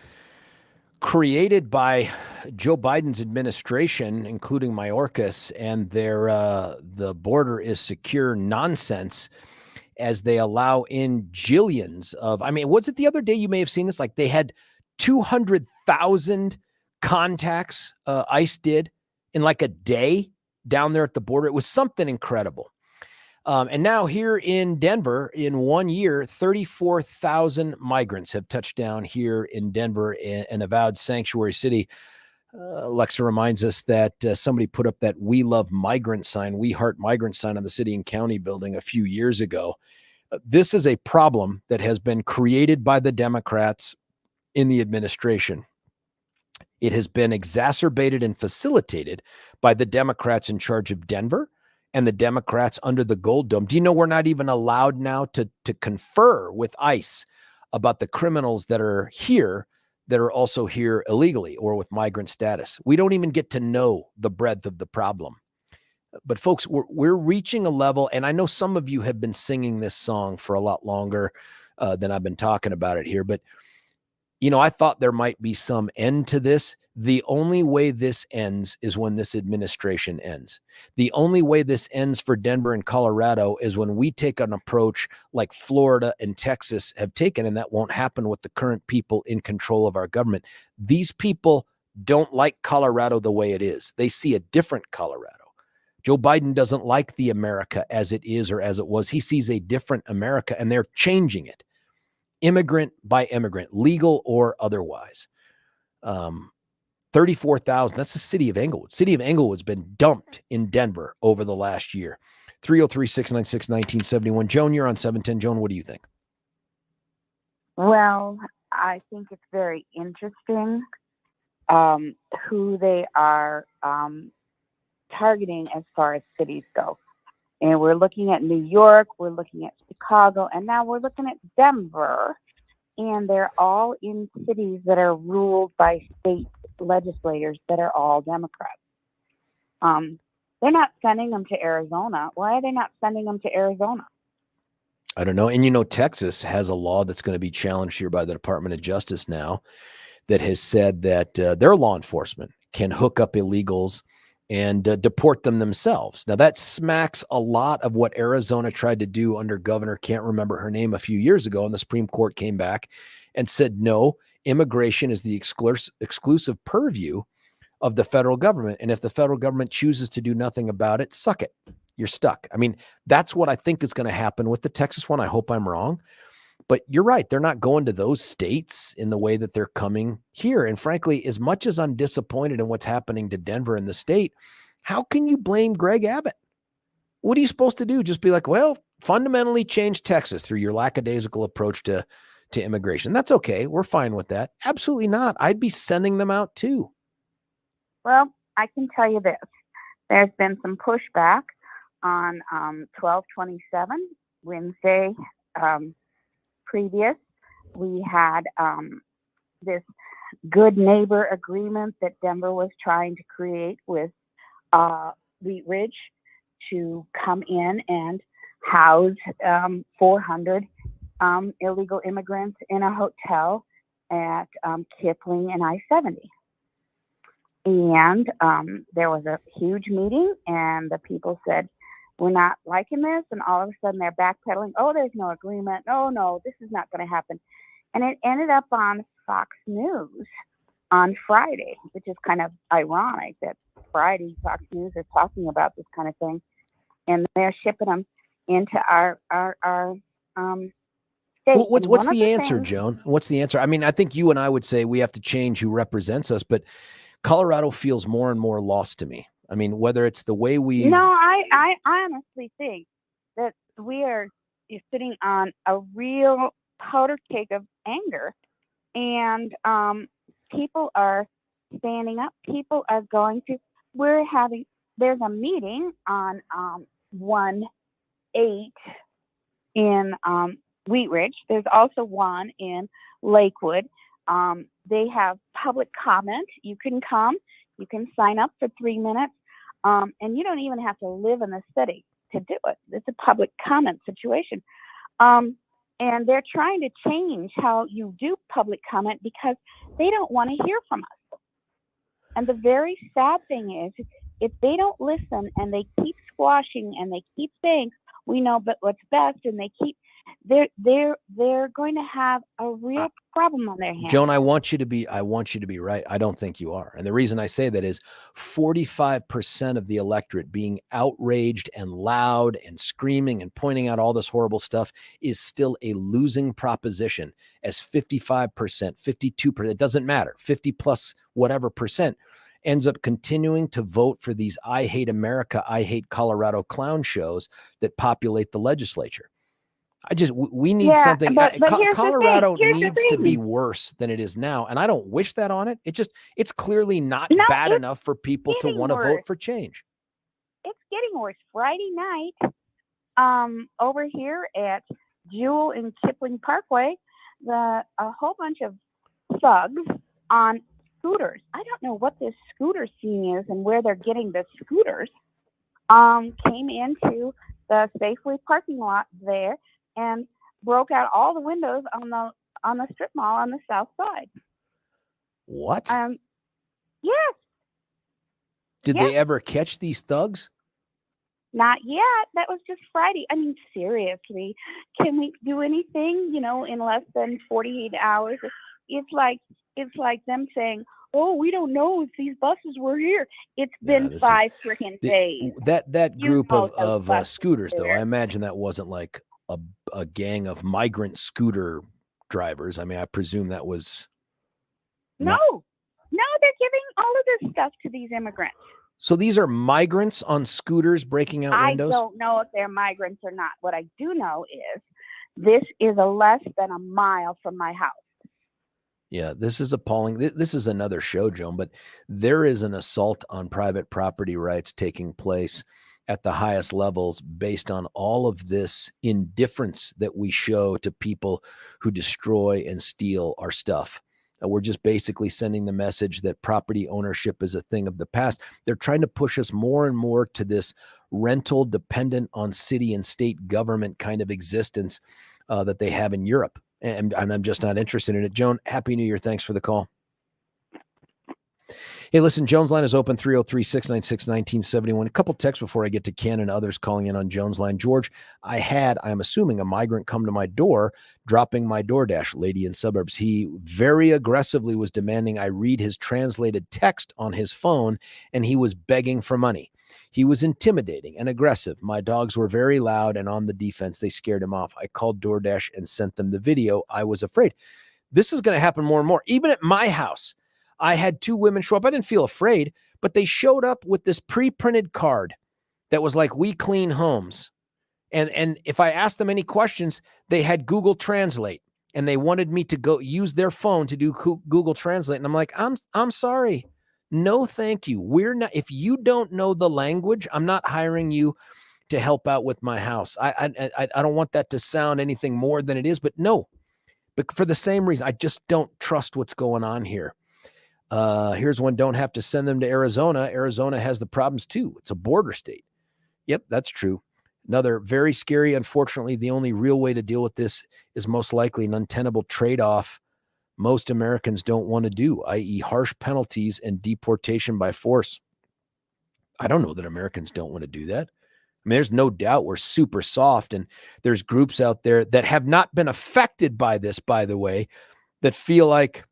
created by Joe Biden's administration, including Mayorkas, and their the border is secure nonsense as they allow in jillions of, I mean, was it the other day you may have seen this? Like they had 200,000 contacts, ICE did, in like a day down there at the border. It was something incredible. And now here in Denver, in 1 year, 34,000 migrants have touched down here in Denver, an avowed sanctuary city. Alexa reminds us that somebody put up that "We Love Migrant" sign, "We Heart Migrant" sign on the city and county building a few years ago. This is a problem that has been created by the Democrats in the administration. It has been exacerbated and facilitated by the Democrats in charge of Denver and the Democrats under the Gold Dome. Do you know we're not even allowed now to confer with ICE about the criminals that are here that are also here illegally or with migrant status? We don't even get to know the breadth of the problem. But folks, we're reaching a level, and I know some of you have been singing this song for a lot longer than I've been talking about it here, but you know, I thought there might be some end to this. The only way this ends is when this administration ends. The only way this ends for Denver and Colorado is when we take an approach like Florida and Texas have taken, and that won't happen with the current people in control of our government. These people don't like Colorado the way it is. They see a different Colorado. Joe Biden doesn't like the America as it is or as it was. He sees a different America, and they're changing it. Immigrant by immigrant, legal or otherwise. 34,000, that's the city of Englewood. City of Englewood's been dumped in Denver over the last year. 303-696-1971. Joan, you're on 710. Joan, what do you think? Well, I think it's very interesting who they are targeting as far as cities go. And we're looking at New York, we're looking at Chicago, and now we're looking at Denver. And they're all in cities that are ruled by state legislators that are all Democrats. They're not sending them to Arizona. Why are they not sending them to Arizona? I don't know. And you know, Texas has a law that's going to be challenged here by the Department of Justice now that has said that their law enforcement can hook up illegals and deport them themselves. Now, that smacks a lot of what Arizona tried to do under Governor, can't remember her name, a few years ago, and the Supreme Court came back and said, no, immigration is the exclusive purview of the federal government. And if the federal government chooses to do nothing about it, suck it. You're stuck. I mean, that's what I think is going to happen with the Texas one. I hope I'm wrong. But you're right. They're not going to those states in the way that they're coming here. And frankly, as much as I'm disappointed in what's happening to Denver and the state, how can you blame Greg Abbott? What are you supposed to do? Just be like, well, fundamentally change Texas through your lackadaisical approach to immigration. That's okay. We're fine with that. Absolutely not. I'd be sending them out too. Well, I can tell you this. There's been some pushback on 12/27, Wednesday, previous. We had this good neighbor agreement that Denver was trying to create with Wheat Ridge to come in and house 400 illegal immigrants in a hotel at Kipling and I-70. And there was a huge meeting, and the people said, we're not liking this. And all of a sudden they're backpedaling. Oh, there's no agreement. No, this is not going to happen. And it ended up on Fox News on Friday, which is kind of ironic that Friday Fox News is talking about this kind of thing. And they're shipping them into our state. Well, what's the answer, Joan? What's the answer? I mean, I think you and I would say we have to change who represents us, but Colorado feels more and more lost to me. I mean, whether it's the way we... No, I honestly think that we are sitting on a real powder keg of anger, and people are standing up. People are going to... There's a meeting on 1/8 in Wheat Ridge. There's also one in Lakewood. They have public comment. You can come. You can sign up for 3 minutes. And you don't even have to live in the city to do it. It's a public comment situation. And they're trying to change how you do public comment because they don't want to hear from us. And the very sad thing is, if they don't listen and they keep squashing and they keep saying, we know but what's best, and they keep, they're going to have a real problem on their hands. Joan, I want you to be right. I don't think you are. And the reason I say that is 45% of the electorate being outraged and loud and screaming and pointing out all this horrible stuff is still a losing proposition, as 55%, 52%, it doesn't matter, 50 plus whatever percent ends up continuing to vote for these I hate America, I hate Colorado clown shows that populate the legislature. We need something. But here's Colorado the thing. needs to be worse than it is now. And I don't wish that on it. It's clearly not bad enough for people to want to vote for change. It's getting worse. Friday night, over here at Jewel and Kipling Parkway, a whole bunch of thugs on scooters. I don't know what this scooter scene is and where they're getting the scooters. Came into the Safeway parking lot there and broke out all the windows on the strip mall on the south side. What? Yes. Did they ever catch these thugs? Not yet. That was just Friday. I mean, seriously, can we do anything, in less than 48 hours? It's like them saying, oh, we don't know if these buses were here. It's been 5 freaking days. That group of scooters, though, I imagine that wasn't like a gang of migrant scooter drivers. I mean, I presume that was... No, they're giving all of this stuff to these immigrants. So these are migrants on scooters breaking out windows? I don't know if they're migrants or not. What I do know is this is less than a mile from my house. Yeah, this is appalling. This is another show, Joan, but there is an assault on private property rights taking place at the highest levels based on all of this indifference that we show to people who destroy and steal our stuff. We're just basically sending the message that property ownership is a thing of the past. They're trying to push us more and more to this rental dependent on city and state government kind of existence that they have in Europe. And I'm just not interested in it. Joan, Happy New Year. Thanks for the call. Hey, listen, Joan's line is open, 303-696-1971. A couple texts before I get to Ken and others calling in on Joan's line. George, I'm assuming, a migrant come to my door, dropping my DoorDash, lady in suburbs. He very aggressively was demanding I read his translated text on his phone, and he was begging for money. He was intimidating and aggressive. My dogs were very loud and on the defense. They scared him off. I called DoorDash and sent them the video. I was afraid. This is going to happen more and more. Even at my house, I had 2 women show up. I didn't feel afraid, but they showed up with this pre-printed card that was like, "We clean homes." And if I asked them any questions, they had Google Translate, and they wanted me to go use their phone to do Google Translate. And I'm like, I'm sorry. No, thank you. We're not, if you don't know the language, I'm not hiring you to help out with my house. I don't want that to sound anything more than it is, but no, but for the same reason, I just don't trust what's going on here. Here's one. Don't have to send them to Arizona. Arizona has the problems too. It's a border state. Yep, that's true. Another very scary. Unfortunately, the only real way to deal with this is most likely an untenable trade-off most Americans don't want to do, i.e. harsh penalties and deportation by force. I don't know that Americans don't want to do that. I mean, there's no doubt we're super soft, and there's groups out there that have not been affected by this, by the way, that feel like,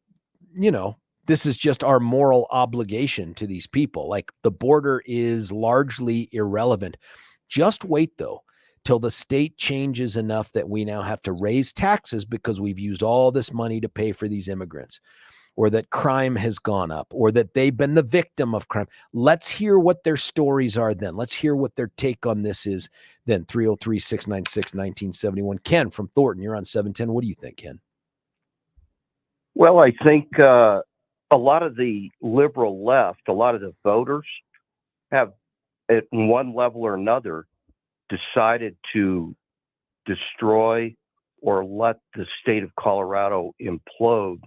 this is just our moral obligation to these people. Like, the border is largely irrelevant. Just wait, though, till the state changes enough that we now have to raise taxes because we've used all this money to pay for these immigrants, or that crime has gone up, or that they've been the victim of crime. Let's hear what their stories are then. Let's hear what their take on this is then. 303-696-1971. Ken from Thornton, you're on 710. What do you think, Ken? Well, I think a lot of the liberal left, a lot of the voters have, at one level or another, decided to destroy or let the state of Colorado implode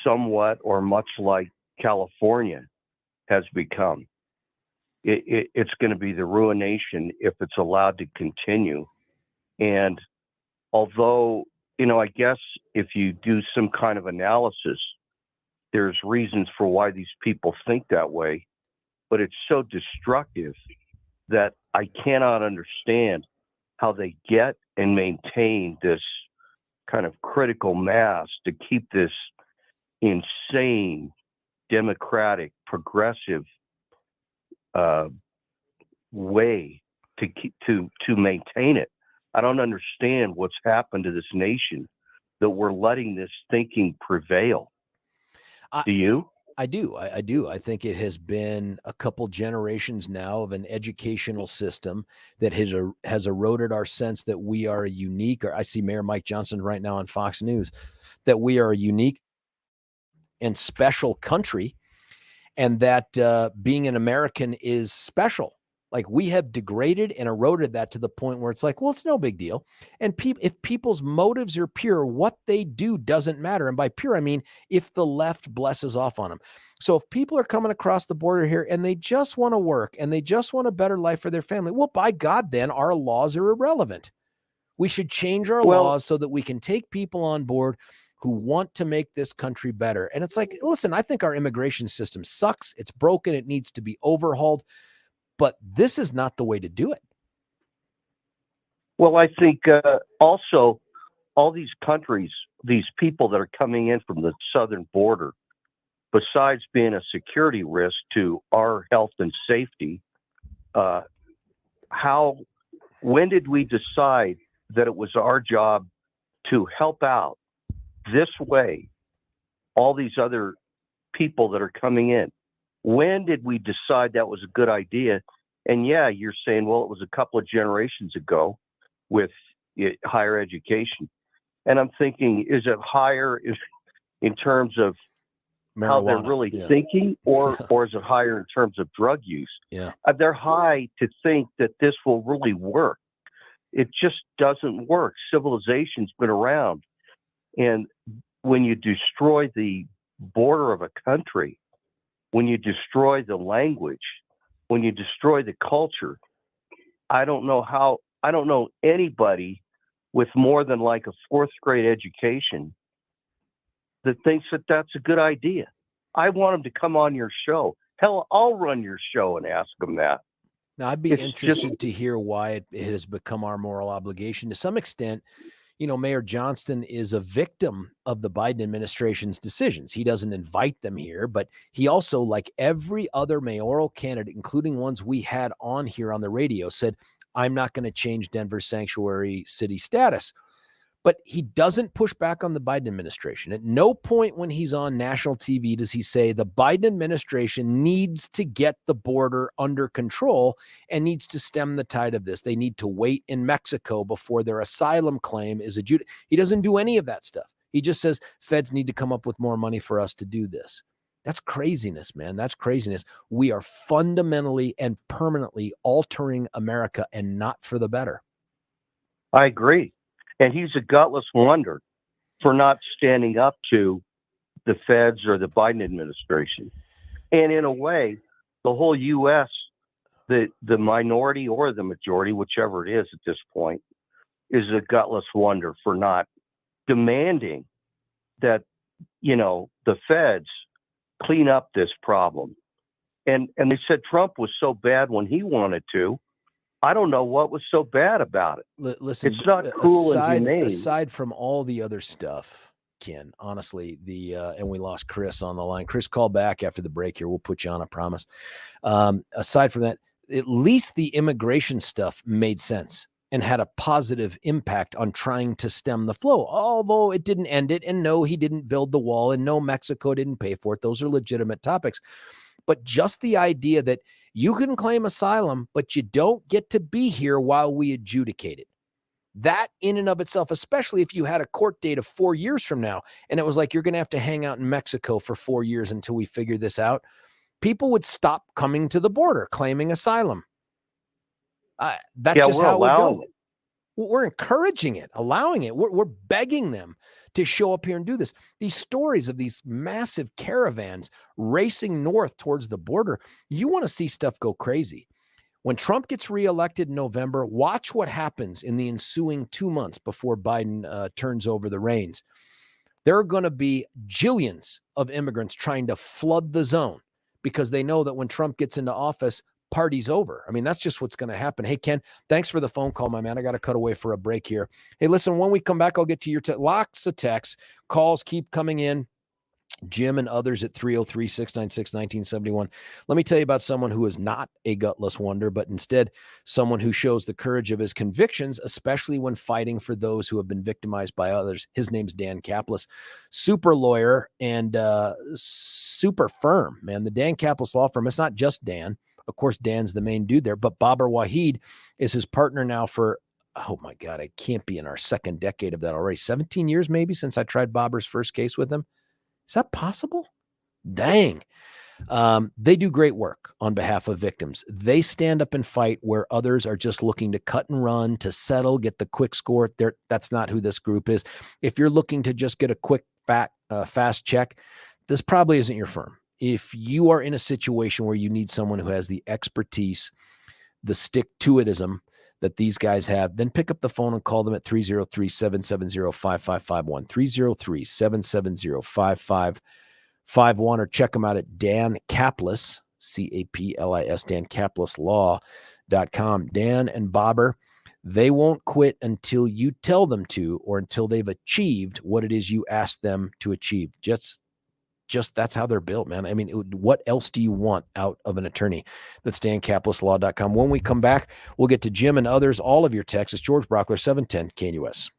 somewhat, or much like California has become. It's going to be the ruination if it's allowed to continue. And although, I guess if you do some kind of analysis, there's reasons for why these people think that way, but it's so destructive that I cannot understand how they get and maintain this kind of critical mass to keep this insane, democratic, progressive way to maintain it. I don't understand what's happened to this nation that we're letting this thinking prevail. Do you? I do. I do. I think it has been a couple generations now of an educational system that has eroded our sense that we are a unique, or I see Mayor Mike Johnson right now on Fox News, that we are a unique and special country, and that being an American is special. Like, we have degraded and eroded that to the point where it's like, well, it's no big deal. And if people's motives are pure, what they do doesn't matter. And by pure, I mean, if the left blesses off on them. So if people are coming across the border here and they just want to work and they just want a better life for their family, well, by God, then our laws are irrelevant. We should change our laws so that we can take people on board who want to make this country better. And it's like, listen, I think our immigration system sucks. It's broken. It needs to be overhauled. But this is not the way to do it. Well, I think also all these countries, these people that are coming in from the southern border, besides being a security risk to our health and safety, when did we decide that it was our job to help out this way all these other people that are coming in? When did we decide that was a good idea? And yeah, you're saying, well, it was a couple of generations ago with higher education. And I'm thinking, is it higher in terms of marijuana, how they're really thinking, or is it higher in terms of drug use? Yeah. They're high to think that this will really work. It just doesn't work. Civilization's been around. And when you destroy the border of a country, when you destroy the language, when you destroy the culture, I don't know anybody with more than like a fourth grade education that thinks that that's a good idea. I want them to come on your show. Hell, I'll run your show and ask them that. Now, I'd be interested to hear why it has become our moral obligation. To some extent, Mayor Johnston is a victim of the Biden administration's decisions. He doesn't invite them here, but he also, like every other mayoral candidate, including ones we had on here on the radio, said, I'm not going to change Denver's sanctuary city status. But he doesn't push back on the Biden administration. At no point when he's on national TV does he say the Biden administration needs to get the border under control and needs to stem the tide of this. They need to wait in Mexico before their asylum claim is adjudicated. He doesn't do any of that stuff. He just says feds need to come up with more money for us to do this. That's craziness, man. That's craziness. We are fundamentally and permanently altering America, and not for the better. I agree. And he's a gutless wonder for not standing up to the feds or the Biden administration. And in a way, the whole U.S., the minority or the majority, whichever it is at this point, is a gutless wonder for not demanding that, the feds clean up this problem. And they said Trump was so bad when he wanted to. I don't know what was so bad about it. Listen, it's not cruel and humane. Aside from all the other stuff, Ken, honestly, and we lost Chris on the line. Chris, call back after the break here. We'll put you on, I promise. Aside from that, at least the immigration stuff made sense and had a positive impact on trying to stem the flow, although it didn't end it. And no, he didn't build the wall, and no, Mexico didn't pay for it. Those are legitimate topics. But just the idea that you can claim asylum, but you don't get to be here while we adjudicate it. That in and of itself, especially if you had a court date of 4 years from now, and it was like, you're going to have to hang out in Mexico for 4 years until we figure this out, people would stop coming to the border claiming asylum. That's just how we go. We're encouraging it, allowing it. We're begging them to show up here and do this. These stories of these massive caravans racing north towards the border, you want to see stuff go crazy. When Trump gets reelected in November, watch what happens in the ensuing 2 months before Biden turns over the reins. There are going to be jillions of immigrants trying to flood the zone because they know that when Trump gets into office, party's over. I mean, that's just what's going to happen. Hey, Ken, thanks for the phone call, my man. I got to cut away for a break here. Hey, listen, when we come back, I'll get to your lots of texts. Calls keep coming in. Jim and others at 303-696-1971. Let me tell you about someone who is not a gutless wonder, but instead someone who shows the courage of his convictions, especially when fighting for those who have been victimized by others. His name's Dan Kaplan, super lawyer and super firm, man. The Dan Kaplan law firm, it's not just Dan. Of course, Dan's the main dude there, but Babar Wahid is his partner now for, oh my God, I can't be in our second decade of that already. 17 years maybe since I tried Babar's first case with him. Is that possible? Dang. They do great work on behalf of victims. They stand up and fight where others are just looking to cut and run, to settle, get the quick score. That's not who this group is. If you're looking to just get a quick, fast check, this probably isn't your firm. If you are in a situation where you need someone who has the expertise, the stick-to-itism that these guys have, then pick up the phone and call them at 303-770-5551, 303-770-5551, or check them out at Dan Kaplan, C-A-P-L-I-S, dankaplanslaw.com. Dan and Bobber, they won't quit until you tell them to, or until they've achieved what it is you asked them to achieve. Just that's how they're built, man. I mean, what else do you want out of an attorney? That's dankaplanslaw.com. When we come back, we'll get to Jim and others, all of your texts. It's George Brauchler, 710 KNUS.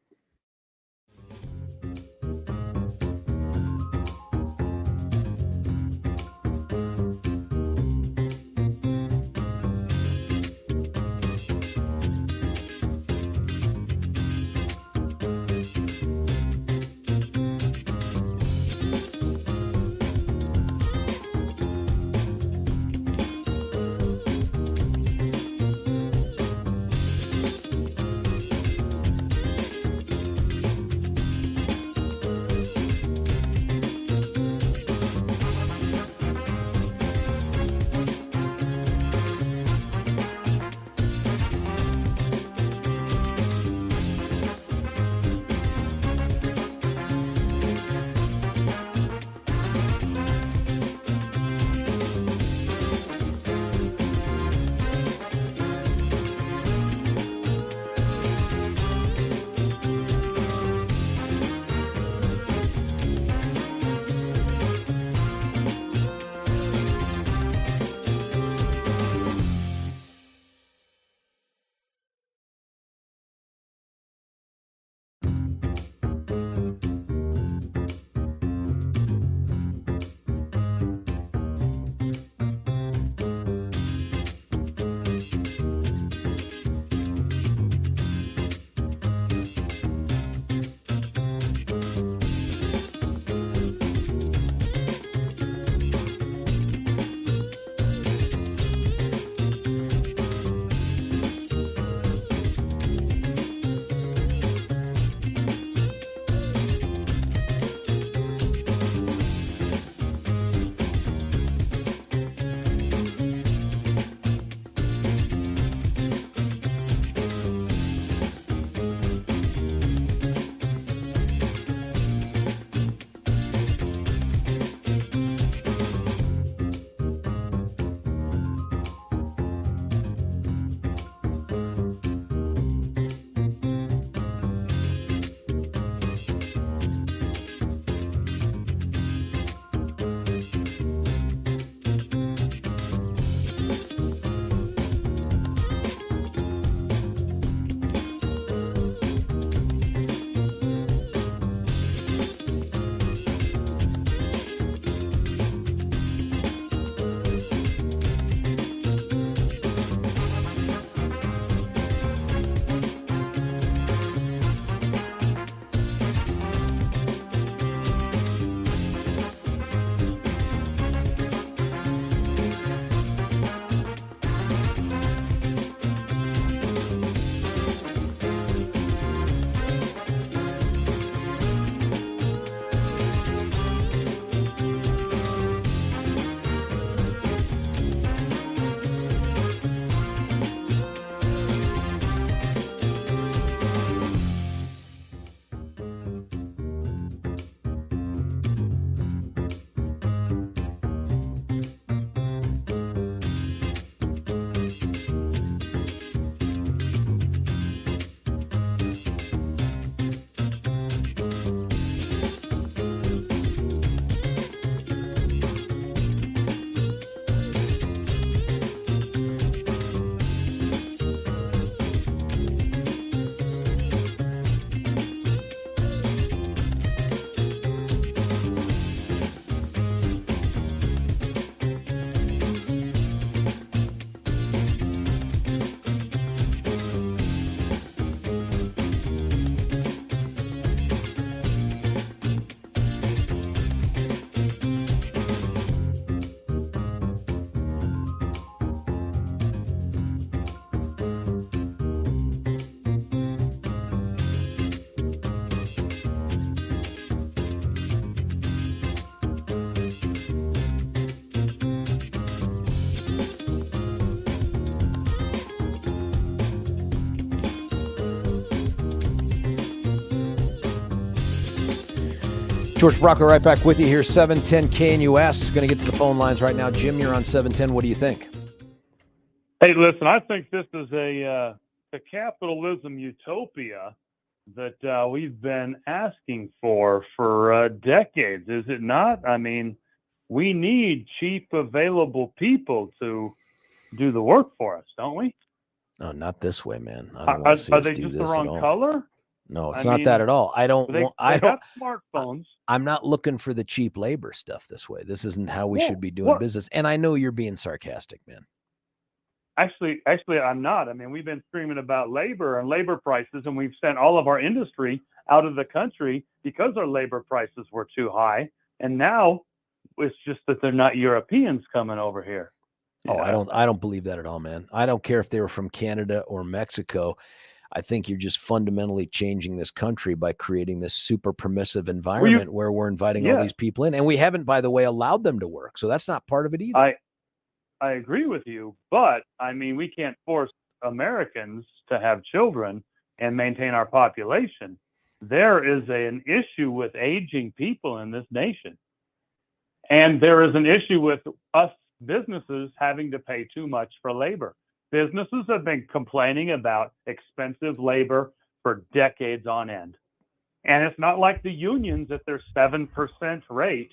George Brauchler right back with you here, 710 KNUS. Going to get to the phone lines right now. Jim, you're on 710. What do you think? Hey, listen, I think this is a capitalism utopia that we've been asking for decades, is it not? I mean, we need cheap, available people to do the work for us, don't we? No, not this way, man. I don't want to see us they do just this the wrong at all. color? No, it's not that at all. I don't want. I don't. got smartphones. I'm not looking for the cheap labor stuff this way. This isn't how we should be doing business. And I know you're being sarcastic, man. Actually, I'm not. I mean, we've been screaming about labor and labor prices, and we've sent all of our industry out of the country because our labor prices were too high. And now it's just that they're not Europeans coming over here. Oh, I don't believe that at all, man. I don't care if they were from Canada or Mexico. I think you're just fundamentally changing this country by creating this super permissive environment where we're inviting all these people in. And we haven't, by the way, allowed them to work. So that's not part of it either. I agree with you, but I mean, we can't force Americans to have children and maintain our population. There is an issue with aging people in this nation. And there is an issue with us businesses having to pay too much for labor. Businesses have been complaining about expensive labor for decades on end. And it's not like the unions at their 7% rate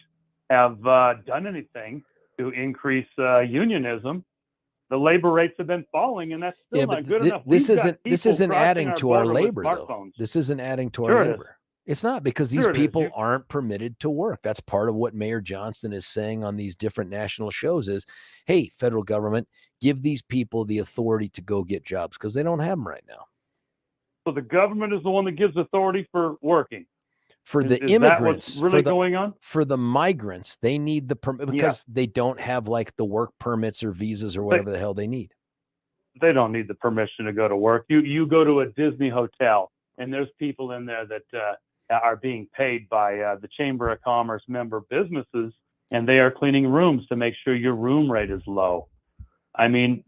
have done anything to increase unionism. The labor rates have been falling, and that's still not good enough. This isn't adding to our labor, though. This isn't adding to our labor. It's not, because these people aren't permitted to work. That's part of what Mayor Johnston is saying on these different national shows is, hey, federal government, give these people the authority to go get jobs, because they don't have them right now. So the government is the one that gives authority for working. For the immigrants, that what's really going on? For the migrants, they need the permit because they don't have like the work permits or visas or whatever the hell they need. They don't need the permission to go to work. You go to a Disney hotel, and there's people in there that are being paid by the Chamber of Commerce member businesses, and they are cleaning rooms to make sure your room rate is low. I mean,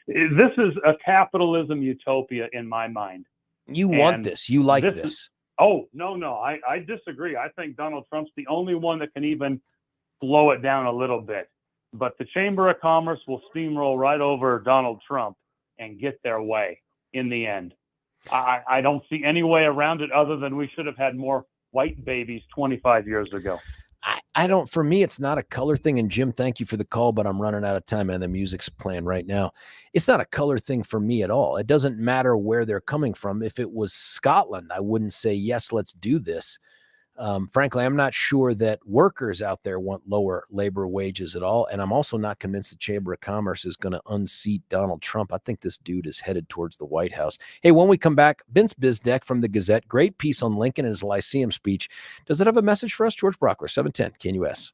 this is a capitalism utopia in my mind. You want this. You like this. Oh, no. I disagree. I think Donald Trump's the only one that can even slow it down a little bit. But the Chamber of Commerce will steamroll right over Donald Trump and get their way in the end. I don't see any way around it other than we should have had more white babies 25 years ago. I don't, for me, it's not a color thing. And Jim, thank you for the call, but I'm running out of time and the music's playing right now. It's not a color thing for me at all. It doesn't matter where they're coming from. If it was Scotland, I wouldn't say, yes, let's do this. Frankly, I'm not sure that workers out there want lower labor wages at all. And I'm also not convinced the Chamber of Commerce is going to unseat Donald Trump. I think this dude is headed towards the White House. Hey, when we come back, Vince Bzdek from the Gazette, great piece on Lincoln and his Lyceum speech. Does it have a message for us? George Brauchler, 710 KNUS.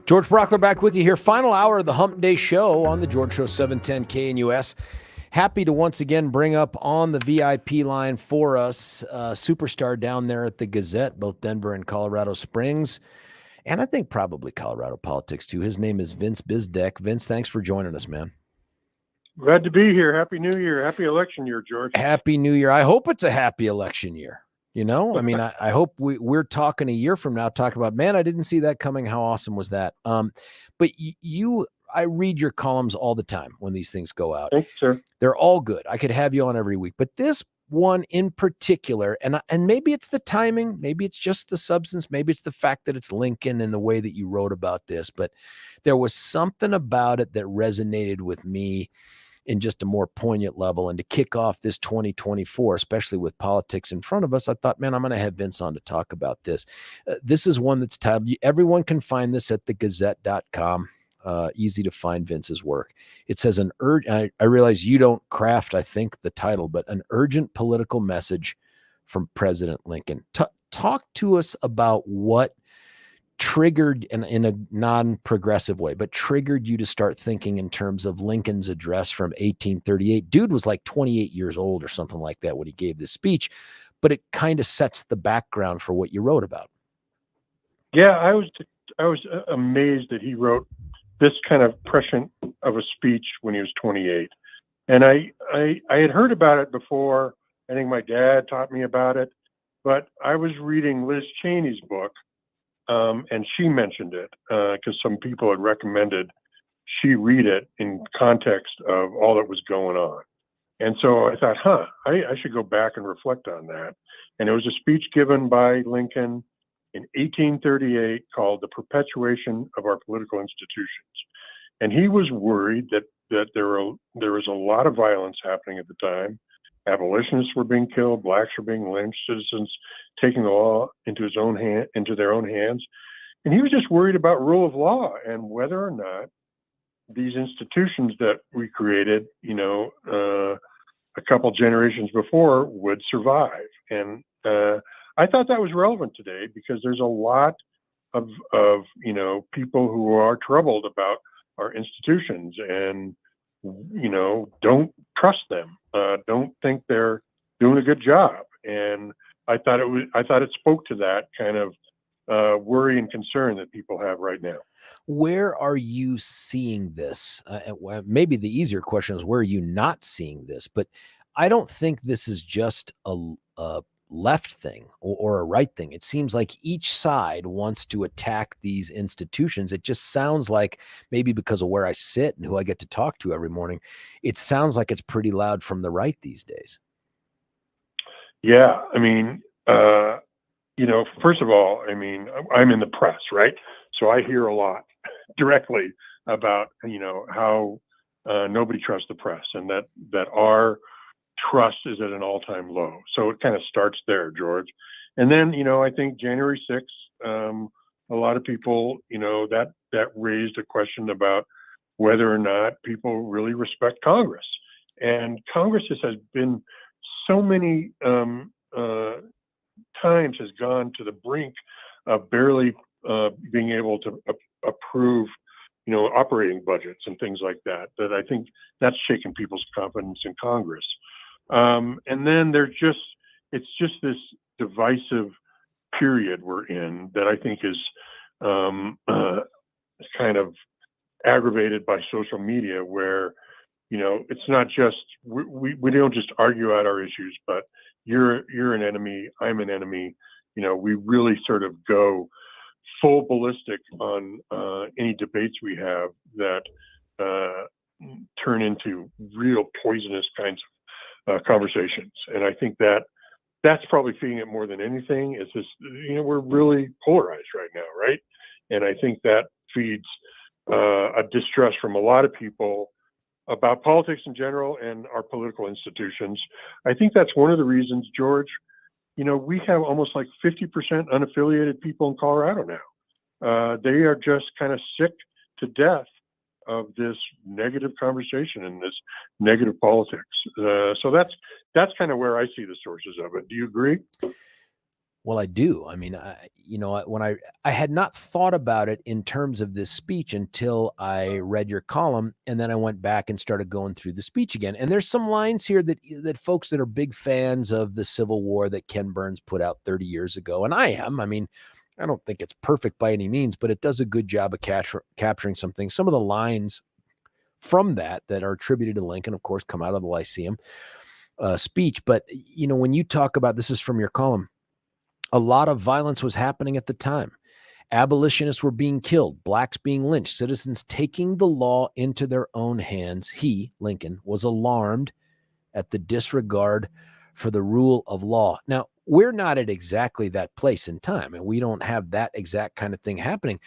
George Brauchler back with you here. Final hour of the Hump Day Show on the George Show 710 KNUS. Happy to once again bring up on the VIP line for us, superstar down there at the Gazette, both Denver and Colorado Springs, and I think probably Colorado politics too. His name is Vince Bzdek. Vince, thanks for joining us, man. Glad to be here. Happy New Year. Happy election year, George. Happy New Year. I hope it's a happy election year. You know, I mean, I hope we're talking a year from now, talking about, man, I didn't see that coming. How awesome was that? But I read your columns all the time when these things go out. Thanks, sir. They're all good. I could have you on every week, but this one in particular, and maybe it's the timing, maybe it's just the substance, maybe it's the fact that it's Lincoln and the way that you wrote about this, but there was something about it that resonated with me in just a more poignant level. And to kick off this 2024, especially with politics in front of us, I thought, man, I'm going to have Vince on to talk about this. This is one that's titled, everyone can find this at thegazette.com. Easy to find Vince's work. It says I realize you don't craft, I think, the title, but an urgent political message from President Lincoln. Talk to us about what triggered in a non-progressive way, but triggered you to start thinking in terms of Lincoln's address from 1838. Dude was like 28 years old or something like that when he gave this speech, but it kind of sets the background for what you wrote about. Yeah, I was amazed that he wrote this kind of prescient of a speech when he was 28. And I had heard about it before. I think my dad taught me about it, but I was reading Liz Cheney's book, and she mentioned it because some people had recommended she read it in context of all that was going on. And so I thought, I should go back and reflect on that. And it was a speech given by Lincoln in 1838 called The Perpetuation of Our Political Institutions. And he was worried that there was a lot of violence happening at the time. Abolitionists were being killed, blacks were being lynched, citizens taking the law into their own hands. And he was just worried about rule of law and whether or not these institutions that we created, a couple generations before would survive. And I thought that was relevant today because there's a lot of people who are troubled about our institutions and don't trust them, don't think they're doing a good job. And I thought it spoke to that kind of worry and concern that people have right now. Where are you seeing this? Maybe the easier question is, where are you not seeing this? But I don't think this is just a left thing or a right thing. It seems like each side wants to attack these institutions. It just sounds like, maybe because of where I sit and who I get to talk to every morning, it sounds like it's pretty loud from the right these days. Yeah. I mean, first of all, I mean, I'm in the press, right? So I hear a lot directly about, how nobody trusts the press and that our trust is at an all-time low. So it kind of starts there, George. And then, I think January 6th, a lot of people, that raised a question about whether or not people really respect Congress. And Congress has been so many times has gone to the brink of barely being able to approve, operating budgets and things like that I think that's shaken people's confidence in Congress. And then it's just this divisive period we're in that I think is kind of aggravated by social media, where, it's not just, we don't just argue out our issues, but you're an enemy, I'm an enemy. We really sort of go full ballistic on any debates we have that turn into real poisonous kinds of conversations. And I think that's probably feeding it more than anything. Is this, we're really polarized right now, right? And I think that feeds a distrust from a lot of people about politics in general and our political institutions. I think that's one of the reasons, George, we have almost like 50% unaffiliated people in Colorado now. They are just kind of sick to death of this negative conversation and this negative politics. So that's kind of where I see the sources of it. Do you agree? Well, I do. I mean, when I had not thought about it in terms of this speech until I read your column, and then I went back and started going through the speech again. And there's some lines here that folks that are big fans of the Civil War that Ken Burns put out 30 years ago, and I am. I mean, I don't think it's perfect by any means, but it does a good job of capturing some things. Some of the lines from that are attributed to Lincoln, of course, come out of the Lyceum speech. But when you talk about, this is from your column, a lot of violence was happening at the time. Abolitionists were being killed, blacks being lynched, citizens taking the law into their own hands. He, Lincoln, was alarmed at the disregard for the rule of law. Now, we're not at exactly that place in time, and we don't have that exact kind of thing happening,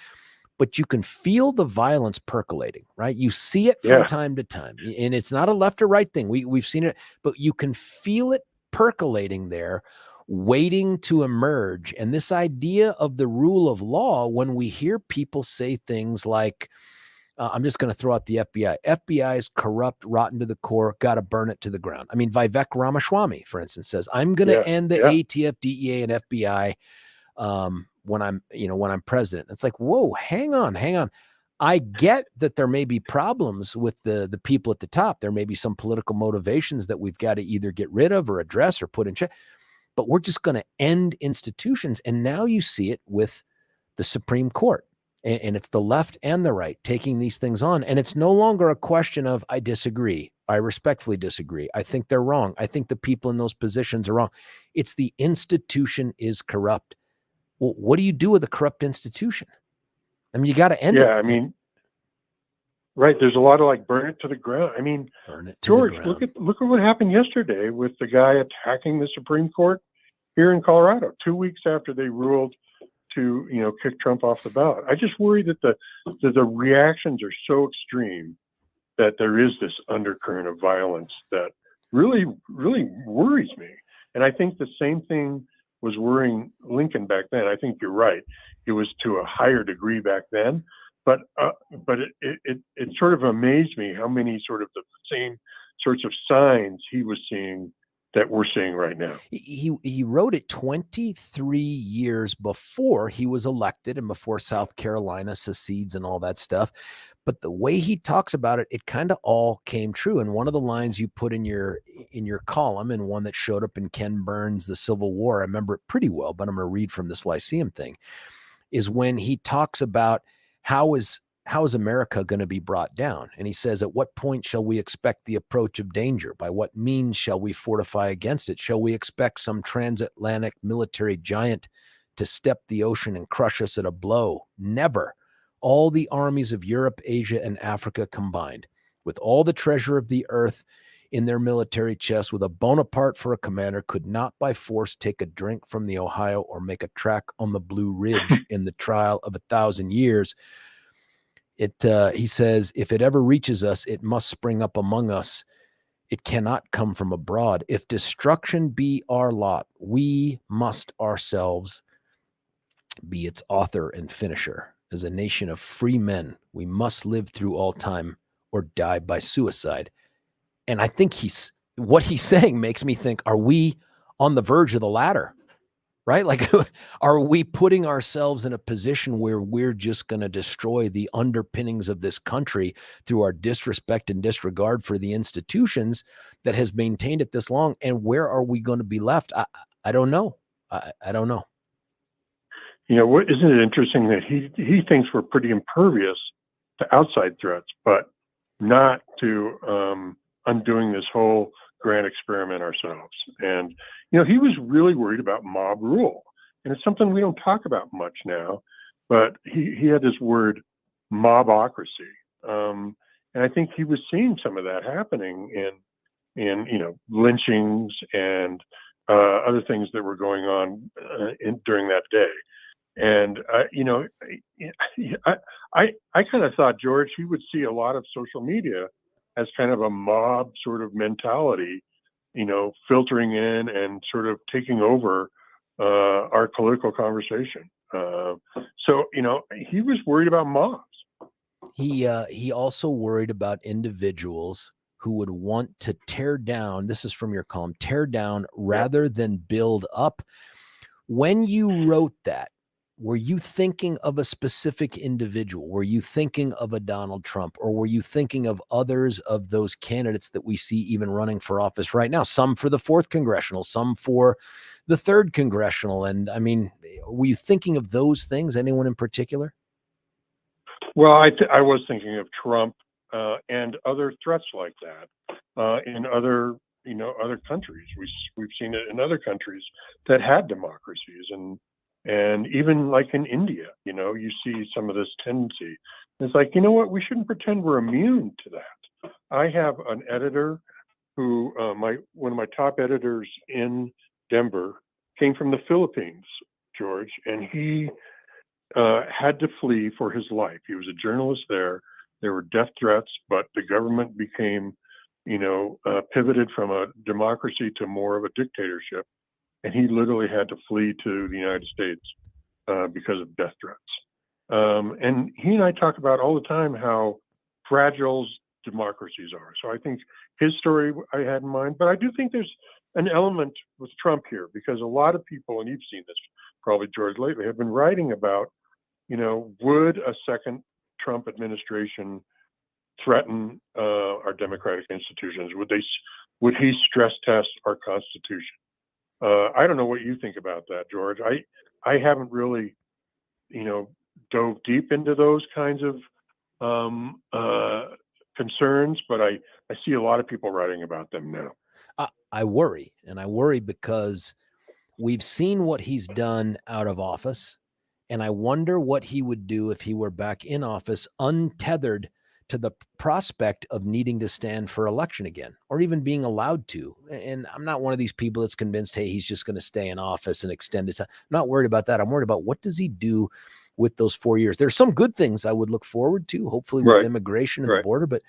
but you can feel the violence percolating, right? You see it from time to time, and it's not a left or right thing. We've seen it, but you can feel it percolating there, waiting to emerge. And this idea of the rule of law, when we hear people say things like, I'm just going to throw out the FBI. FBI is corrupt, rotten to the core, got to burn it to the ground. I mean, Vivek Ramaswamy, for instance, says, I'm going to end the ATF, DEA, and FBI when I'm president. It's like, whoa, hang on. I get that there may be problems with the people at the top. There may be some political motivations that we've got to either get rid of or address or put in check. But we're just going to end institutions. And now you see it with the Supreme Court. And it's the left and the right taking these things on. And it's no longer a question of, I disagree. I respectfully disagree. I think they're wrong. I think the people in those positions are wrong. It's the institution is corrupt. Well, what do you do with a corrupt institution? I mean, you got to end it. Yeah, I mean, right. There's a lot of like burn it to the ground. I mean, George, look at what happened yesterday with the guy attacking the Supreme Court here in Colorado, 2 weeks after they ruled to, kick Trump off the ballot. I just worry that the reactions are so extreme that there is this undercurrent of violence that really, really worries me. And I think the same thing was worrying Lincoln back then. I think you're right. It was to a higher degree back then, but it sort of amazed me how many sort of the same sorts of signs he was seeing that we're seeing right now. He wrote it 23 years before he was elected and before South Carolina secedes and all that stuff. But the way he talks about it, it kind of all came true. And one of the lines you put in your column, and one that showed up in Ken Burns' The Civil War, I remember it pretty well, but I'm going to read from this Lyceum thing, is when he talks about how is America going to be brought down? And he says, at what point shall we expect the approach of danger? By what means shall we fortify against it? Shall we expect some transatlantic military giant to step the ocean and crush us at a blow? Never. All the armies of Europe, Asia, and Africa combined, with all the treasure of the earth in their military chests, with a Bonaparte for a commander, could not by force take a drink from the Ohio or make a track on the Blue Ridge in the trial of 1,000 years. He says, if it ever reaches us, it must spring up among us. It cannot come from abroad. If destruction be our lot, we must ourselves be its author and finisher. As a nation of free men, we must live through all time or die by suicide. And I think what he's saying makes me think, are we on the verge of the latter? Right? Like, are we putting ourselves in a position where we're just going to destroy the underpinnings of this country through our disrespect and disregard for the institutions that has maintained it this long? And where are we going to be left? I don't know. I don't know. Isn't it interesting that he thinks we're pretty impervious to outside threats, but not to undoing this whole grand experiment ourselves. And he was really worried about mob rule, and it's something we don't talk about much now. But he had this word mobocracy, and I think he was seeing some of that happening in lynchings and other things that were going on during that day. And I kind of thought, George, he would see a lot of social media as kind of a mob sort of mentality, filtering in and sort of taking over our political conversation. So he was worried about mobs. He also worried about individuals who would want to tear down. This is from your column, tear down rather than build up. When you wrote that, were you thinking of a specific individual? Were you thinking of a Donald Trump, or were you thinking of others of those candidates that we see even running for office right now? Some for the 4th congressional, some for the 3rd congressional. And I mean, were you thinking of those things? Anyone in particular? Well, I was thinking of Trump and other threats like that in other other countries. We've seen it in other countries that had democracies, and even like in India, you see some of this tendency. It's like, you know what? We shouldn't pretend we're immune to that. I have an editor who one of my top editors in Denver came from the Philippines, George, and he had to flee for his life. He was a journalist there. There were death threats, but the government became, pivoted from a democracy to more of a dictatorship. And he literally had to flee to the United States because of death threats. And he and I talk about all the time how fragile democracies are. So I think his story I had in mind, but I do think there's an element with Trump here, because a lot of people, and you've seen this probably, George, lately, have been writing about, would a second Trump administration threaten our democratic institutions? Would he stress test our Constitution? I don't know what you think about that, George. I haven't really, dove deep into those kinds of concerns, but I see a lot of people writing about them now. I worry, and I worry because we've seen what he's done out of office, and I wonder what he would do if he were back in office, untethered to the prospect of needing to stand for election again, or even being allowed to. And I'm not one of these people that's convinced, hey, he's just going to stay in office and extend it. I'm not worried about that. I'm worried about what does he do with those 4 years. There's some good things I would look forward to, hopefully with immigration and the border, but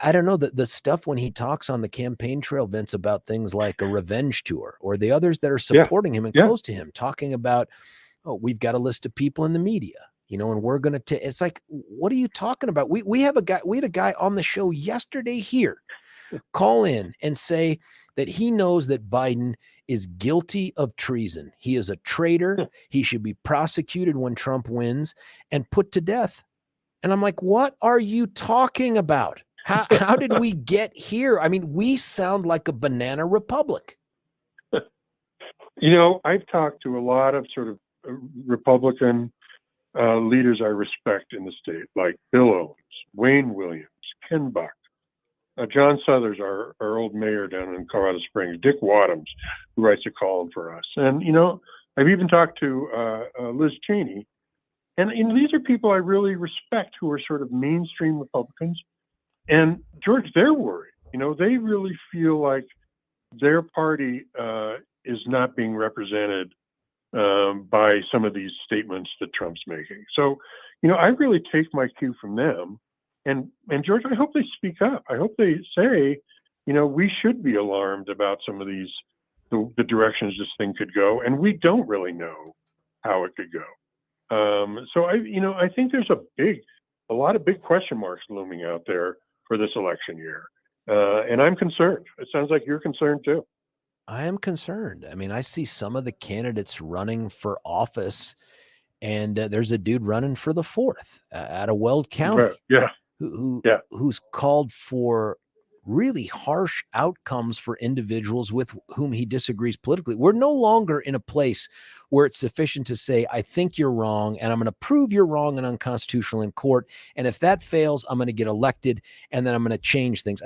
I don't know, the stuff when he talks on the campaign trail, Vince, about things like a revenge tour, or the others that are supporting him and close to him, talking about, oh, we've got a list of people in the media, and we're going to, it's like, what are you talking about? We had a guy on the show yesterday here call in and say that he knows that Biden is guilty of treason. He is a traitor. He should be prosecuted when Trump wins and put to death. And I'm like, what are you talking about? How did we get here? I mean, we sound like a banana republic. I've talked to a lot of sort of Republican leaders I respect in the state, like Bill Owens, Wayne Williams, Ken Buck, John Suthers, our old mayor down in Colorado Springs, Dick Wadhams, who writes a column for us. And, I've even talked to Liz Cheney. And these are people I really respect who are sort of mainstream Republicans. And George, they're worried. They really feel like their party is not being represented by some of these statements that Trump's making. So, I really take my cue from them. And George, I hope they speak up. I hope they say, we should be alarmed about some of these, the directions this thing could go. And we don't really know how it could go. So I think there's a lot of big question marks looming out there for this election year. And I'm concerned. It sounds like you're concerned too. I am concerned. I mean, I see some of the candidates running for office, and there's a dude running for the 4th out of Weld County. Yeah. Who's called for really harsh outcomes for individuals with whom he disagrees politically. We're no longer in a place where it's sufficient to say, I think you're wrong, and I'm going to prove you're wrong and unconstitutional in court. And if that fails, I'm going to get elected, and then I'm going to change things.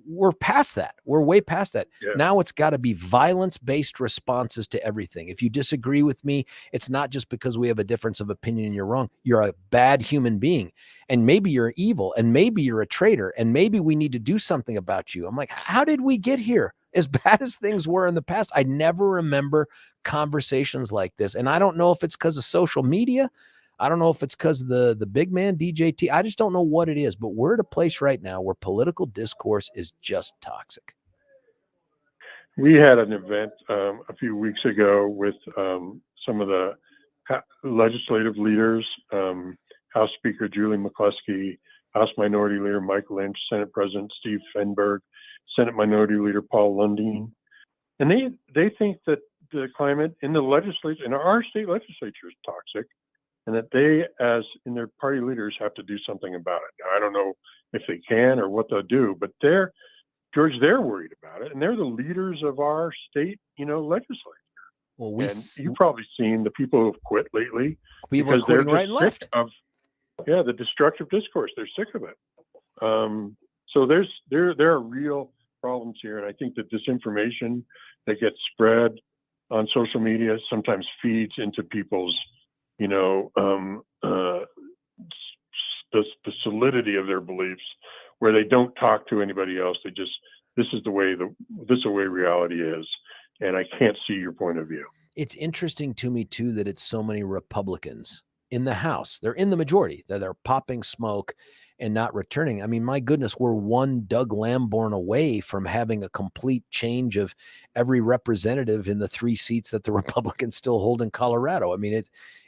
We're past that. We're way past that. Yeah. Now it's got to be violence-based responses to everything. If you disagree with me, it's not just because we have a difference of opinion and you're wrong. You're a bad human being, and maybe you're evil, and maybe you're a traitor, and maybe we need to do something about you. I'm like, how did we get here? As bad as things were in the past, I never remember conversations like this. And I don't know if it's because of social media. I don't know if it's because of the big man, DJT. I just don't know what it is. But we're at a place right now where political discourse is just toxic. We had an event a few weeks ago with some of the legislative leaders, House Speaker Julie McCluskey, House Minority Leader Mike Lynch, Senate President Steve Fenberg, Senate Minority Leader Paul Lundeen. And they think that the climate in the legislature, in our state legislature, is toxic, and that they, as in their party leaders, have to do something about it. Now, I don't know if they can or what they'll do, but they're worried about it, and they're the leaders of our state, legislature. Well, You've probably seen the people who've quit lately people are because they're quitting right just and sick left. of the destructive discourse. They're sick of it. So there are real problems here, and I think that disinformation that gets spread on social media sometimes feeds into people's, the solidity of their beliefs, where they don't talk to anybody else. They just, this is the way reality is, and I can't see your point of view. It's interesting to me too that it's so many Republicans in the House. They're in the majority. They're popping smoke and not returning. I mean, my goodness, we're one Doug Lamborn away from having a complete change of every representative in the 3 seats that the Republicans still hold in Colorado. I mean,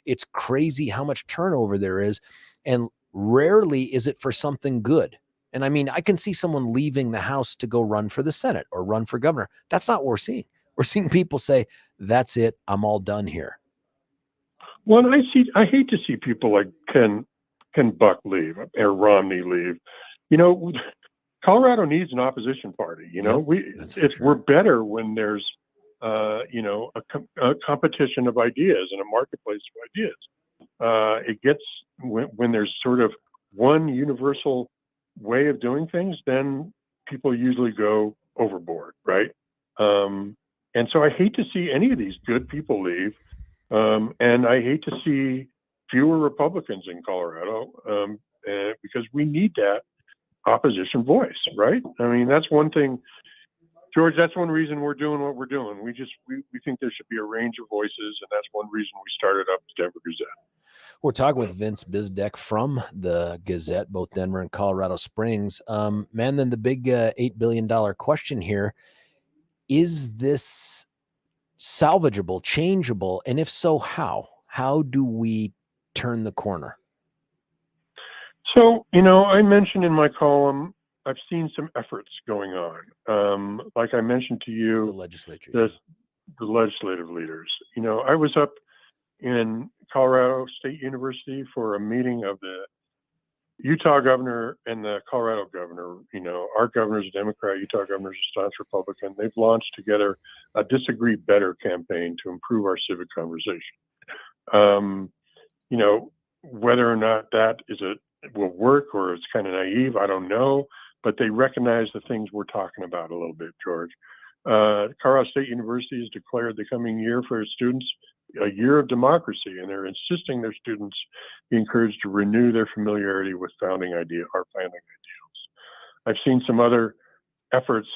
it's crazy how much turnover there is, and rarely is it for something good. And I mean, I can see someone leaving the House to go run for the Senate or run for governor. That's not what we're seeing. We're seeing people say, that's it, I'm all done here. Well, I hate to see people like Ken Buck leave or Romney leave. Colorado needs an opposition party. We're better when there's a competition of ideas and a marketplace of ideas. It gets when there's sort of one universal way of doing things, then people usually go overboard, right? And so I hate to see any of these good people leave, and I hate to see fewer Republicans in Colorado, because we need that opposition voice, right? I mean, that's one thing, George, that's one reason we're doing what we're doing. We think there should be a range of voices, and that's one reason we started up the Denver Gazette. We're talking with Vince Bzdek from the Gazette, both Denver and Colorado Springs. Man, then the big $8 billion question here, is this salvageable, changeable? And if so, how? How do we turn the corner? So, I mentioned in my column, I've seen some efforts going on. Like I mentioned to you, The legislature. the legislative leaders. I was up in Colorado State University for a meeting of the Utah governor and the Colorado governor. Our governor's a Democrat, Utah governor's a staunch Republican. They've launched together a Disagree Better campaign to improve our civic conversation. Whether or not that will work or it's kind of naive, I don't know, but they recognize the things we're talking about a little bit, George. Colorado State University has declared the coming year for its students a year of democracy, and they're insisting their students be encouraged to renew their familiarity with our founding ideals. I've seen some other efforts,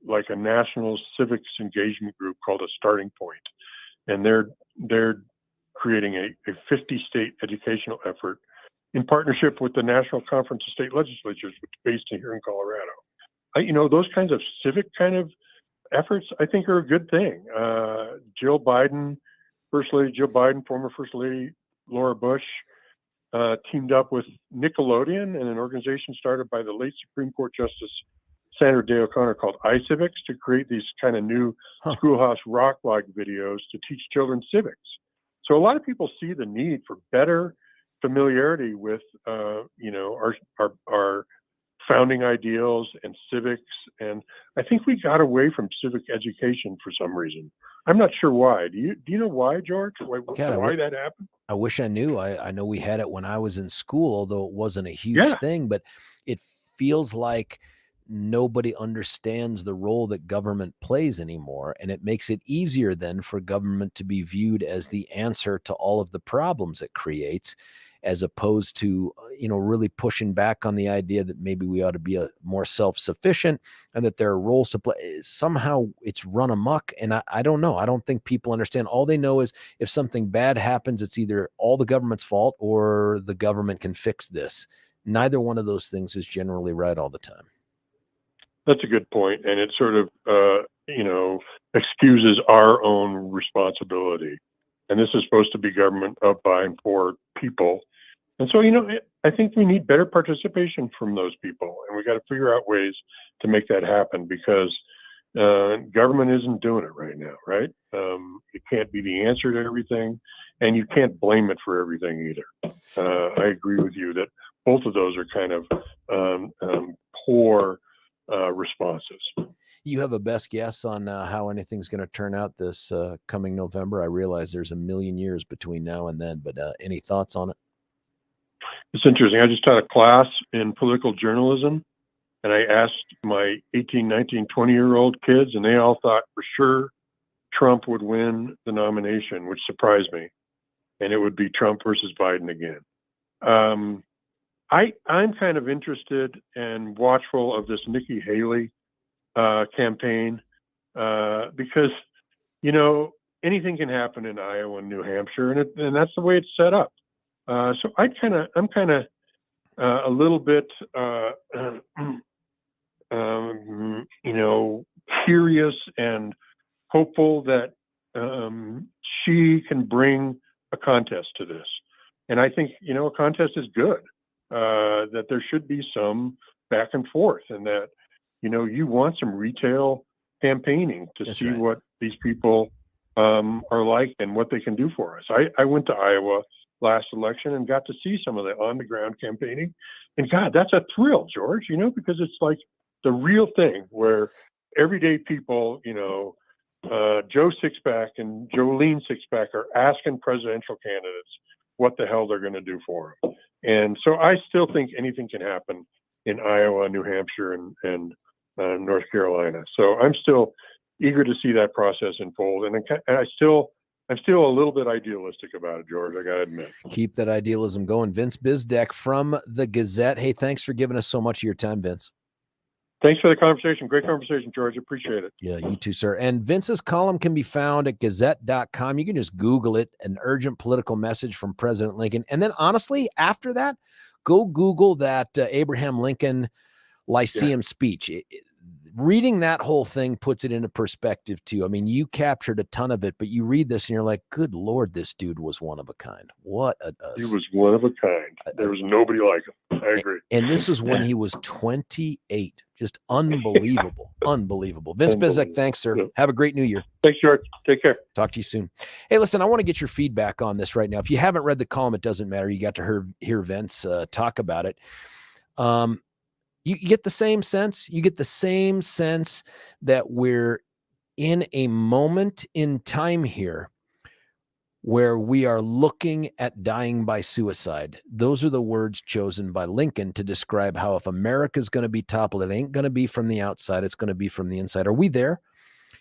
like a national civics engagement group called A Starting Point, and they're creating a 50-state educational effort in partnership with the National Conference of State Legislatures, which is based here in Colorado. Those kinds of civic kind of efforts, I think, are a good thing. First Lady Jill Biden, former First Lady Laura Bush, teamed up with Nickelodeon and an organization started by the late Supreme Court Justice Sandra Day O'Connor called iCivics to create these kind of new Schoolhouse Rock-like videos to teach children civics. So a lot of people see the need for better familiarity with, our founding ideals and civics. And I think we got away from civic education for some reason. I'm not sure why. Do you know why, George? Why that happened? I wish I knew. I know we had it when I was in school, although it wasn't a huge thing, but it feels like nobody understands the role that government plays anymore. And it makes it easier then for government to be viewed as the answer to all of the problems it creates, as opposed to, really pushing back on the idea that maybe we ought to be more self-sufficient and that there are roles to play. Somehow it's run amok. And I don't know. I don't think people understand. All they know is if something bad happens, it's either all the government's fault or the government can fix this. Neither one of those things is generally right all the time. That's a good point. And it sort of, excuses our own responsibility. And this is supposed to be government of, by, and for people. And so, I think we need better participation from those people. And we got to figure out ways to make that happen because, Government isn't doing it right now, right? It can't be the answer to everything, and you can't blame it for everything either. I agree with you that both of those are kind of poor responses. You have a best guess on how anything's going to turn out this coming November? I realize there's a million years between now and then, but any thoughts on it? It's interesting. I just taught a class in political journalism, and I asked my 18, 19, 20-year-old kids, and they all thought for sure Trump would win the nomination, which surprised me. And it would be Trump versus Biden again. I'm kind of interested and watchful of this Nikki Haley campaign because, you know, anything can happen in Iowa and New Hampshire, and that's the way it's set up. So I'm kind of a little bit, you know, curious and hopeful that she can bring a contest to this. And I think, you know, a contest is good, that there should be some back and forth, and that, you know, you want some retail campaigning to see what these people are like and what they can do for us. I went to Iowa last election and got to see some of the on the ground campaigning, and God, that's a thrill, George, you know, because it's like the real thing where everyday people, you know, Joe Sixpack and Jolene Sixpack are asking presidential candidates what the hell they're going to do for them. And so I still think anything can happen in Iowa, New Hampshire, and North Carolina. So I'm still eager to see that process unfold. And I'm still a little bit idealistic about it, George, I got to admit. Keep that idealism going. Vince Bzdek from the Gazette. Hey, thanks for giving us so much of your time, Vince. Thanks for the conversation. Great conversation, George. Appreciate it. Yeah, you too, sir. And Vince's column can be found at gazette.com. You can just Google it, an urgent political message from President Lincoln. And then honestly, after that, go Google that Abraham Lincoln Lyceum speech. Reading that whole thing puts it into perspective too. I mean, you captured a ton of it, but you read this and you're like, good Lord, this dude was one of a kind. What he was one of a kind. There was nobody like him. I agree. And this was when he was 28. Just unbelievable. Unbelievable. Vince Bzdek, thanks, sir. Yeah. Have a great new year. Thanks, George. Take care. Talk to you soon. Hey, listen, I want to get your feedback on this right now. If you haven't read the column, it doesn't matter. You got to hear Vince talk about it. You get the same sense. You get the same sense that we're in a moment in time here where we are looking at dying by suicide. Those are the words chosen by Lincoln to describe how if America is going to be toppled, it ain't going to be from the outside. It's going to be from the inside. Are we there?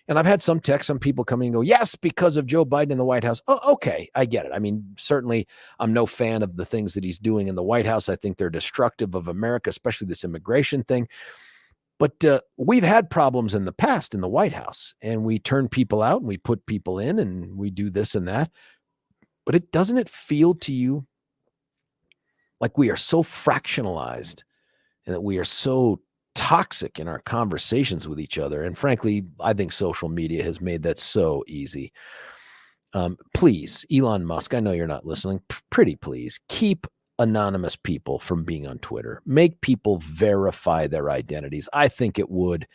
And I've had some texts, some people coming and go, yes, because of Joe Biden in the White House. Oh, okay, I get it. I mean, certainly I'm no fan of the things that he's doing in the White House. I think they're destructive of America, especially this immigration thing. But we've had problems in the past in the White House, and we turn people out and we put people in and we do this and that. But doesn't it feel to you like we are so fractionalized and that we are so toxic in our conversations with each other? And frankly, I think social media has made that so easy. Please, Elon Musk, I know you're not listening. Pretty please keep anonymous people from being on Twitter. Make people verify their identities. I think it would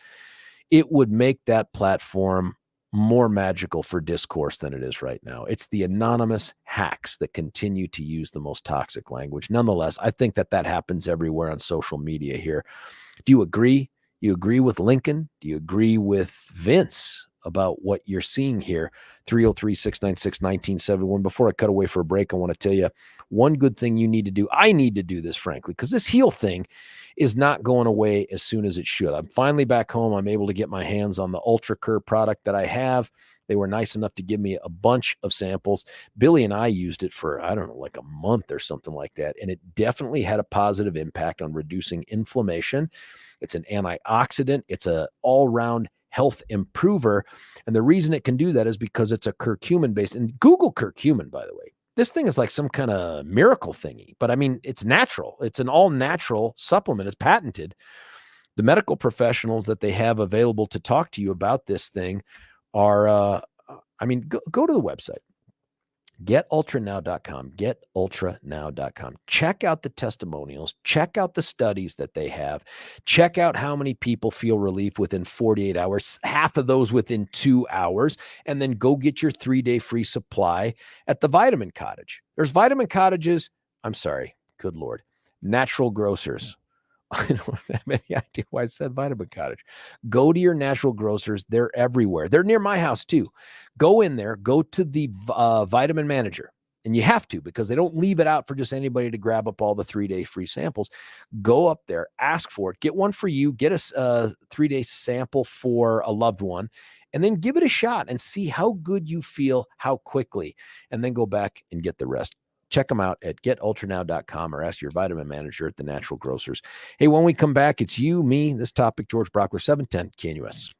make that platform more magical for discourse than it is right now. It's the anonymous hacks that continue to use the most toxic language. Nonetheless, I think that happens everywhere on social media here. Do you agree? You agree with Lincoln? Do you agree with Vince about what you're seeing here? 303-696-1971. Before I cut away for a break, I want to tell you one good thing you need to do. I need to do this, frankly, because this heel thing is not going away as soon as it should. I'm finally back home. I'm able to get my hands on the Ultra Cur product that I have. They were nice enough to give me a bunch of samples. Billy and I used it for, I don't know, like a month or something like that. And it definitely had a positive impact on reducing inflammation. It's an antioxidant. It's an all-round health improver. And the reason it can do that is because it's a curcumin based. And Google curcumin, by the way. This thing is like some kind of miracle thingy. But I mean, it's natural. It's an all-natural supplement. It's patented. The medical professionals that they have available to talk to you about this thing are, go to the website. GetUltraNow.com. GetUltraNow.com. Check out the testimonials. Check out the studies that they have. Check out how many people feel relief within 48 hours, half of those within 2 hours, and then go get your 3-day free supply at the Vitamin Cottage. There's Vitamin Cottages. I'm sorry. Good Lord. Natural grocers. I don't have any idea why I said Vitamin Cottage. Go to your natural grocers. They're everywhere. They're near my house too. Go in there, go to the vitamin manager. And you have to, because they don't leave it out for just anybody to grab up all the 3-day free samples. Go up there, ask for it, get one for you, get a 3-day sample for a loved one, and then give it a shot and see how good you feel, how quickly, and then go back and get the rest. Check them out at getultranow.com or ask your vitamin manager at the Natural Grocers. Hey, when we come back, it's you, me, this topic, George Brauchler, 710 KNUS.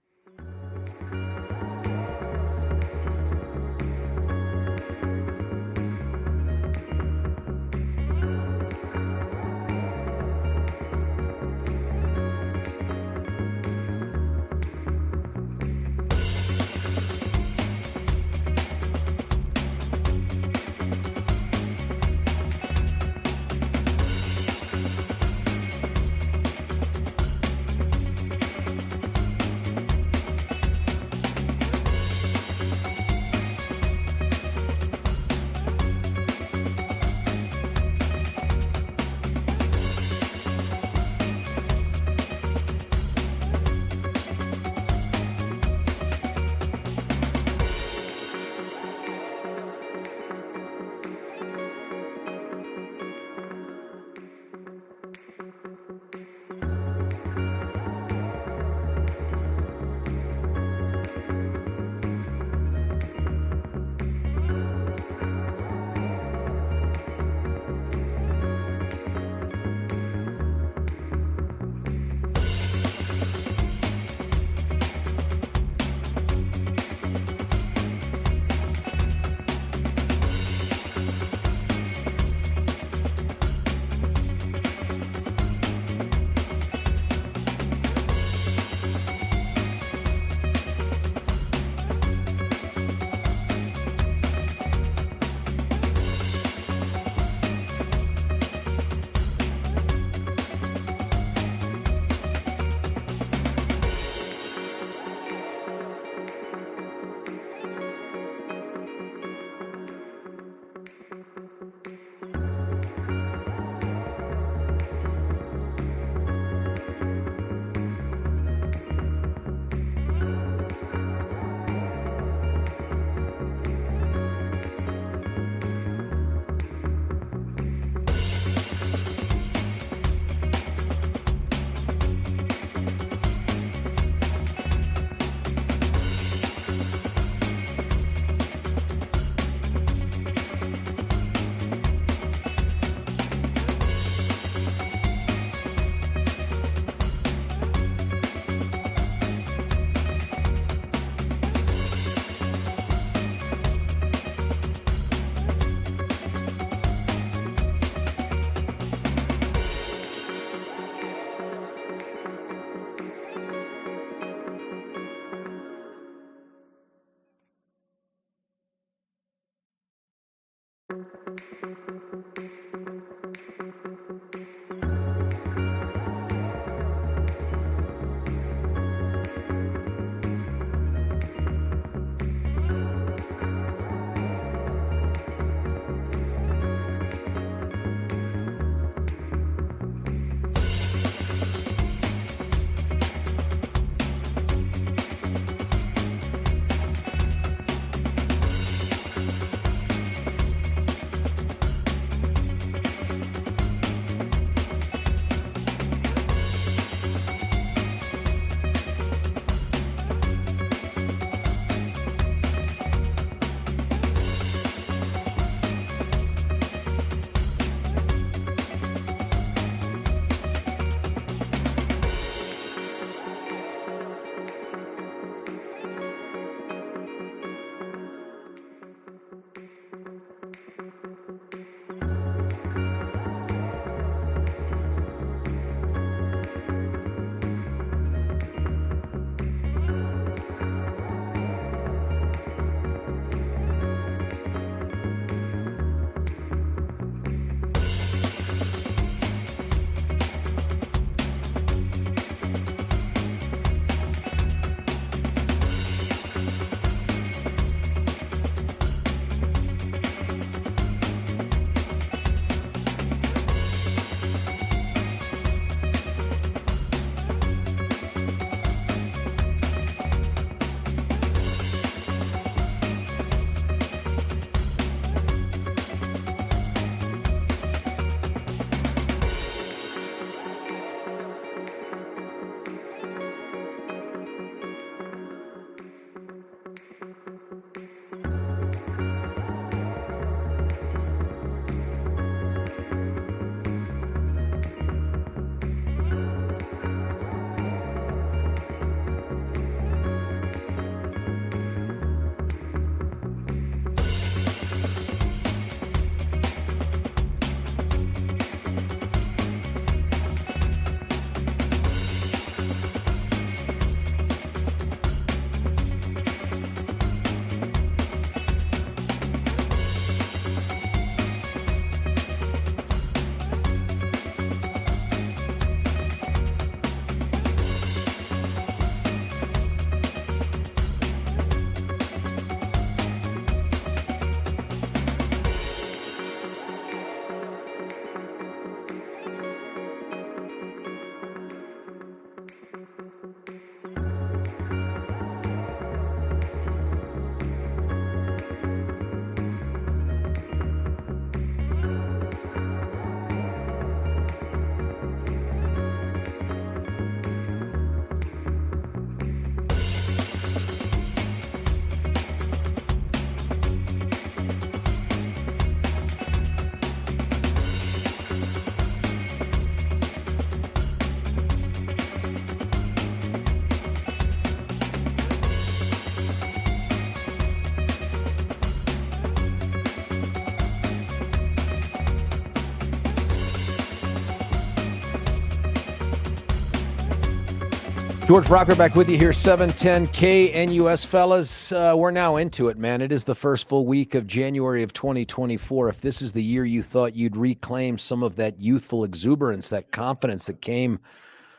George Brauchler back with you here, 710 KNUS, fellas. We're now into it, man. It is the first full week of January of 2024. If this is the year you thought you'd reclaim some of that youthful exuberance, that confidence that came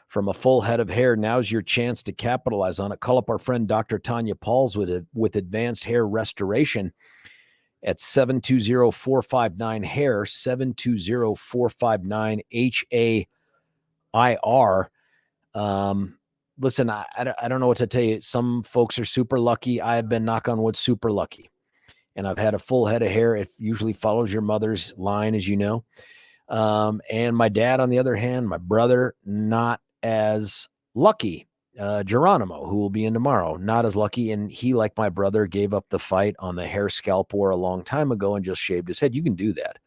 from a full head of hair, now's your chance to capitalize on it. Call up our friend Dr. Tanya Pauls with Advanced Hair Restoration at 720-459-HAIR, 720-459-HAIR. Listen, I don't know what to tell you. Some folks are super lucky. I have been, knock on wood, super lucky. And I've had a full head of hair. It usually follows your mother's line, as you know. And my dad, on the other hand, my brother, not as lucky. Geronimo, who will be in tomorrow, not as lucky. And he, like my brother, gave up the fight on the hair scalp war a long time ago and just shaved his head. You can do that,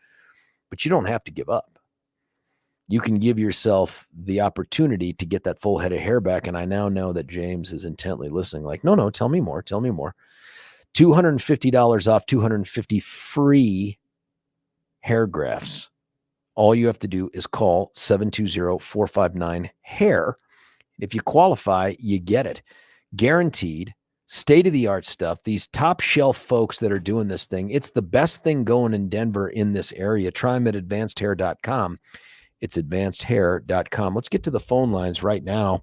but you don't have to give up. You can give yourself the opportunity to get that full head of hair back. And I now know that James is intently listening. Like, no, tell me more. Tell me more. $250 off, 250 free hair grafts. All you have to do is call 720-459-HAIR. If you qualify, you get it. Guaranteed, state-of-the-art stuff. These top shelf folks that are doing this thing, it's the best thing going in Denver in this area. Try them at advancedhair.com. It's advancedhair.com. Let's get to the phone lines right now.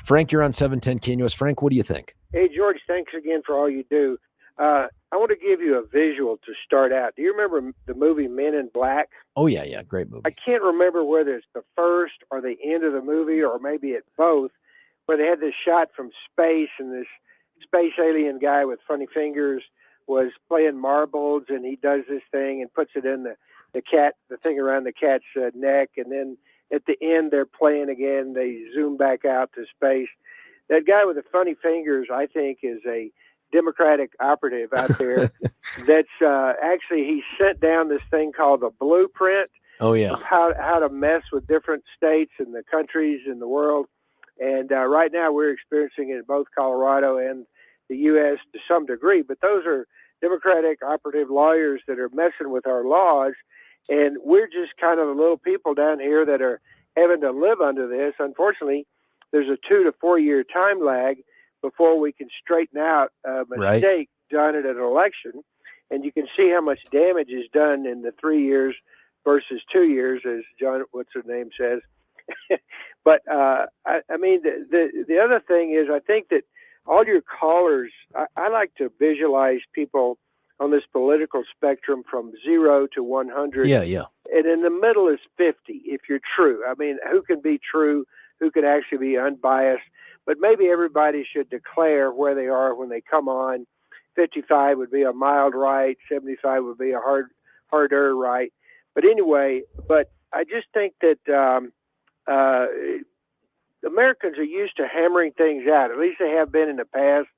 Frank, you're on 710 KNUS. Frank, what do you think? Hey, George, thanks again for all you do. I want to give you a visual to start out. Do you remember the movie Men in Black? Oh, yeah. Great movie. I can't remember whether it's the first or the end of the movie, or maybe it's both, where they had this shot from space and this space alien guy with funny fingers was playing marbles, and he does this thing and puts it in the thing around the cat's neck, and then at the end they're playing again. They zoom back out to space. That guy with the funny fingers, I think, is a Democratic operative out there. That's actually, he sent down this thing called the blueprint. Oh, yeah. Of how to mess with different states and the countries in the world. And right now we're experiencing it in both Colorado and the U.S. to some degree. But those are Democratic operative lawyers that are messing with our laws. And we're just kind of the little people down here that are having to live under this. Unfortunately, there's a 2 to 4 year time lag before we can straighten out a mistake done at an election. And you can see how much damage is done in the 3 years versus 2 years, as John, what's her name, says. But I mean, the other thing is, I think that all your callers, I like to visualize people on this political spectrum from 0 to 100. Yeah. And in the middle is 50, if you're true. I mean, who can be true? Who can actually be unbiased? But maybe everybody should declare where they are when they come on. 55 would be a mild right. 75 would be a harder right. But anyway, I just think that Americans are used to hammering things out. At least they have been in the past.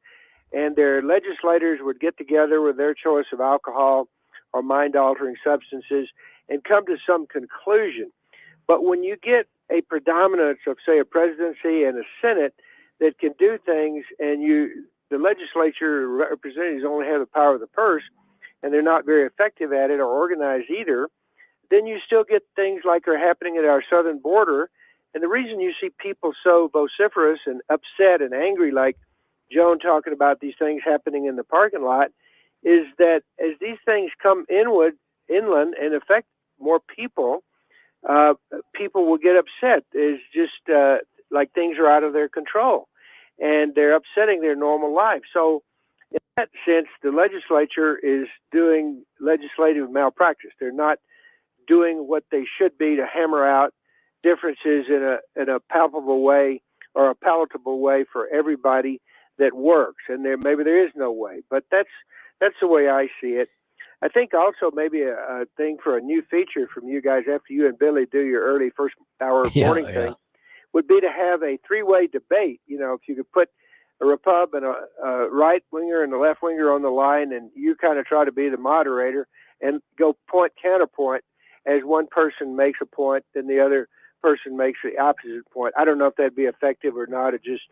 And their legislators would get together with their choice of alcohol or mind-altering substances and come to some conclusion. But when you get a predominance of, say, a presidency and a Senate that can do things, and the legislature representatives only have the power of the purse, and they're not very effective at it or organized either, then you still get things like are happening at our southern border. And the reason you see people so vociferous and upset and angry, like Joan talking about these things happening in the parking lot, is that as these things come inland and affect more people, people will get upset. It's just like things are out of their control, and they're upsetting their normal life. So in that sense, the legislature is doing legislative malpractice. They're not doing what they should be to hammer out differences in a palpable way or a palatable way for everybody that works. And maybe there is no way, but that's the way I see it. I think also maybe a thing for a new feature from you guys after you and Billy do your early first hour morning thing would be to have a three-way debate. You know, if you could put a Repub and a right winger and a left winger on the line, and you kind of try to be the moderator and go point counterpoint. As one person makes a point, then the other person makes the opposite point. I don't know if that'd be effective or not. It just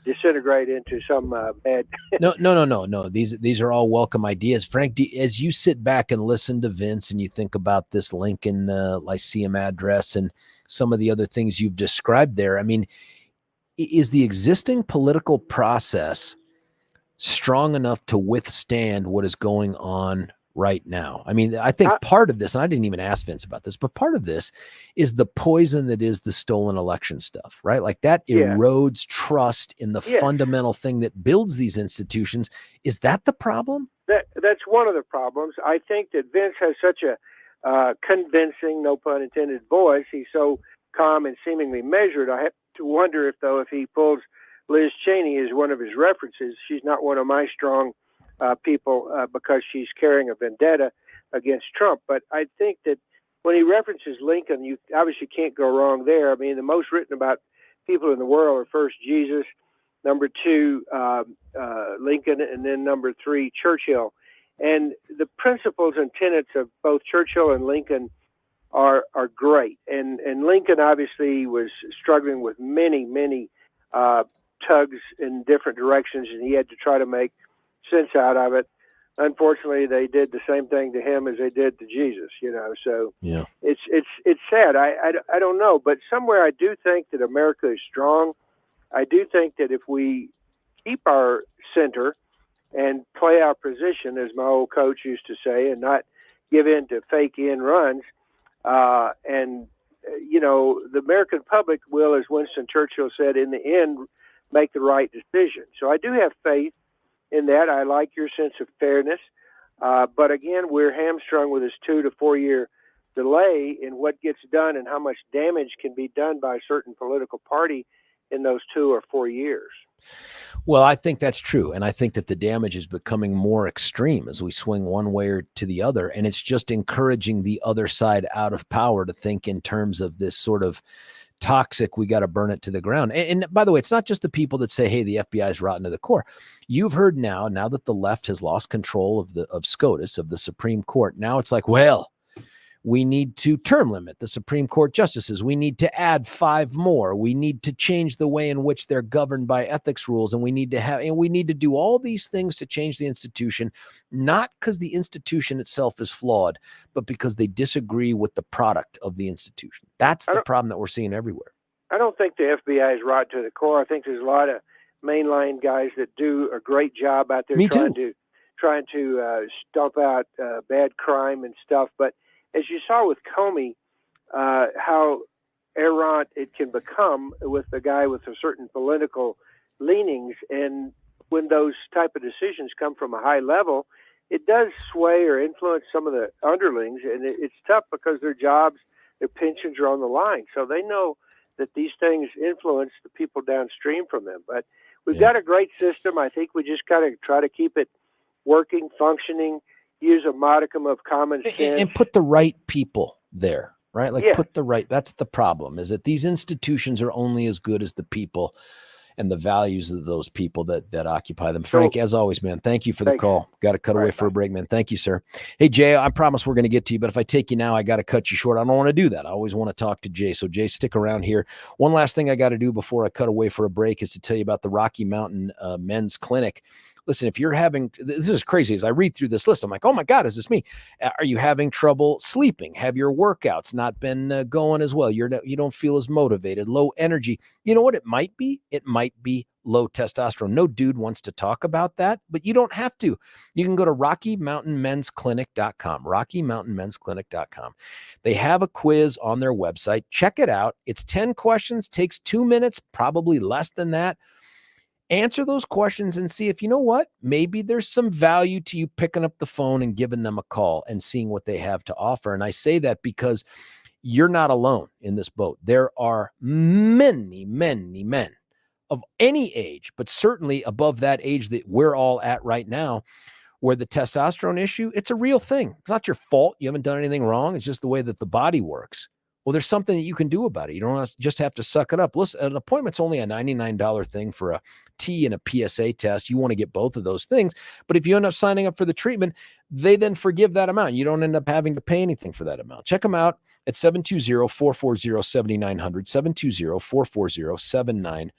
disintegrate into some bad. No. These are all welcome ideas. Frank, as you sit back and listen to Vince and you think about this Lincoln Lyceum address and some of the other things you've described there, I mean, is the existing political process strong enough to withstand what is going on right now? I mean, I think part of this, and I didn't even ask Vince about this, but part of this is the poison that is the stolen election stuff, right? Like that erodes trust in the fundamental thing that builds these institutions. Is that the problem? That's one of the problems. I think that Vince has such a convincing, no pun intended, voice. He's so calm and seemingly measured. I have to wonder if he pulls Liz Cheney as one of his references. She's not one of my strong people because she's carrying a vendetta against Trump. But I think that when he references Lincoln, you obviously can't go wrong there. I mean, the most written about people in the world are first Jesus, number two, Lincoln, and then number three, Churchill. And the principles and tenets of both Churchill and Lincoln are great. And Lincoln obviously was struggling with many tugs in different directions, and he had to try to make sense out of it. Unfortunately, they did the same thing to him as they did to Jesus, so it's sad. I don't know, but somewhere I do think that America is strong. I do think that if we keep our center and play our position, as my old coach used to say, and not give in to fake end runs, the American public will, as Winston Churchill said, in the end, make the right decision. So I do have faith in that. I like your sense of fairness. But again, we're hamstrung with this 2 to 4 year delay in what gets done and how much damage can be done by a certain political party in those 2 or 4 years. Well, I think that's true. And I think that the damage is becoming more extreme as we swing one way or to the other. And it's just encouraging the other side out of power to think in terms of this sort of toxic, we got to burn it to the ground. And by the way, it's not just the people that say, hey, the FBI is rotten to the core. You've heard now that the left has lost control of SCOTUS, of the Supreme Court. Now it's like, well, we need to term limit the Supreme Court justices. We need to add 5 more. We need to change the way in which they're governed by ethics rules. And we need to do all these things to change the institution, not because the institution itself is flawed, but because they disagree with the product of the institution. That's the problem that we're seeing everywhere. I don't think the FBI is right to the core. I think there's a lot of mainline guys that do a great job out there trying to stomp out bad crime and stuff. But as you saw with Comey, how errant it can become with a guy with a certain political leanings. And when those type of decisions come from a high level, it does sway or influence some of the underlings. And it's tough because their jobs, their pensions are on the line. So they know that these things influence the people downstream from them. But we've got a great system. I think we just got to try to keep it working, functioning, use a modicum of common sense. And put the right people there, right? Like that's the problem, is that these institutions are only as good as the people and the values of those people that occupy them. Frank, as always, man, thank you for the call. Got to cut away for a break, man. Thank you, sir. Hey, Jay, I promise we're going to get to you, but if I take you now, I got to cut you short. I don't want to do that. I always want to talk to Jay. So Jay, stick around here. One last thing I got to do before I cut away for a break is to tell you about the Rocky Mountain Men's Clinic. Listen, if you're having, this is crazy. As I read through this list, I'm like, oh my God, is this me? Are you having trouble sleeping? Have your workouts not been going as well? You don't feel as motivated, low energy. You know what it might be? It might be low testosterone. No dude wants to talk about that, but you don't have to. You can go to RockyMountainMen'sClinic.com, RockyMountainMen'sClinic.com. They have a quiz on their website. Check it out. It's 10 questions, takes 2 minutes, probably less than that. Answer those questions and see if, you know what, maybe there's some value to you picking up the phone and giving them a call and seeing what they have to offer. And I say that because you're not alone in this boat. There are many, many men of any age, but certainly above that age that we're all at right now, where the testosterone issue, it's a real thing. It's not your fault. You haven't done anything wrong. It's just the way that the body works. Well, there's something that you can do about it. You don't just have to suck it up. Listen, an appointment's only a $99 thing for a T and a PSA test. You want to get both of those things. But if you end up signing up for the treatment, they then forgive that amount. You don't end up having to pay anything for that amount. Check them out at 720-440-7900,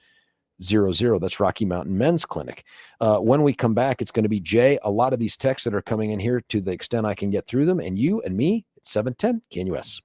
720-440-7900. That's Rocky Mountain Men's Clinic. When we come back, it's going to be Jay. A lot of these texts that are coming in here, to the extent I can get through them, and you and me at 710 KNUS.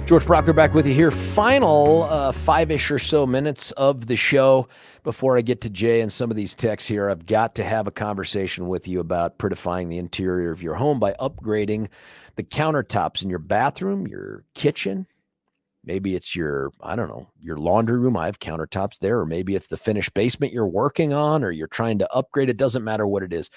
George Brauchler back with you here. Final five-ish or so minutes of the show before I get to Jay and some of these texts here. I've got to have a conversation with you about prettifying the interior of your home by upgrading the countertops in your bathroom, your kitchen. Maybe it's your laundry room. I have countertops there. Or maybe it's the finished basement you're working on, or you're trying to upgrade. It doesn't matter what it is.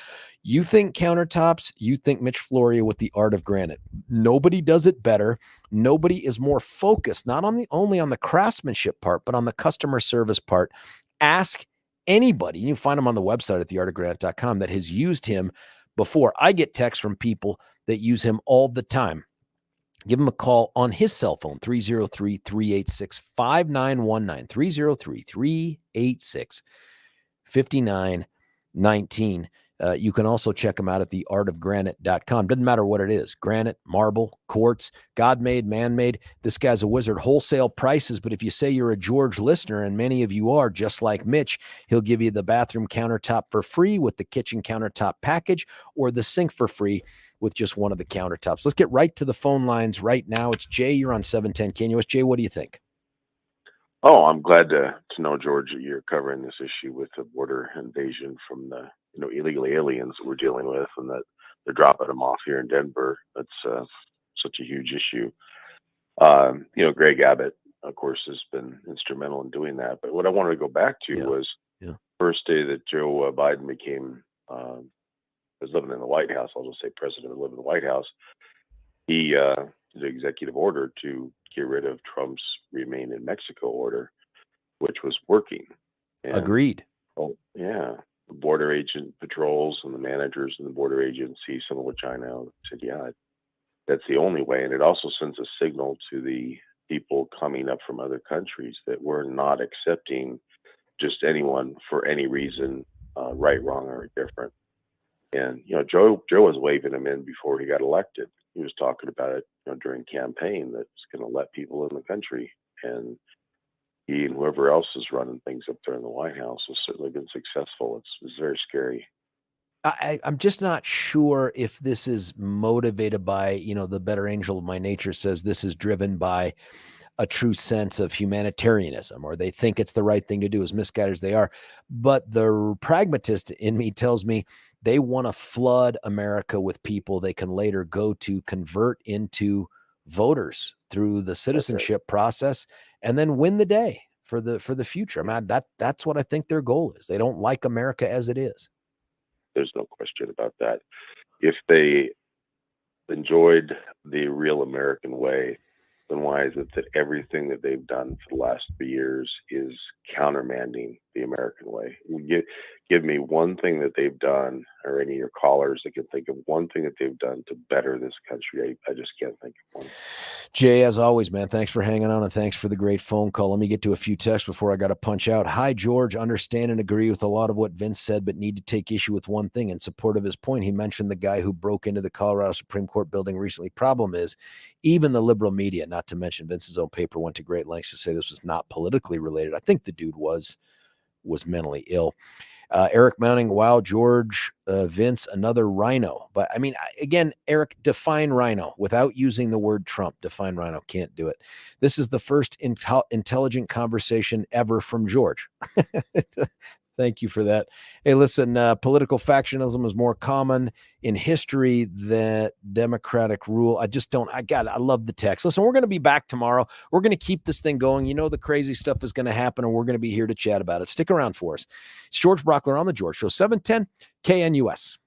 You think countertops, you think Mitch Floria with the Art of Granite. Nobody does it better. Nobody is more focused, not only on the craftsmanship part, but on the customer service part. Ask anybody. You can find him on the website at theartofgranite.com that has used him before. I get texts from people that use him all the time. Give him a call on his cell phone, 303-386-5919, 303-386-5919. You can also check him out at theartofgranite.com. Doesn't matter what it is, granite, marble, quartz, God-made, man-made. This guy's a wizard. Wholesale prices, but if you say you're a George listener, and many of you are, just like Mitch, he'll give you the bathroom countertop for free with the kitchen countertop package, or the sink for free with just one of the countertops. Let's get right to the phone lines right now. It's Jay. You're on 710 KNUS. Jay, what do you think? Oh, I'm glad to know, George, that you're covering this issue with the border invasion from the illegal aliens that we're dealing with, and that they're dropping them off here in Denver. That's such a huge issue. Greg Abbott, of course, has been instrumental in doing that. But what I wanted to go back to was first day that Joe Biden became was living in the White House. I'll just say president living in the White House. He did an executive order to get rid of Trump's Remain in Mexico order, which was working. And, agreed. Oh, yeah. The border agent patrols and the managers and the border agency, some of which I know, said, yeah, that's the only way. And it also sends a signal to the people coming up from other countries that we're not accepting just anyone for any reason, right, wrong, or different. And, Joe was waving him in before he got elected. He was talking about it during campaign that's going to let people in the country. And he and whoever else is running things up there in the White House has certainly been successful. It's very scary. I'm just not sure if this is motivated by, the better angel of my nature says this is driven by a true sense of humanitarianism, or they think it's the right thing to do, as misguided as they are. But the pragmatist in me tells me they want to flood America with people they can later go to convert into voters through the citizenship process, and then win the day for the future. I mean, that's what I think their goal is. They don't like America as it is. There's no question about that. If they enjoyed the real American way, then why is it that everything that they've done for the last 3 years is countermanding the American way? Give me one thing that they've done, or any of your callers that can think of one thing that they've done to better this country. I just can't think of one. Jay, as always, man, thanks for hanging on, and thanks for the great phone call. Let me get to a few texts before I got to punch out. Hi, George. Understand and agree with a lot of what Vince said, but need to take issue with one thing in support of his point. He mentioned the guy who broke into the Colorado Supreme Court building recently. Problem is, even the liberal media, not to mention Vince's own paper, went to great lengths to say this was not politically related. I think the dude was mentally ill. Eric Mounting, wow, George, Vince, another rhino. But I mean, again, Eric, define rhino without using the word Trump. Define rhino. Can't do it. This is the first intelligent conversation ever from George. Thank you for that. Hey, listen, political factionalism is more common in history than democratic rule. I love the text. Listen, we're going to be back tomorrow. We're going to keep this thing going. You know, the crazy stuff is going to happen, and we're going to be here to chat about it. Stick around for us. It's George Brauchler on The George Show, 710 KNUS.